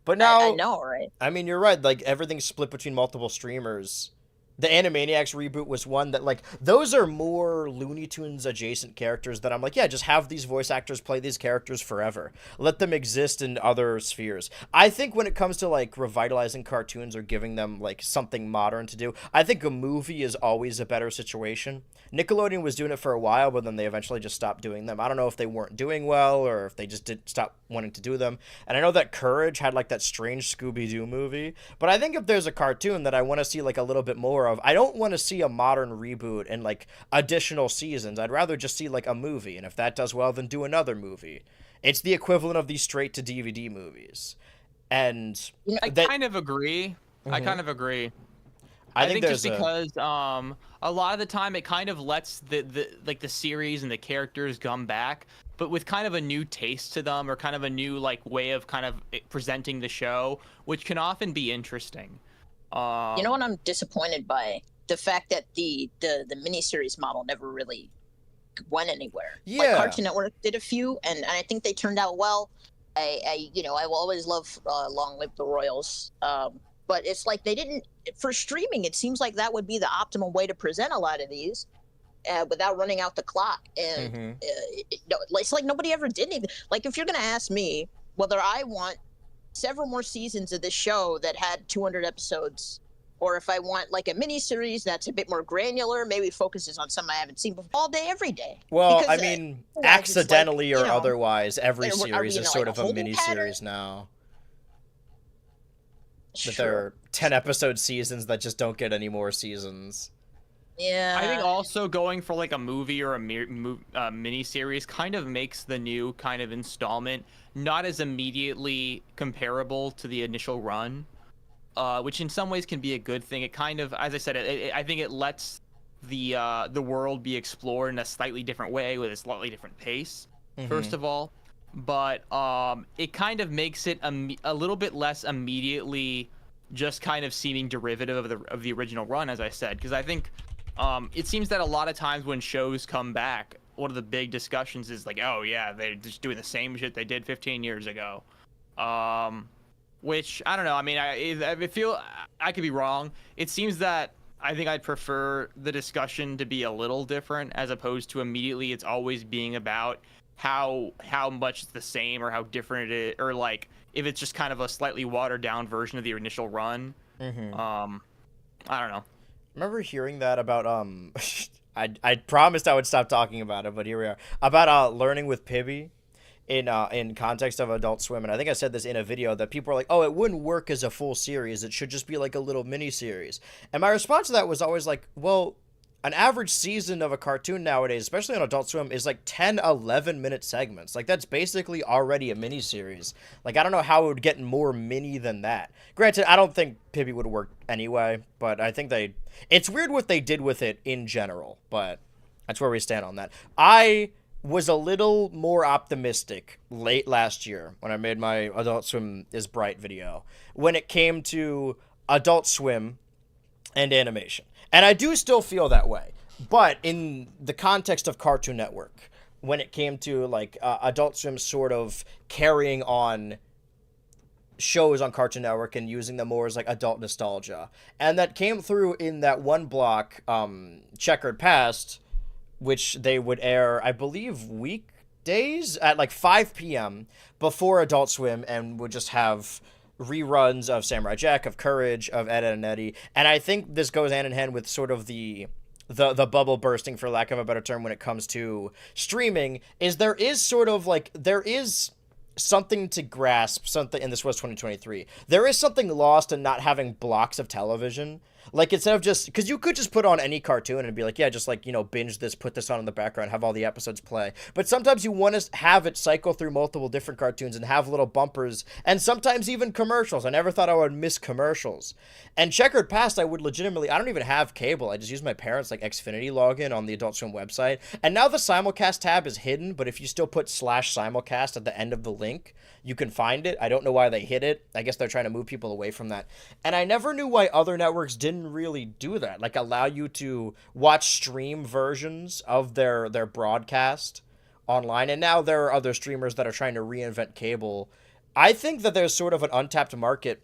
But now... I know, right? I mean, you're right. Like, everything's split between multiple streamers. The Animaniacs reboot was one that, like, those are more Looney Tunes adjacent characters that I'm like, yeah, just have these voice actors play these characters forever. Let them exist in other spheres. I think when it comes to, like, revitalizing cartoons or giving them, like, something modern to do, I think a movie is always a better situation. Nickelodeon was doing it for a while, but then they eventually just stopped doing them. I don't know if they weren't doing well or if they just did stop wanting to do them. And I know that Courage had, like, that strange Scooby-Doo movie, but I think if there's a cartoon that I want to see, like, a little bit more of, I don't want to see a modern reboot and, like, additional seasons. I'd rather just see, like, a movie, and if that does well, then do another movie. It's the equivalent of these straight-to-DVD movies. And... I kind of agree. Mm-hmm. I kind of agree. I think just because a lot of the time it kind of lets the series and the characters come back, but with kind of a new taste to them or kind of a new, like, way of kind of presenting the show, which can often be interesting. You know what I'm disappointed by? The fact that the miniseries model never really went anywhere. Yeah. Like, Cartoon Network did a few, and I think they turned out well. I will always love Long Live the Royals. But it's like they didn't, for streaming, it seems like that would be the optimal way to present a lot of these without running out the clock. And it's like nobody ever did anything. Like, if you're going to ask me whether I want several more seasons of this show that had 200 episodes, or if I want, like, a mini-series that's a bit more granular, maybe focuses on something I haven't seen before, all day, every day. Well, because, I mean, accidentally like, or otherwise, every series is sort of a mini-series now. That there are 10-episode seasons that just don't get any more seasons. Yeah. I think also going for, like, a movie or a mini-series kind of makes the new kind of installment not as immediately comparable to the initial run, which in some ways can be a good thing. It kind of, as I said, I think it lets the world be explored in a slightly different way with a slightly different pace, first of all. But it kind of makes it a little bit less immediately just kind of seeming derivative of the original run, as I said, because I think it seems that a lot of times when shows come back, one of the big discussions is like, oh yeah, they're just doing the same shit they did 15 years ago, which I don't know. I mean, I feel I could be wrong. It seems that I think I'd prefer the discussion to be a little different, as opposed to immediately it's always being about how much it's the same or how different it is, or like if it's just kind of a slightly watered down version of the initial run. I don't know. remember hearing that about I promised I would stop talking about it, but here we are. About learning with Pibby in context of Adult Swim, and I think I said this in a video that people are like, "Oh, it wouldn't work as a full series. It should just be like a little mini series." And my response to that was always like, "Well, an average season of a cartoon nowadays, especially on Adult Swim, is like 10, 11-minute segments. Like, that's basically already a mini-series. Like, I don't know how it would get more mini than that. Granted, I don't think Pibby would work anyway, but I think it's weird what they did with it in general, but that's where we stand on that. I was a little more optimistic late last year when I made my Adult Swim is Bright video when it came to Adult Swim and animation. And I do still feel that way. But in the context of Cartoon Network, when it came to like Adult Swim sort of carrying on shows on Cartoon Network and using them more as like adult nostalgia. And that came through in that one block, Checkered Past, which they would air, I believe, weekdays at like 5 p.m. before Adult Swim, and would just have reruns of Samurai Jack, of Courage, of Ed, Edd n Eddy. And I think this goes hand in hand with sort of the bubble bursting, for lack of a better term, when it comes to streaming, is there is something to grasp, something, and this was 2023. There is something lost in not having blocks of television. Like, instead of just, because you could just put on any cartoon and be like, yeah, just like, you know, binge this, put this on in the background, have all the episodes play. But sometimes you want to have it cycle through multiple different cartoons and have little bumpers, and sometimes even commercials. I never thought I would miss commercials. And Checkered Past, I would legitimately, I don't even have cable. I just use my parents' like Xfinity login on the Adult Swim website. And now the simulcast tab is hidden, but if you still put /simulcast at the end of the link, you can find it. I don't know why they hid it. I guess they're trying to move people away from that. And I never knew why other networks didn't really do that. Like, allow you to watch stream versions of their broadcast online. And now there are other streamers that are trying to reinvent cable. I think that there's sort of an untapped market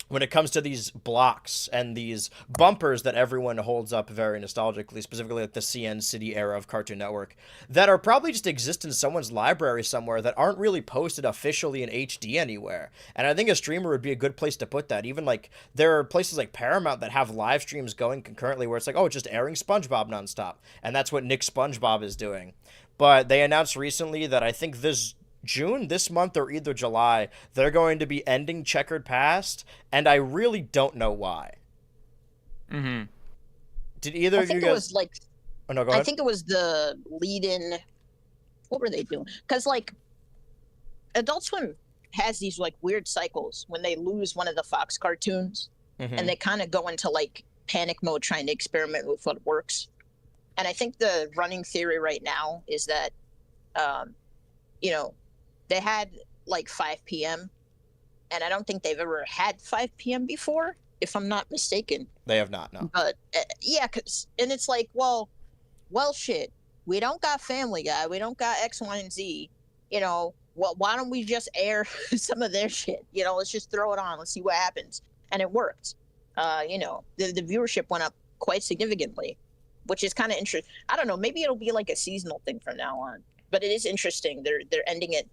when it comes to these blocks and these bumpers that everyone holds up very nostalgically, specifically like the CN City era of Cartoon Network, that are probably just exist in someone's library somewhere that aren't really posted officially in HD anywhere. And I think a streamer would be a good place to put that. Even like there are places like Paramount that have live streams going concurrently where it's like, oh, it's just airing SpongeBob nonstop. And that's what Nick SpongeBob is doing. But they announced recently that I think this month or either July, they're going to be ending Checkered Past, and I really don't know why. Mm-hmm. Did either of you guys? It was like, oh no, go ahead. I think it was the lead-in. What were they doing? Because like, Adult Swim has these like weird cycles when they lose one of the Fox cartoons, and they kind of go into like panic mode, trying to experiment with what works. And I think the running theory right now is that, you know, they had like 5 p.m. and I don't think they've ever had 5 p.m. before, if I'm not mistaken. They have not, no. But yeah, and it's like, well, shit. We don't got Family Guy. We don't got X, Y, and Z. You know, well, why don't we just air some of their shit? You know, let's just throw it on. Let's see what happens. And it worked. You know, the viewership went up quite significantly, which is kind of interesting. I don't know. Maybe it'll be like a seasonal thing from now on. But it is interesting. They're ending it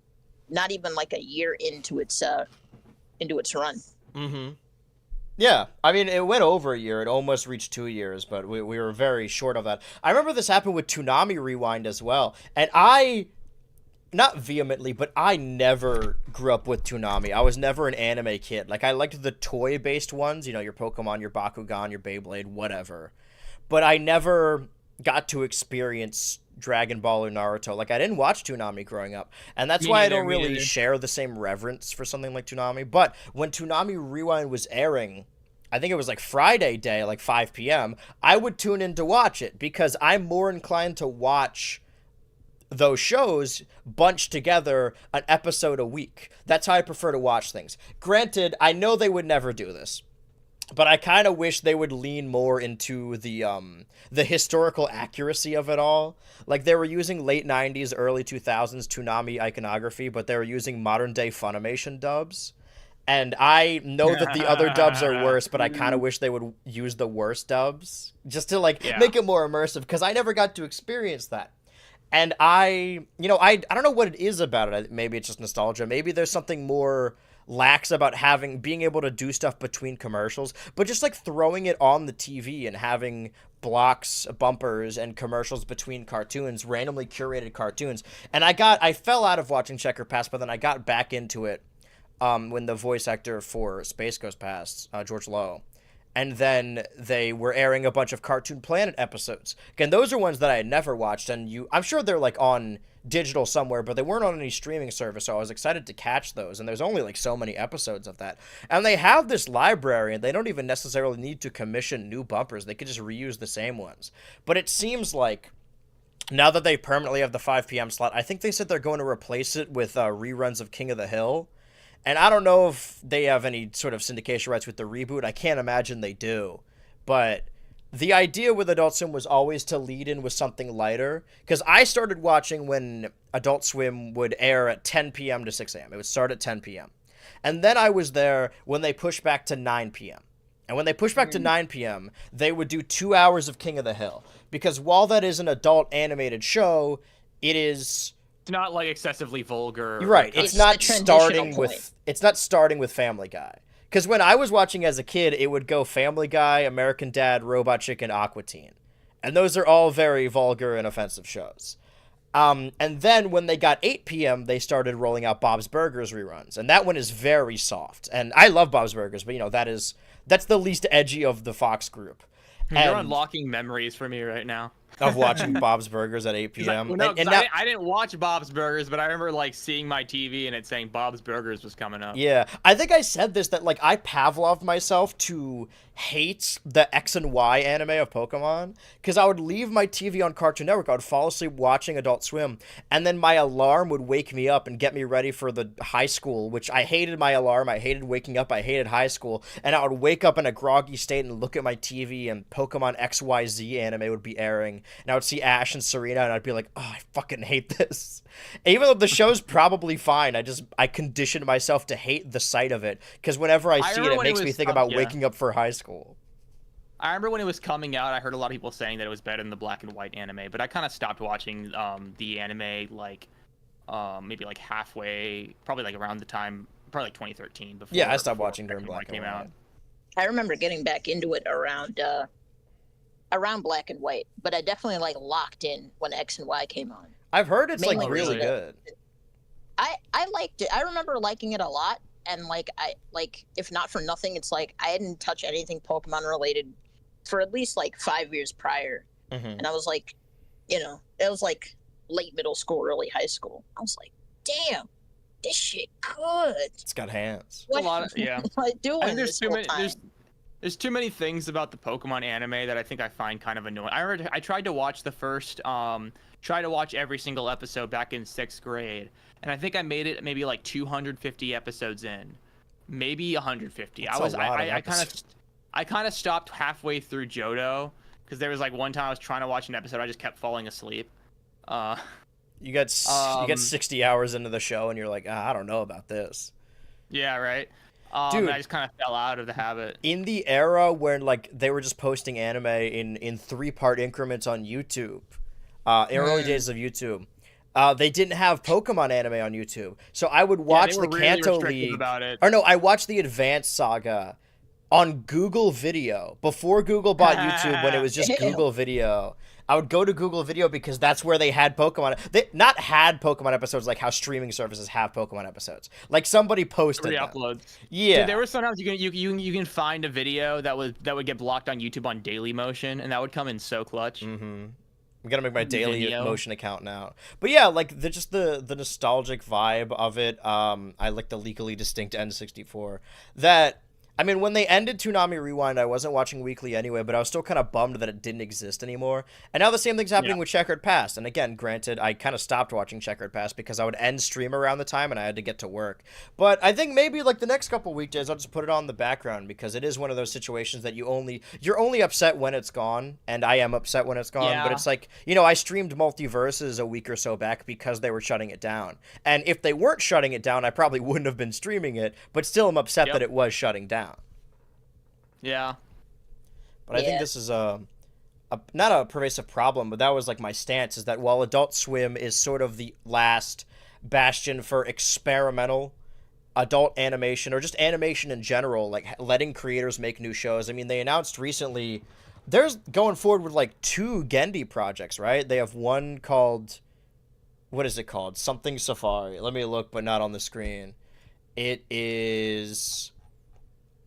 not even like a year into its run. Mm-hmm. Yeah, I mean, it went over a year. It almost reached 2 years, but we were very short of that. I remember this happened with Toonami Rewind as well, and I, not vehemently, but I never grew up with Toonami. I was never an anime kid. Like, I liked the toy-based ones, you know, your Pokemon, your Bakugan, your Beyblade, whatever. But I never got to experience Dragon Ball or Naruto. Like, I didn't watch Toonami growing up, and that's why I don't really share the same reverence for something like Toonami. But when Toonami Rewind was airing, I think it was like Friday day, like 5 p.m., I would tune in to watch it because I'm more inclined to watch those shows bunched together, an episode a week. That's how I prefer to watch things. Granted, I know they would never do this, but I kind of wish they would lean more into the historical accuracy of it all. Like, they were using late 90s, early 2000s Toonami iconography, but they were using modern-day Funimation dubs. And I know that the other dubs are worse, but I kind of wish they would use the worst dubs just to, like, make it more immersive, because I never got to experience that. And I don't know what it is about it. Maybe it's just nostalgia. Maybe there's something more lax about being able to do stuff between commercials, but just like throwing it on the TV and having blocks, bumpers, and commercials between cartoons, randomly curated cartoons. And I fell out of watching Checker Pass, but then I got back into it when the voice actor for Space Ghost passed, George Lowe. And then they were airing a bunch of Cartoon Planet episodes. Again, those are ones that I had never watched, and I'm sure they're like on digital somewhere, but they weren't on any streaming service, so I was excited to catch those. And there's only like so many episodes of that. And they have this library, and they don't even necessarily need to commission new bumpers. They could just reuse the same ones. But it seems like now that they permanently have the 5 p.m. slot, I think they said they're going to replace it with reruns of King of the Hill. And I don't know if they have any sort of syndication rights with the reboot. I can't imagine they do. But the idea with Adult Swim was always to lead in with something lighter. Because I started watching when Adult Swim would air at 10 p.m. to 6 a.m. It would start at 10 p.m. And then I was there when they pushed back to 9 p.m. And when they pushed back to 9 p.m., they would do 2 hours of King of the Hill. Because while that is an adult animated show, it is... It's not like excessively vulgar. Right. It's not starting with Family Guy. Because when I was watching as a kid, it would go Family Guy, American Dad, Robot Chicken, Aqua Teen. And those are all very vulgar and offensive shows. And then when they got 8 p.m., they started rolling out Bob's Burgers reruns. And that one is very soft. And I love Bob's Burgers, but that's the least edgy of the Fox group. You're unlocking memories for me right now. Of watching Bob's Burgers at 8 p.m. I didn't watch Bob's Burgers, but I remember like seeing my TV and it saying Bob's Burgers was coming up. Yeah, I think I said this, that like I Pavloved myself to hate the X and Y anime of Pokemon, because I would leave my TV on Cartoon Network, I would fall asleep watching Adult Swim, and then my alarm would wake me up and get me ready for the high school, which I hated my alarm, I hated waking up, I hated high school, and I would wake up in a groggy state and look at my TV and Pokemon XYZ anime would be airing, and I would see Ash and Serena, and I'd be like, oh, I fucking hate this. Even though the show's probably fine, I conditioned myself to hate the sight of it, because whenever I see it, it makes me think about waking up for high school. I remember when it was coming out, I heard a lot of people saying that it was better than the black and white anime, but I kind of stopped watching the anime like maybe like halfway, probably like around the time, probably like 2013. Before, I stopped watching during black and white. I remember getting back into it around black and white, but I definitely like locked in when X and Y came on. I've heard it's like really good. I liked it. I remember liking it a lot, and if not for nothing, it's like I hadn't touched anything Pokemon related for at least like 5 years prior. And I was like, it was like late middle school, early high school. I was like, damn, this shit good. It's got hands. What am I doing? I think this whole time? There's too many things about the Pokemon anime that I think I find kind of annoying. I tried to watch the first, try to watch every single episode back in 6th grade, and I think I made it maybe like 250 episodes in, maybe 150. I kind of stopped halfway through Johto because there was like one time I was trying to watch an episode, I just kept falling asleep. You get 60 hours into the show and you're like, I don't know about this. Yeah, right. Dude, I just kind of fell out of the habit. In the era when like they were just posting anime in 3-part increments on YouTube, early days of YouTube, they didn't have Pokemon anime on YouTube, so I would watch the Kanto League. I watched the Advanced Saga on Google Video before Google bought YouTube, when it was just Google Video. I would go to Google Video because that's where they had Pokemon. They not had Pokemon episodes like how streaming services have Pokemon episodes. Like somebody posted uploads. Yeah. Dude, there were sometimes you can find a video that would get blocked on YouTube on Daily Motion, and that would come in so clutch. I'm gonna make my Daily Motion account now. But yeah, like the nostalgic vibe of it. I like the legally distinct N64. When they ended Toonami Rewind, I wasn't watching weekly anyway, but I was still kind of bummed that it didn't exist anymore. And now the same thing's happening with Checkered Past. And again, granted, I kind of stopped watching Checkered Past because I would end stream around the time and I had to get to work. But I think maybe like the next couple weekdays, I'll just put it on the background because it is one of those situations that you're only upset when it's gone. And I am upset when it's gone. Yeah. But it's like, I streamed Multiverses a week or so back because they were shutting it down. And if they weren't shutting it down, I probably wouldn't have been streaming it. But still, I'm upset that it was shutting down. Yeah. But I think this is not a pervasive problem, but that was like my stance, is that while Adult Swim is sort of the last bastion for experimental adult animation or just animation in general, like letting creators make new shows. I mean, they announced recently there's going forward with like 2 Gendy projects, right? They have one called, what is it called? Something Safari. Let me look, but not on the screen. It is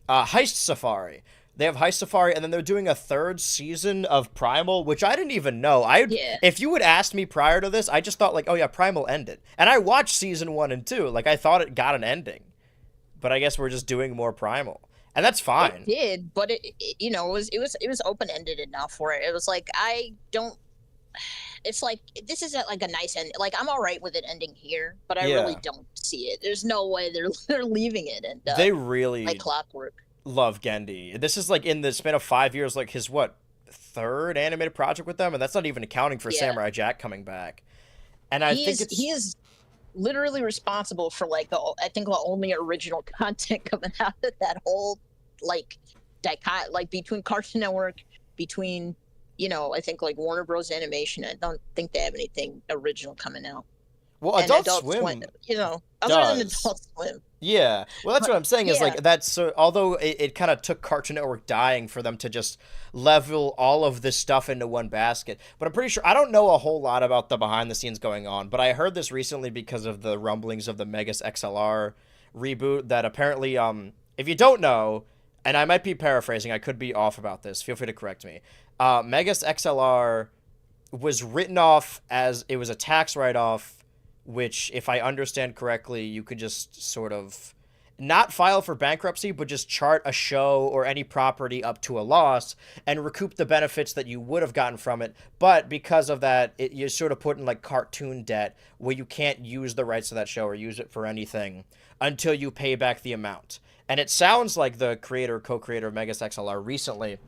Heist Safari. They have Heist Safari, and then they're doing a 3rd season of Primal, which I didn't even know. If you would ask me prior to this, I just thought like, oh yeah, Primal ended. And I watched season 1 and 2. Like, I thought it got an ending. But I guess we're just doing more Primal. And that's fine. It did, but it was open-ended enough where it was like, I don't, it's like, this isn't like a nice end. Like, I'm all right with it ending here, but I really don't see it. There's no way they're leaving it. And they really like clockwork. Love Gendy. This is like in the span of 5 years, like his 3rd animated project with them, and that's not even accounting for Samurai Jack coming back. And he is literally responsible for like I think the only original content coming out of that whole like between Cartoon Network, between I think like Warner Bros. Animation. I don't think they have anything original coming out. Well, Adult Swim other than Adult Swim. Yeah, well, that's what I'm saying is like that's so. Although it kind of took Cartoon Network dying for them to just level all of this stuff into one basket. But I'm pretty sure I don't know a whole lot about the behind the scenes going on. But I heard this recently because of the rumblings of the Megas XLR reboot. That apparently, if you don't know, and I might be paraphrasing, I could be off about this. Feel free to correct me. Megas XLR was written off as it was a tax write-off, which, if I understand correctly, you could just sort of not file for bankruptcy, but just chart a show or any property up to a loss and recoup the benefits that you would have gotten from it. But because of that, you're sort of put in like cartoon debt where you can't use the rights to that show or use it for anything until you pay back the amount. And it sounds like the co-creator of Megas XLR recently,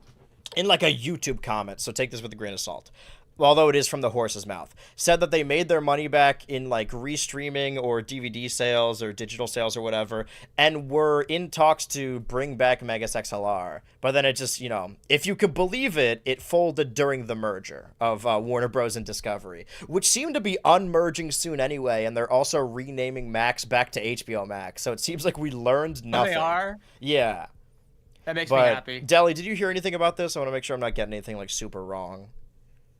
in like a YouTube comment, so take this with a grain of salt, although it is from the horse's mouth, said that they made their money back in like restreaming or DVD sales or digital sales or whatever, and were in talks to bring back Megas XLR. But then it just, if you could believe it, it folded during the merger of Warner Bros. And Discovery, which seemed to be unmerging soon anyway, and they're also renaming Max back to HBO Max. So it seems like we learned nothing. Oh, they are? Yeah. That makes me happy. Deli, did you hear anything about this? I want to make sure I'm not getting anything like super wrong.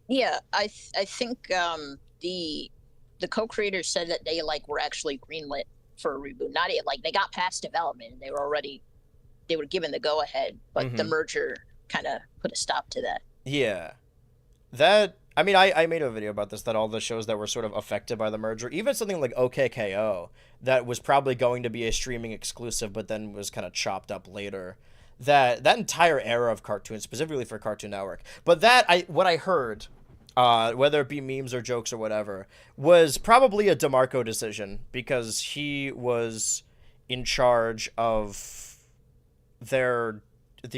Yeah, I think the co-creators said that they were actually greenlit for a reboot. Not like they got past development and they were given the go ahead, but the merger kind of put a stop to that. Yeah, I mean, I made a video about this, that all the shows that were sort of affected by the merger, even something like OKKO, that was probably going to be a streaming exclusive, but then was kind of chopped up later. That entire era of cartoons, specifically for Cartoon Network, but what I heard, whether it be memes or jokes or whatever, was probably a DeMarco decision, because he was in charge of the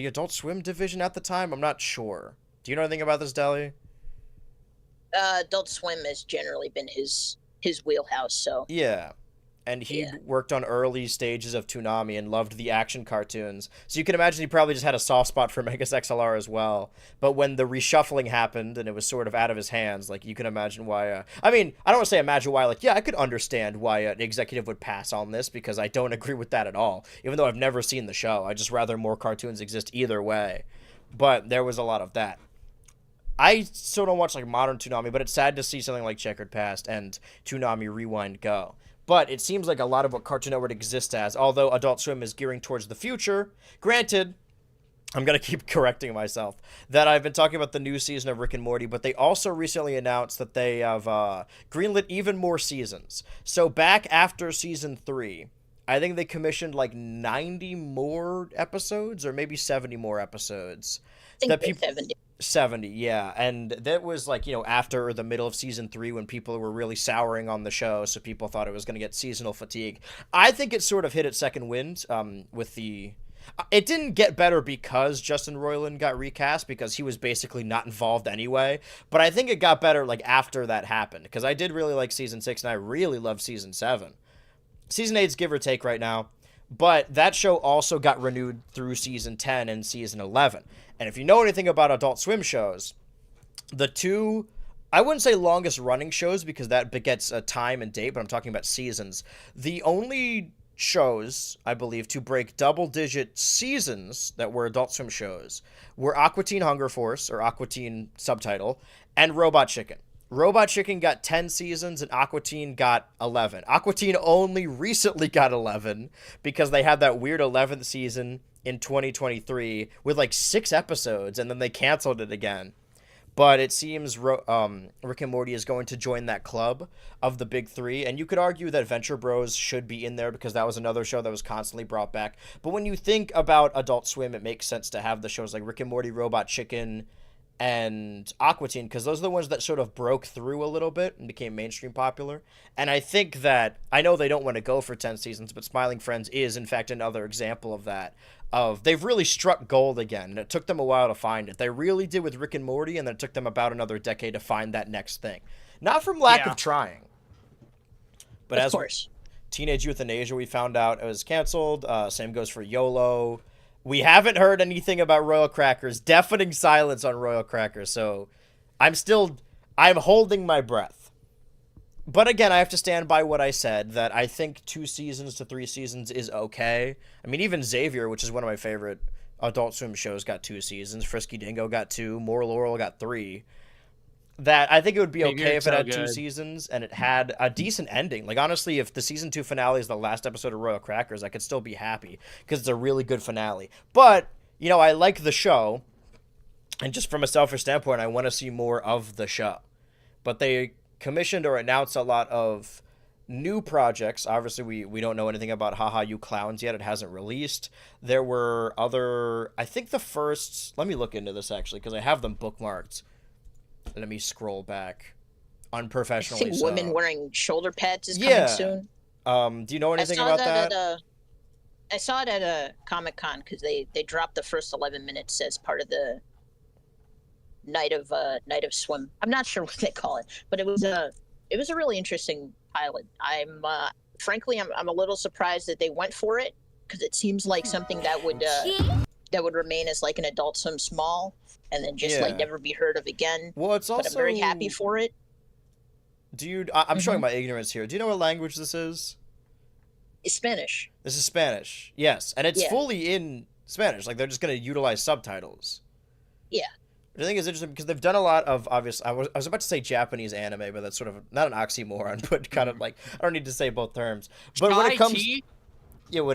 Adult Swim division at the time. I'm not sure. Do you know anything about this, Deli? Adult Swim has generally been his wheelhouse, so. Yeah. And he worked on early stages of Toonami and loved the action cartoons. So you can imagine he probably just had a soft spot for Megas XLR as well. But when the reshuffling happened and it was sort of out of his hands, like, you can imagine why... I mean, I don't want to say imagine why. Like, yeah, I could understand why an executive would pass on this, because I don't agree with that at all. Even though I've never seen the show. I just rather more cartoons exist either way. But there was a lot of that. I still don't watch, like, modern Toonami, but it's sad to see something like Checkered Past and Toonami Rewind go. But it seems like a lot of what Cartoon Network exists as, although Adult Swim is gearing towards the future. Granted, I'm going to keep correcting myself, that I've been talking about the new season of Rick and Morty, but they also recently announced that they have greenlit even more seasons. So back after season 3, I think they commissioned like 90 more episodes, or maybe 70 more episodes. I think 70. 70, yeah. And that was like, after the middle of season 3, when people were really souring on the show, so people thought it was going to get seasonal fatigue. I think it sort of hit its second wind with the... It didn't get better because Justin Roiland got recast, because he was basically not involved anyway. But I think it got better like after that happened, because I did really like season 6 and I really loved season 7. Season 8's give or take right now. But that show also got renewed through season 10 and season 11. And if you know anything about Adult Swim shows, the two, I wouldn't say longest running shows, because that begets a time and date, but I'm talking about seasons. The only shows, I believe, to break double-digit seasons that were Adult Swim shows were Aqua Teen Hunger Force, or Aqua Teen subtitle, and Robot Chicken. Robot Chicken got 10 seasons and Aqua Teen got 11. Aqua Teen only recently got 11 because they had that weird 11th season in 2023 with like 6 episodes, and then they canceled it again. But it seems Rick and Morty is going to join that club of the big three. And you could argue that Venture Bros should be in there because that was another show that was constantly brought back. But when you think about Adult Swim, it makes sense to have the shows like Rick and Morty, Robot Chicken, and Aqua Teen, because those are the ones that sort of broke through a little bit and became mainstream popular. And I think that, I know they don't want to go for 10 seasons, but Smiling Friends is, in fact, another example of that. They've really struck gold again, and it took them a while to find it. They really did with Rick and Morty, and then it took them about another decade to find that next thing. Not from lack of trying. But of as course. Teenage Euthanasia, we found out it was canceled. Same goes for YOLO. We haven't heard anything about Royal Crackers. Deafening silence on Royal Crackers. So I'm holding my breath. But again, I have to stand by what I said, that I think 2 seasons to 3 seasons is okay. I mean, even Xavier, which is one of my favorite Adult Swim shows, got 2 seasons. Frisky Dingo got 2. More Laurel got 3. That I think it would be okay if it had 2 seasons and it had a decent ending. Like, honestly, if the season 2 finale is the last episode of Royal Crackers, I could still be happy because it's a really good finale. But, you know, I like the show, and just from a selfish standpoint, I want to see more of the show. But they commissioned or announced a lot of new projects. Obviously, we don't know anything about Haha You Clowns yet. It hasn't released. There were other, I think the first, let me look into this actually, because I have them bookmarked. Let me scroll back. Unprofessionally. I think women wearing shoulder pads is coming soon. Do you know anything about that? I saw it at a Comic-Con because they dropped the first 11 minutes as part of the Night of Swim. I'm not sure what they call it, but it was a really interesting pilot. Frankly I'm a little surprised that they went for it, because it seems like something that would remain as like an Adult Swim small and then just like never be heard of again. Well, it's also, but I'm very happy for it. I'm showing my ignorance here. Do you know what language this is? It's Spanish. This is Spanish. Yes, and it's fully in Spanish. Like, they're just going to utilize subtitles. Yeah. I think it's interesting because they've done a lot of, obvious. I was about to say Japanese anime, but that's sort of not an oxymoron, but kind of like, I don't need to say both terms. But when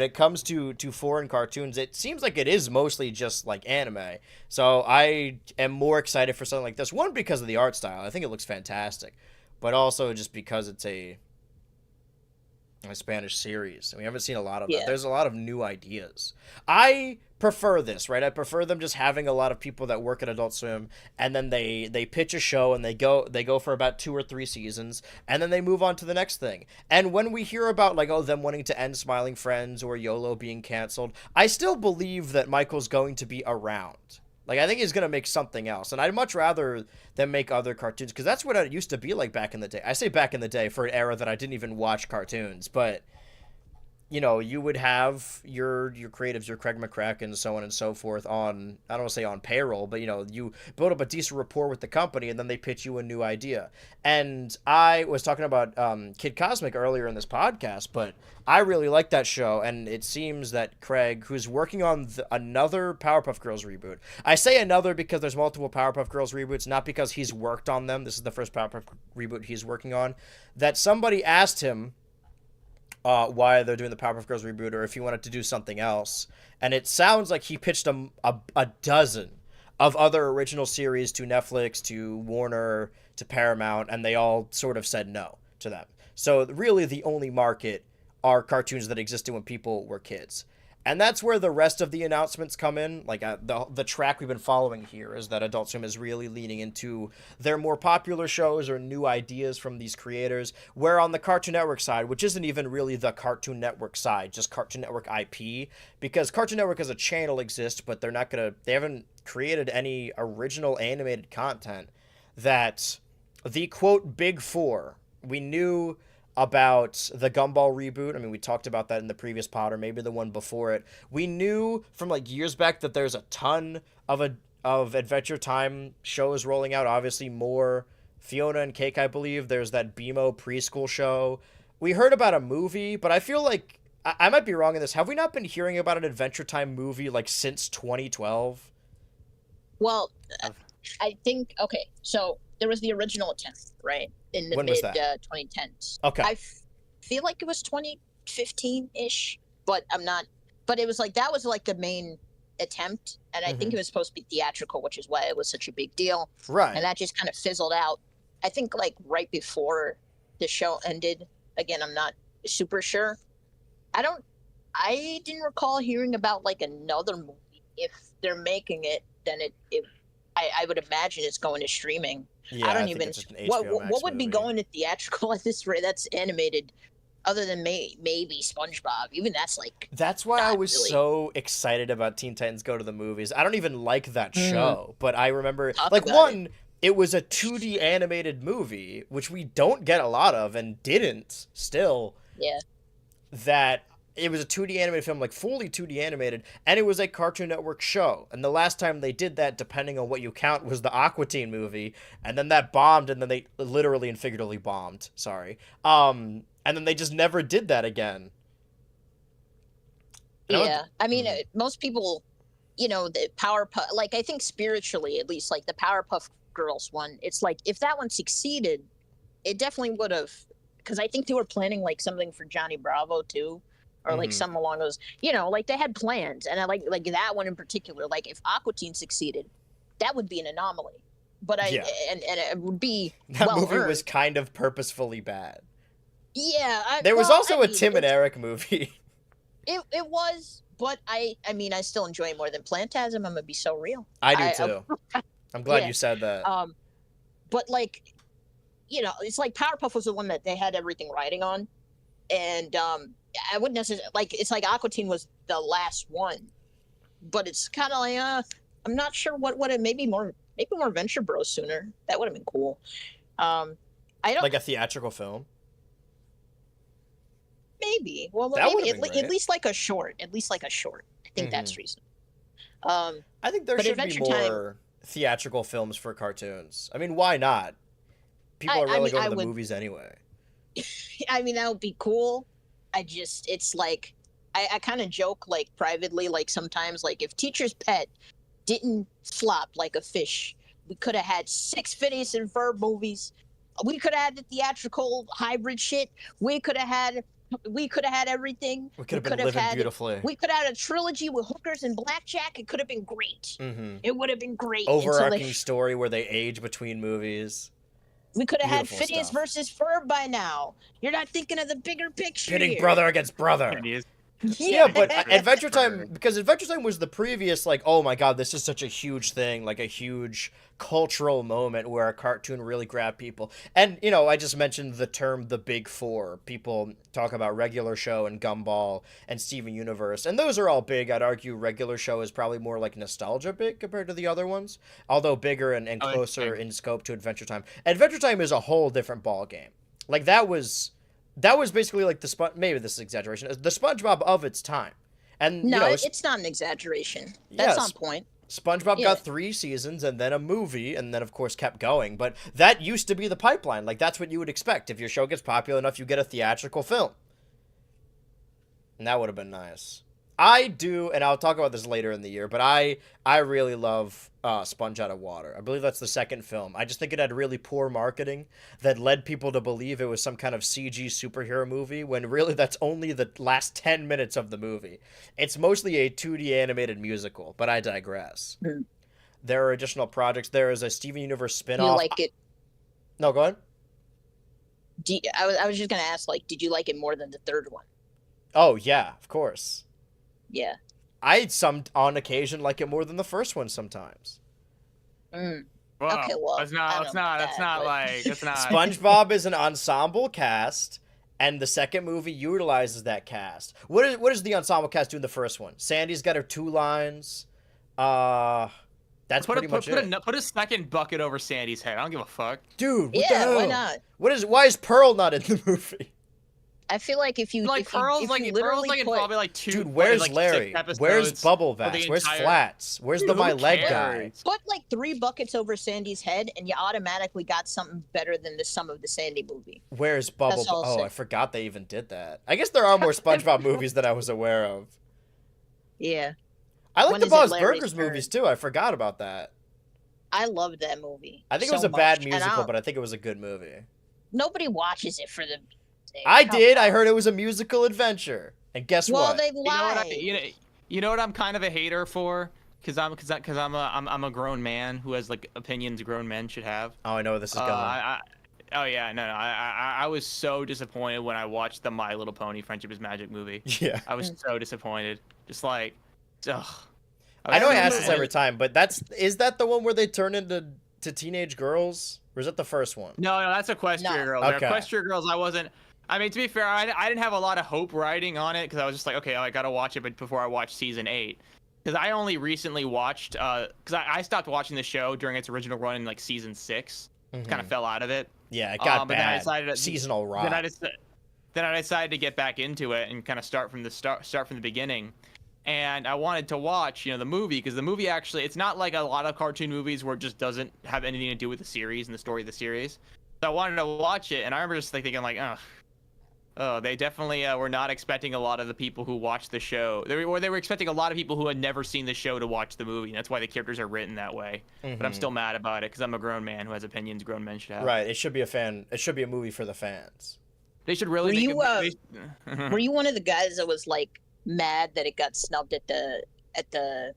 it comes to foreign cartoons, it seems like it is mostly just like anime. So I am more excited for something like this. One, because of the art style. I think it looks fantastic, but also just because it's a Spanish series, and we haven't seen a lot of that. There's a lot of new ideas. I prefer this, right? I prefer them just having a lot of people that work at Adult Swim, and then they pitch a show and they go for about 2 or 3 seasons, and then they move on to the next thing. And when we hear about like, them wanting to end Smiling Friends or YOLO being canceled, I still believe that Michael's going to be around. Like, I think he's going to make something else. And I'd much rather them make other cartoons, because that's what it used to be like back in the day. I say back in the day for an era that I didn't even watch cartoons. But, you know, you would have your creatives, your Craig McCracken, and so on and so forth on, I don't want to say on payroll, but, you know, you build up a decent rapport with the company, and then they pitch you a new idea. And I was talking about Kid Cosmic earlier in this podcast, but I really like that show, and it seems that Craig, who's working on another Powerpuff Girls reboot. I say another because there's multiple Powerpuff Girls reboots, not because he's worked on them. This is the first Powerpuff reboot he's working on. That somebody asked him why they're doing the Powerpuff Girls reboot, or if he wanted to do something else. And it sounds like he pitched a dozen of other original series to Netflix, to Warner, to Paramount, and they all sort of said no to them. So really the only market are cartoons that existed when people were kids. And that's where the rest of the announcements come in. Like, the track we've been following here is that Adult Swim is really leaning into their more popular shows or new ideas from these creators. Where on the Cartoon Network side, which isn't even really the Cartoon Network side, just Cartoon Network IP, because Cartoon Network as a channel exists, but they haven't created any original animated content that the, quote, Big Four, we knew about the Gumball reboot. I mean, we talked about that in the previous pod, or maybe the one before it. We knew from like years back that there's a ton of Adventure Time shows rolling out. Obviously, more Fiona and Cake, I believe. There's that BMO preschool show. We heard about a movie, but I feel like I might be wrong in this. Have we not been hearing about an Adventure Time movie like since 2012? Well, I think okay. So there was the original attempt, right, in the When was mid that? 2010s. Okay. I feel like it was 2015 ish, but I'm not. But it was like that was like the main attempt, and I think it was supposed to be theatrical, which is why it was such a big deal. Right. And that just kind of fizzled out. I think like right before the show ended. Again, I'm not super sure. I didn't recall hearing about like another movie. If they're making it, then I would imagine it's going to streaming. Yeah, I don't think even. it's just an What HBO Max what would be movie. going to theatrical at this rate? That's animated, other than maybe SpongeBob. Even that's like. That's why I Not was really. so excited about Teen Titans Go to the Movies. I don't even like that show, but I remember Talk like about one, it was a 2D animated movie, which we don't get a lot of and didn't still. Yeah. That it was a 2D animated film, like fully 2D animated, and it was a Cartoon Network show. And the last time they did that, depending on what you count, was the Aqua Teen movie, and then that bombed, and then they literally and figuratively bombed. Sorry. And then they just never did that again. And I Yeah, I mean, Mhm. most people, the Powerpuff, like I think spiritually, at least, like the Powerpuff Girls one, it's like if that one succeeded, it definitely would have, because I think they were planning like something for Johnny Bravo too, or like Mhm. something along those, like they had plans, and I like that one in particular. Like if Aqua Teen succeeded, that would be an anomaly, but Yeah. and it would be That well movie earned. was kind of purposefully bad. Yeah, There was well, also a Tim and Eric movie. It was, but I mean, I still enjoy it more than Plantasm. I'm gonna be so real. I do I- too. I'm glad yeah. you said that. But like, it's like Powerpuff was the one that they had everything riding on, and I wouldn't necessarily like. It's like Aqua Teen was the last one, but it's kind of like I'm not sure what would it maybe more Venture Bros sooner. That would have been cool. I don't Like a theatrical film. maybe. Well, That maybe would've been great. at least like a short. At least like a short. I think that's reasonable. I think there But should be Adventure Time- more theatrical films for cartoons. I mean, why not? People are I really mean, going I to the would- movies anyway. I mean, that would be cool. It's like, I kind of joke, like, privately, like, sometimes, like, if Teacher's Pet didn't flop like a fish, we could have had 6 Phineas and Ferb movies. We could have had the theatrical hybrid shit. We could have had everything. We could have been living beautifully. We could have had a trilogy with hookers and blackjack. It could have been great. Mm-hmm. It would have been great. until Overarching they- story where they age between movies. we could have had Beautiful Phineas stuff. versus Ferb by now. You're not thinking of the bigger picture Pitting here. brother against brother. It is. Yeah, but Adventure Brother. Time, because Adventure Time was the previous, like, oh my god, this is such a huge thing, like a huge cultural moment where a cartoon really grabbed people. And, I just mentioned the term the Big Four. People talk about Regular Show and Gumball and Steven Universe, and those are all big. I'd argue Regular Show is probably more like nostalgia big compared to the other ones, although bigger and Oh, closer okay. in scope to Adventure Time. Adventure Time is a whole different ball game. Like, that was basically like maybe this is exaggeration, the SpongeBob of its time. And No, it's not an exaggeration. That's Yes. on point. SpongeBob Yeah. got 3 seasons and then a movie and then of course kept going, but that used to be the pipeline. Like that's what you would expect. If your show gets popular enough, you get a theatrical film. And that would have been nice. I do, and I'll talk about this later in the year, but I really love Sponge Out of Water. I believe that's the second film. I just think it had really poor marketing that led people to believe it was some kind of CG superhero movie when really that's only the last 10 minutes of the movie. It's mostly a 2D animated musical, but I digress. Mhm. There are additional projects. There is a Steven Universe Do you spin-off. like it? No, go ahead. I was just gonna ask, like, did you like it more than the third one? Oh, yeah, of course. Yeah. I on occasion like it more than the first one sometimes. Mm. Well, Okay, well, that's I not. don't That's know not. about That's that, not but- like. That's not. SpongeBob is an ensemble cast, and the second movie utilizes that cast. What does the ensemble cast do in the first one? Sandy's got her 2 lines. That's pretty much it. Put a second bucket over Sandy's head. I don't give a fuck. Dude, what the Yeah, hell? why not? Why is Pearl not in the movie? I feel like if you Like Pearl's if like you Pearl's literally like in put, probably like two. Dude, where's like Larry? 6 episodes Where's Bubble for the Vass? Where's entire- Flats? Where's the Who My Leg guy? cares? put like 3 buckets over Sandy's head, and you automatically got something better than the sum of the Sandy movie. Where's Bubble? That's all I'll Oh, say. I forgot they even did that. I guess there are more SpongeBob movies that I was aware of. Yeah, I like When the is it Bob's Larry's Burgers turn? movies too. I forgot about that. I loved that movie. I think so it was a much. bad And musical, but I think it was a good movie. nobody watches it for the. I Come did. on. I heard it was a musical adventure, and guess Well, what? they You know what? lied. You know what I'm kind of a hater for, because I'm a grown man who has like opinions grown men should have. Oh, I know where this is going. Oh yeah, no. I was so disappointed when I watched the My Little Pony Friendship is Magic movie. Yeah. I was so disappointed. Just like, ugh. I know I ask Yeah. this every time, but is that the one where they turn into teenage girls? Or is that the first one? No, that's Equestria No. Girls. Okay. Equestria Girls, I wasn't. I mean, to be fair, I didn't have a lot of hope riding on it because I was just like, okay, I gotta watch it, but before I watch season 8, because I only recently watched, because I stopped watching the show during its original run in like season 6, kind of fell out of it. Yeah, it got but then I bad. decided Seasonal rot. Then I decided to get back into it and kind of start from the beginning. And I wanted to watch, the movie, because the movie actually, it's not like a lot of cartoon movies where it just doesn't have anything to do with the series and the story of the series. So I wanted to watch it, and I remember just like thinking like, oh, they definitely were not expecting a lot of the people who watched the show. They were expecting a lot of people who had never seen the show to watch the movie, and that's why the characters are written that way. But I'm still mad about it because I'm a grown man who has opinions grown men should have. Right. It should be a movie for the fans. They should really. Were you one of the guys that was like mad that it got snubbed at the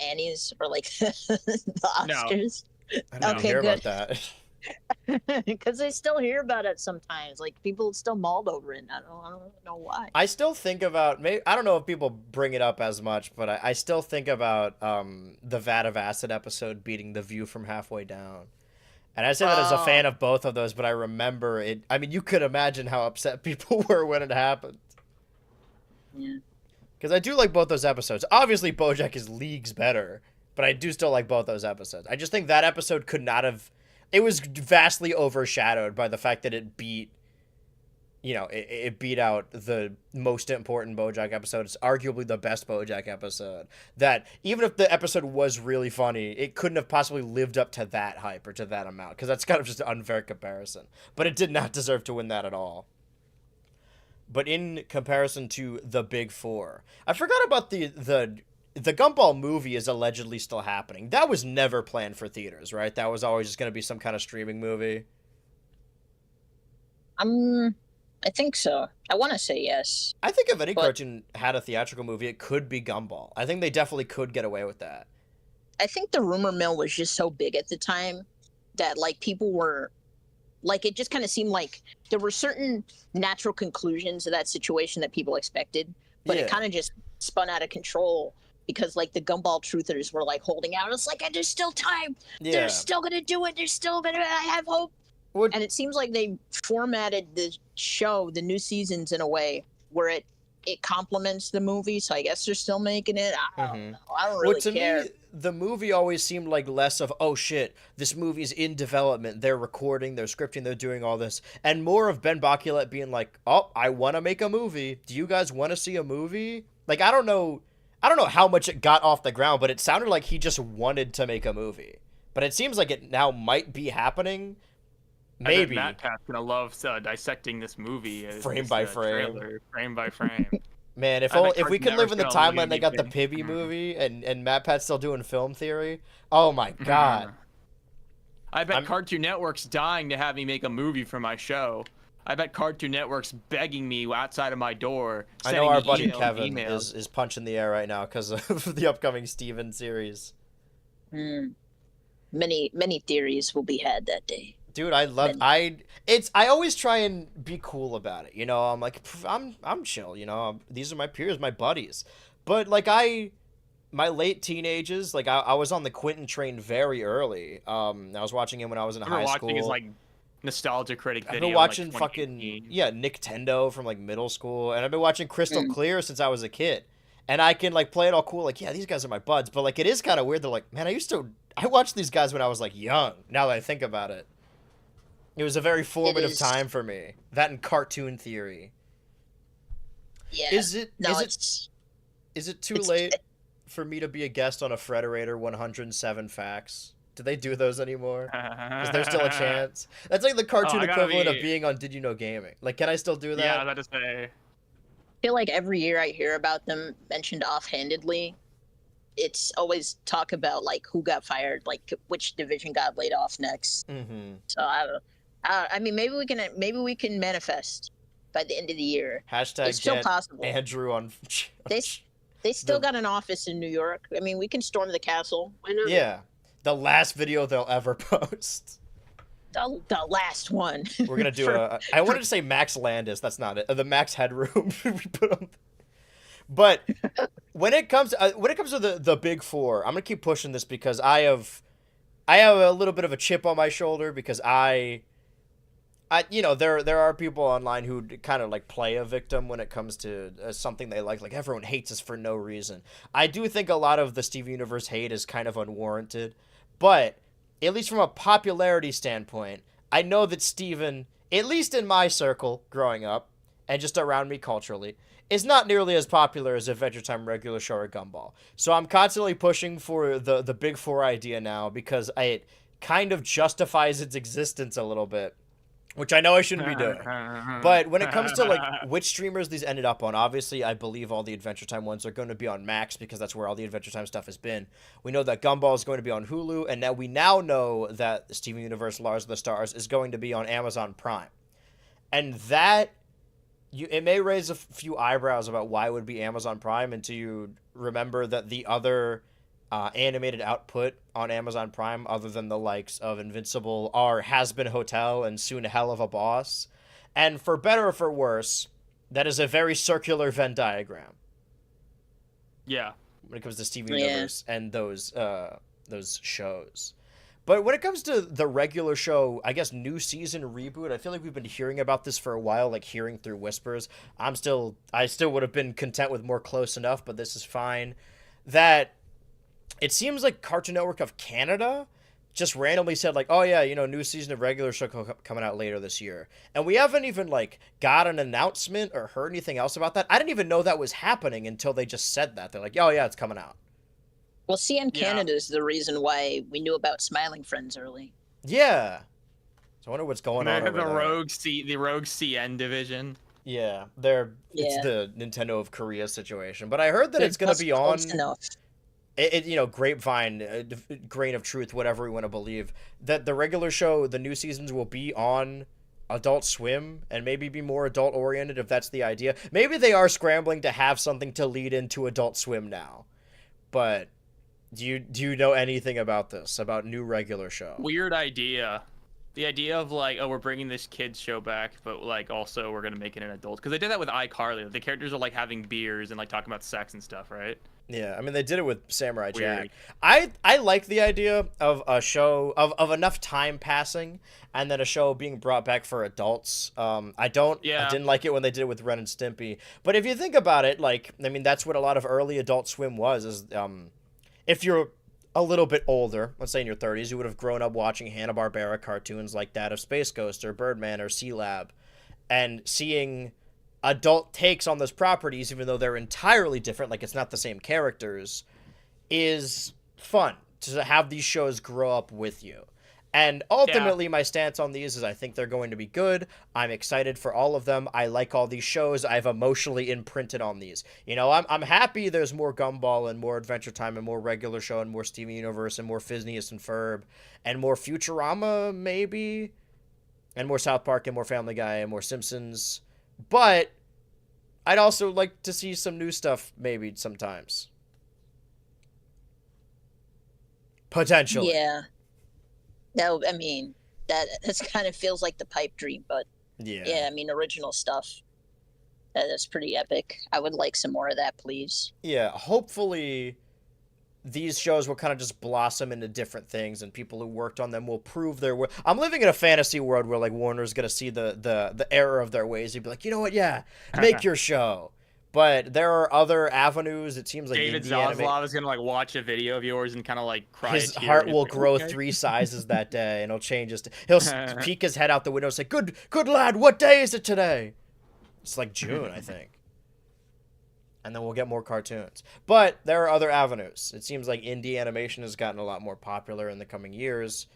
Annies or like the Oscars? I didn't Okay, hear good. about that. Because I still hear about it sometimes. Like people still mauled over it. I don't know why. I still think about I don't know if people bring it up as much, but I still think about the Vat of Acid episode beating The View from Halfway Down. And I say that as a fan of both of those, but I remember it. I mean, you could imagine how upset people were when it happened. Yeah. Because I do like both those episodes. Obviously, BoJack is leagues better, but I do still like both those episodes. I just think that episode could not have. It was vastly overshadowed by the fact that it beat. It beat out the most important BoJack episode. It's arguably the best BoJack episode. That even if the episode was really funny, it couldn't have possibly lived up to that hype or to that amount. Because that's kind of just an unfair comparison. But it did not deserve to win that at all. But in comparison to the Big Four, I forgot about the Gumball movie is allegedly still happening. That was never planned for theaters, right? That was always just going to be some kind of streaming movie. I think so. I want to say yes. I think if any cartoon had a theatrical movie, it could be Gumball. I think they definitely could get away with that. I think the rumor mill was just so big at the time that like people were like it just kind of seemed like there were certain natural conclusions of that situation that people expected, but Yeah. it kind of just spun out of control because like the Gumball truthers were like holding out. It's like there's still time. Yeah. They're still gonna do it. They're still gonna. I have hope. Would- And it seems like they formatted the show, the new seasons, in a way where it complements the movie. So I guess they're still making it. I don't know. I don't really Well, to care. me, the movie always seemed like less of, oh shit, this movie's in development. They're recording, they're scripting, they're doing all this. And more of Ben Bacchiolet being like, oh, I want to make a movie. Do you guys want to see a movie? Like, I don't know how much it got off the ground, but it sounded like he just wanted to make a movie. But it seems like it now might be happening. Maybe. Matt Pat's gonna love dissecting this movie Frame by frame. frame by frame. Man, if I bet we could Cartoon live in the Network's gonna look timeline at they me got the thinking, Pibby movie and Matt Pat's still doing film theory. Oh my god. I bet Cartoon Network's dying to have me make a movie for my show. I bet Cartoon Network's begging me outside of my door. I know sending our me buddy emails, Kevin emails. is punching the air right now because of the upcoming Steven series. Many theories will be had that day. Dude, I always try and be cool about it. I'm like, I'm chill, these are my peers, my buddies. But like my late teenagers, like I was on the Quentin train very early. I was watching him when I was in high school. Watching his like nostalgia critic I've video. been watching like, fucking 2015. Nintendo from like middle school, and I've been watching Crystal Clear since I was a kid. And I can like play it all cool, like, yeah, these guys are my buds, but like it is kind of weird. They're like, man, I watched these guys when I was like young. Now that I think about it. It was a very formative is. time for me. That and Cartoon Theory. Yeah. Is it No, is it too it's late for me to be a guest on a Frederator 107 Facts? Do they do those anymore? Is there still a chance? That's like the cartoon I gotta equivalent of be- being on Did You Know Gaming. Like, can I still do that? Yeah, I was about to say. feel like every year I hear about them mentioned offhandedly. It's always talk about like who got fired, like which division got laid off next. Mm-hmm. So I don't. I mean, maybe we can manifest by the end of the year. Hashtag It's still get possible. Andrew on. They still the- got an office in New York. I mean, we can storm the castle. Why not? Yeah, the last video they'll ever post. The last one. We're gonna do I wanted to say Max Landis. That's not it. The Max Headroom. We put on. But when it comes to the big four, I'm gonna keep pushing this because I have a little bit of a chip on my shoulder because there are people online who kind of like play a victim when it comes to something they like everyone hates us for no reason. I do think a lot of the Steven Universe hate is kind of unwarranted, but at least from a popularity standpoint, I know that Steven, at least in my circle growing up and just around me culturally, is not nearly as popular as Adventure Time, Regular Show, or Gumball. So I'm constantly pushing for the big four idea now because it kind of justifies its existence a little bit, which I know I shouldn't be doing. But when it comes to like which streamers these ended up on, obviously I believe all the Adventure Time ones are going to be on Max because that's where all the Adventure Time stuff has been. We know that Gumball is going to be on Hulu, and now we know that Steven Universe Lars of the Stars is going to be on Amazon Prime. And that it may raise a few eyebrows about why it would be Amazon Prime until you remember that the other animated output on Amazon Prime, other than the likes of Invincible, are Has Been Hotel and Soon Hell of a Boss. And for better or for worse, that is a very circular Venn diagram. Yeah. When it comes to Steven Universe and those shows. But when it comes to the regular show, I guess new season reboot, I feel like we've been hearing about this for a while, like hearing through whispers. I still would have been content with more Close Enough, but this is fine. That it seems like Cartoon Network of Canada just randomly said like, oh yeah, new season of regular show coming out later this year. And we haven't even like got an announcement or heard anything else about that. I didn't even know that was happening until they just said that. They're like, oh yeah, it's coming out. Well, CN Canada is the reason why we knew about Smiling Friends early. Yeah. So I wonder what's going on over there. The Rogue CN division. Yeah, it's the Nintendo of Korea situation. But I heard that it's going to be on Grapevine, grain of truth, whatever we want to believe, that the regular show, the new seasons will be on Adult Swim and maybe be more adult oriented if that's the idea. Maybe they are scrambling to have something to lead into Adult Swim now. But do you know anything about this, about new regular show? Weird idea. The idea of like, oh, we're bringing this kids show back, but like also we're gonna make it an adult, because they did that with iCarly. The characters are like having beers and like talking about sex and stuff, right? Yeah, I mean they did it with Samurai Weird. Jack. I like the idea of a show of enough time passing and then a show being brought back for adults. I didn't like it when they did it with Ren and Stimpy. But if you think about it, like, I mean, that's what a lot of early Adult Swim was. Is if you're a little bit older, let's say in your 30s, you would have grown up watching Hanna-Barbera cartoons like that of Space Ghost or Birdman or C-Lab, and seeing adult takes on those properties, even though they're entirely different, like it's not the same characters, is fun to have these shows grow up with you. And ultimately, my stance on these is I think they're going to be good. I'm excited for all of them. I like all these shows. I've emotionally imprinted on these. I'm happy there's more Gumball and more Adventure Time and more Regular Show and more Steven Universe and more Phineas and Ferb and more Futurama, maybe, and more South Park and more Family Guy and more Simpsons. But I'd also like to see some new stuff maybe sometimes. Potentially. Yeah. No, I mean, that's kind of feels like the pipe dream, but yeah, I mean, original stuff. That's pretty epic. I would like some more of that, please. Yeah, hopefully these shows will kind of just blossom into different things, and people who worked on them will prove their work. I'm living in a fantasy world where like Warner's gonna see the error of their ways. He'd be like, you know what? Yeah, make your show. But there are other avenues. It seems like David Zaslav is gonna like watch a video of yours and kind of like cry. His heart will grow 3 sizes that day, and he'll change his. He'll peek his head out the window and say, "Good lad, what day is it today?" It's like June, I think. And then we'll get more cartoons. But there are other avenues. It seems like indie animation has gotten a lot more popular in the coming years.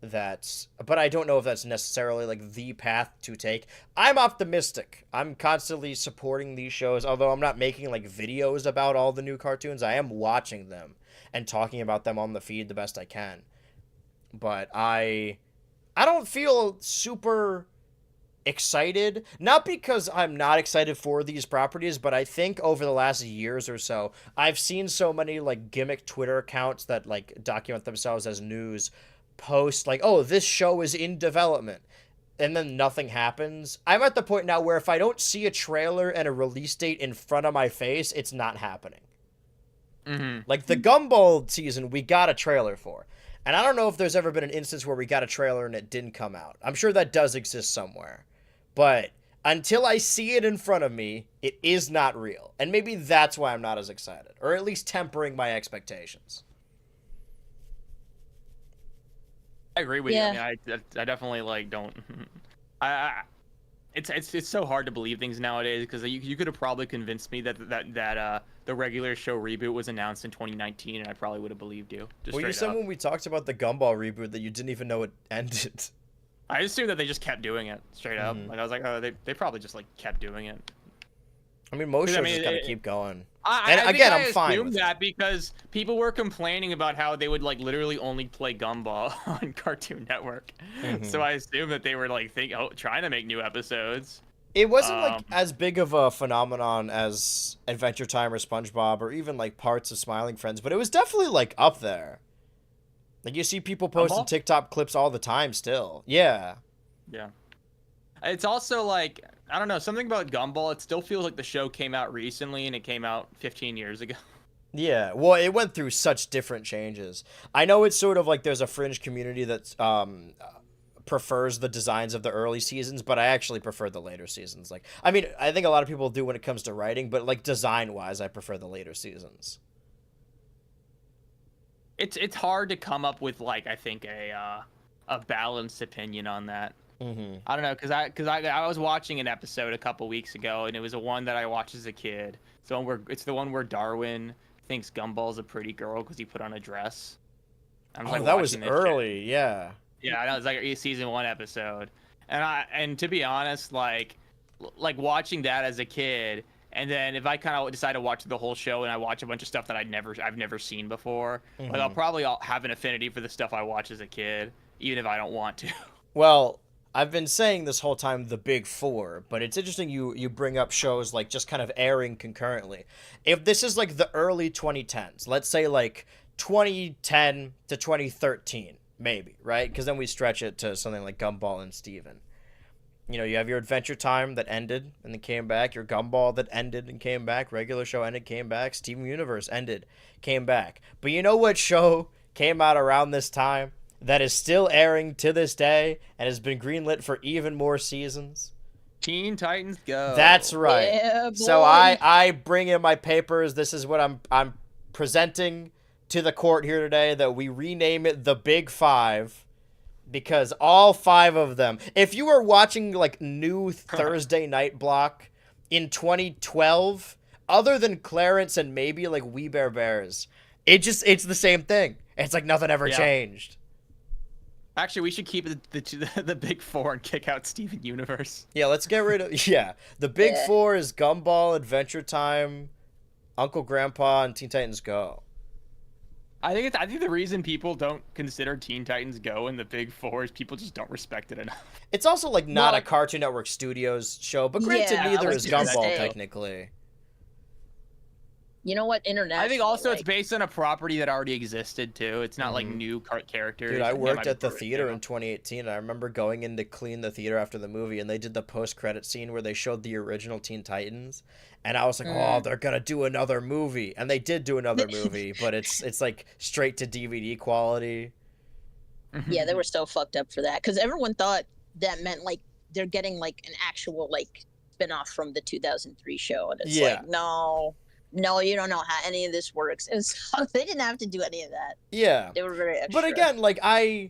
But I don't know if that's necessarily like the path to take. I'm optimistic. I'm constantly supporting these shows, although I'm not making like videos about all the new cartoons. I am watching them and talking about them on the feed the best I can. But I don't feel super excited, not because I'm not excited for these properties, but I think over the last years or so, I've seen so many like gimmick Twitter accounts that like document themselves as news post like, oh, this show is in development, and then nothing happens. I'm at the point now where if I don't see a trailer and a release date in front of my face, it's not happening. Like the Gumball season, we got a trailer for, and I don't know if there's ever been an instance where we got a trailer and it didn't come out. I'm sure that does exist somewhere, but until I see it in front of me, it is not real, and maybe that's why I'm not as excited, or at least tempering my expectations. I agree with you. I mean, I definitely like don't. It's so hard to believe things nowadays because you could have probably convinced me that the regular show reboot was announced in 2019, and I probably would have believed you. Well, you said when we talked about the Gumball reboot that you didn't even know it ended. I assumed that they just kept doing it straight up. Like I was like, oh, they probably just like kept doing it. I mean, most shows just gotta keep going. I'm fine with that because people were complaining about how they would like literally only play Gumball on Cartoon Network. So I assume that they were like trying to make new episodes. It wasn't like as big of a phenomenon as Adventure Time or SpongeBob or even like parts of Smiling Friends, but it was definitely like up there. Like you see people posting TikTok clips all the time still. Yeah. Yeah. It's also like, I don't know, something about Gumball, it still feels like the show came out recently and it came out 15 years ago. Yeah, well, it went through such different changes. I know it's sort of like there's a fringe community that prefers the designs of the early seasons, but I actually prefer the later seasons. Like, I mean, I think a lot of people do when it comes to writing, but like design-wise, I prefer the later seasons. It's hard to come up with like, I think a balanced opinion on that. I don't know, because I was watching an episode a couple weeks ago, and it was the one that I watched as a kid. It's the one where Darwin thinks Gumball's a pretty girl because he put on a dress. That was early, yeah. Yeah, I know, it was like a season 1 episode, and to be honest, like watching that as a kid, and then if I kind of decide to watch the whole show and I watch a bunch of stuff that I've never seen before, like I'll probably have an affinity for the stuff I watched as a kid, even if I don't want to. Well, I've been saying this whole time the Big Four, but it's interesting you bring up shows like just kind of airing concurrently. If this is like the early 2010s, let's say like 2010 to 2013, maybe, right? Because then we stretch it to something like Gumball and Steven. You know, you have your Adventure Time that ended and then came back, your Gumball that ended and came back, regular show ended, came back, Steven Universe ended, came back. But you know what show came out around this time that is still airing to this day and has been greenlit for even more seasons? Teen Titans Go. That's right. Yeah, boy. So I bring in my papers. This is what I'm presenting to the court here today, that we rename it the Big Five, because all 5 of them, if you were watching like new Thursday night block in 2012, other than Clarence and maybe like We Bare Bears, it's the same thing. It's like nothing ever changed. Actually, we should keep the Big Four and kick out Steven Universe. Yeah, let's get rid of... Yeah, the Big Four is Gumball, Adventure Time, Uncle Grandpa, and Teen Titans Go. I think the reason people don't consider Teen Titans Go in the Big Four is people just don't respect it enough. It's also like not a Cartoon Network Studios show, but granted, neither is Gumball technically. You know what? International. I think also it's based on a property that already existed too. It's not like new characters. Dude, I worked at the theater in 2018. I remember going in to clean the theater after the movie, and they did the post-credit scene where they showed the original Teen Titans, and I was like, "Oh, they're gonna do another movie," and they did do another movie, but it's like straight to DVD quality. Yeah, they were so fucked up for that because everyone thought that meant like they're getting like an actual like spinoff from the 2003 show, and it's Yeah. like, no, you don't know how any of this works. And so they didn't have to do any of that. Yeah. They were very extra. But again, like I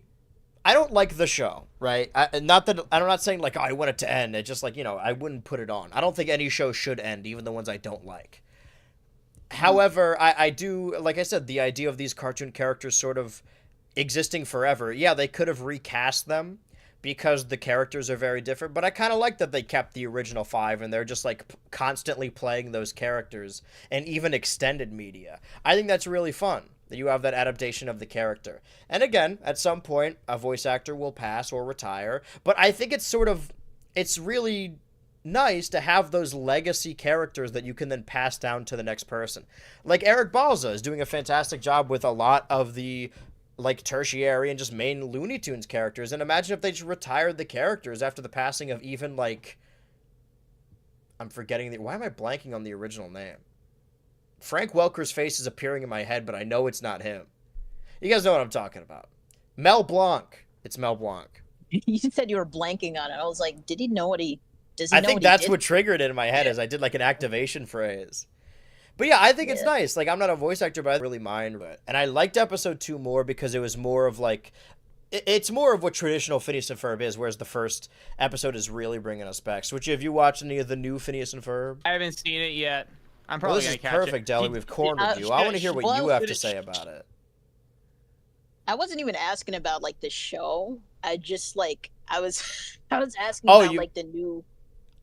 don't like the show, right? Not that I'm not saying like, oh, I want it to end. It's just like, you know, I wouldn't put it on. I don't think any show should end, even the ones I don't like. However, I do, like I said, the idea of these cartoon characters sort of existing forever. Yeah, they could have recast them because the characters are very different, but I kind of like that they kept the original 5 and they're just like constantly playing those characters and even extended media. I think that's really fun that you have that adaptation of the character. And again, at some point, a voice actor will pass or retire, but I think it's really nice to have those legacy characters that you can then pass down to the next person. Like Eric Balza is doing a fantastic job with a lot of the like tertiary and just main Looney Tunes characters. And imagine if they just retired the characters after the passing of even like, I'm forgetting why am I blanking on the original name? Frank Welker's face is appearing in my head, but I know it's not him. You guys know what I'm talking about. Mel Blanc. It's Mel Blanc. You said you were blanking on it. I was like, did he know what he? I think that's what triggered it in my head as I did like an activation phrase. But yeah, I think it's nice. Like, I'm not a voice actor, but I really mind it. And I liked episode 2 more because it was more of like, it's more of what traditional Phineas and Ferb is, whereas the first episode is really bringing us back. So, have you watched any of the new Phineas and Ferb? I haven't seen it yet. I'm probably this is gonna catch perfect, it. Deli. We've cornered you. I want to hear what you have to say about it. I wasn't even asking about like the show. I just like I was asking about like the new.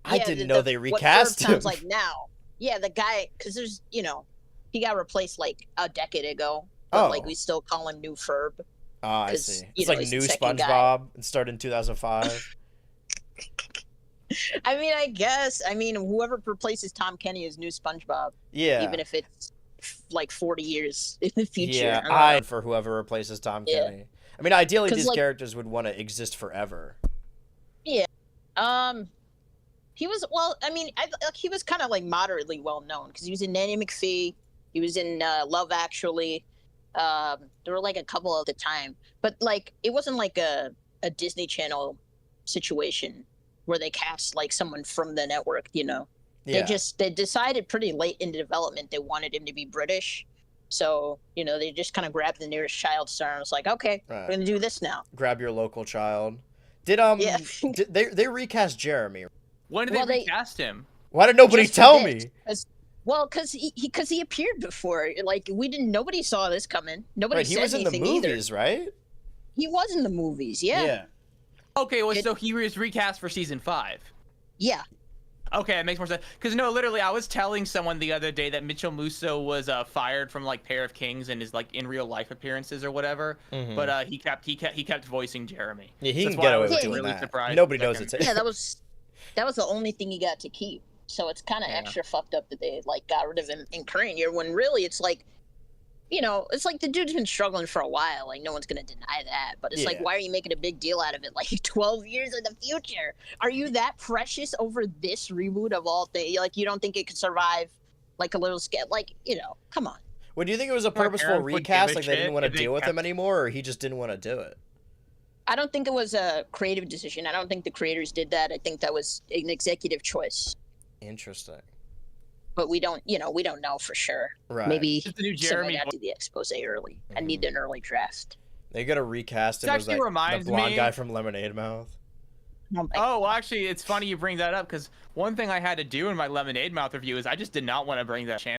I didn't know they recast him. Sounds like now. Yeah, the guy, because there's, you know, he got replaced like a decade ago. But, like, we still call him New Ferb. Oh, I see. It's like New SpongeBob. It started in 2005. I mean, I guess. I mean, whoever replaces Tom Kenny is New SpongeBob. Yeah. Even if it's like 40 years in the future. Yeah, for whoever replaces Tom Kenny. I mean, ideally, these characters would want to exist forever. Yeah. He was, well, I mean, he was kind of like moderately well known because he was in Nanny McPhee. He was in Love Actually. There were like a couple at the time, but like it wasn't like a Disney Channel situation where they cast like someone from the network, you know. Yeah. They decided pretty late in the development they wanted him to be British. So, you know, they just kind of grabbed the nearest child star and was like, okay, we're going to do this now. Grab your local child. Did they recast Jeremy? When did they recast him? Why did nobody tell me? Well, because he appeared before. Like, nobody saw this coming. Nobody said anything either. He was in the movies, right? He was in the movies, yeah. Okay, well, so he was recast for season 5. Yeah. Okay, it makes more sense. Because no, literally, I was telling someone the other day that Mitchell Musso was fired from like Pair of Kings and his like in real life appearances or whatever. Mm-hmm. But he kept voicing Jeremy. Yeah, he can get away with doing that. Surprised nobody knows it's him. Yeah, that was the only thing he got to keep. So it's kind of extra fucked up that they like got rid of him in current year when really it's like, you know, it's like the dude's been struggling for a while. Like no one's gonna deny that. But it's like, why are you making a big deal out of it? Like 12 years in the future, are you that precious over this reboot of all things? Like you don't think it could survive like a little skit? Like, you know, come on. Well, do you think it was a purposeful recast? Like they didn't want to deal with him anymore, or he just didn't want to do it? I don't think it was a creative decision. I don't think the creators did that. I think that was an executive choice. Interesting. But we don't know for sure. Right. Maybe the new Jeremy got to the expose early. I need an early draft. They gotta recast him as like the blonde guy from Lemonade Mouth. Oh, well, actually, it's funny you bring that up because one thing I had to do in my Lemonade Mouth review is I just did not want to bring that channel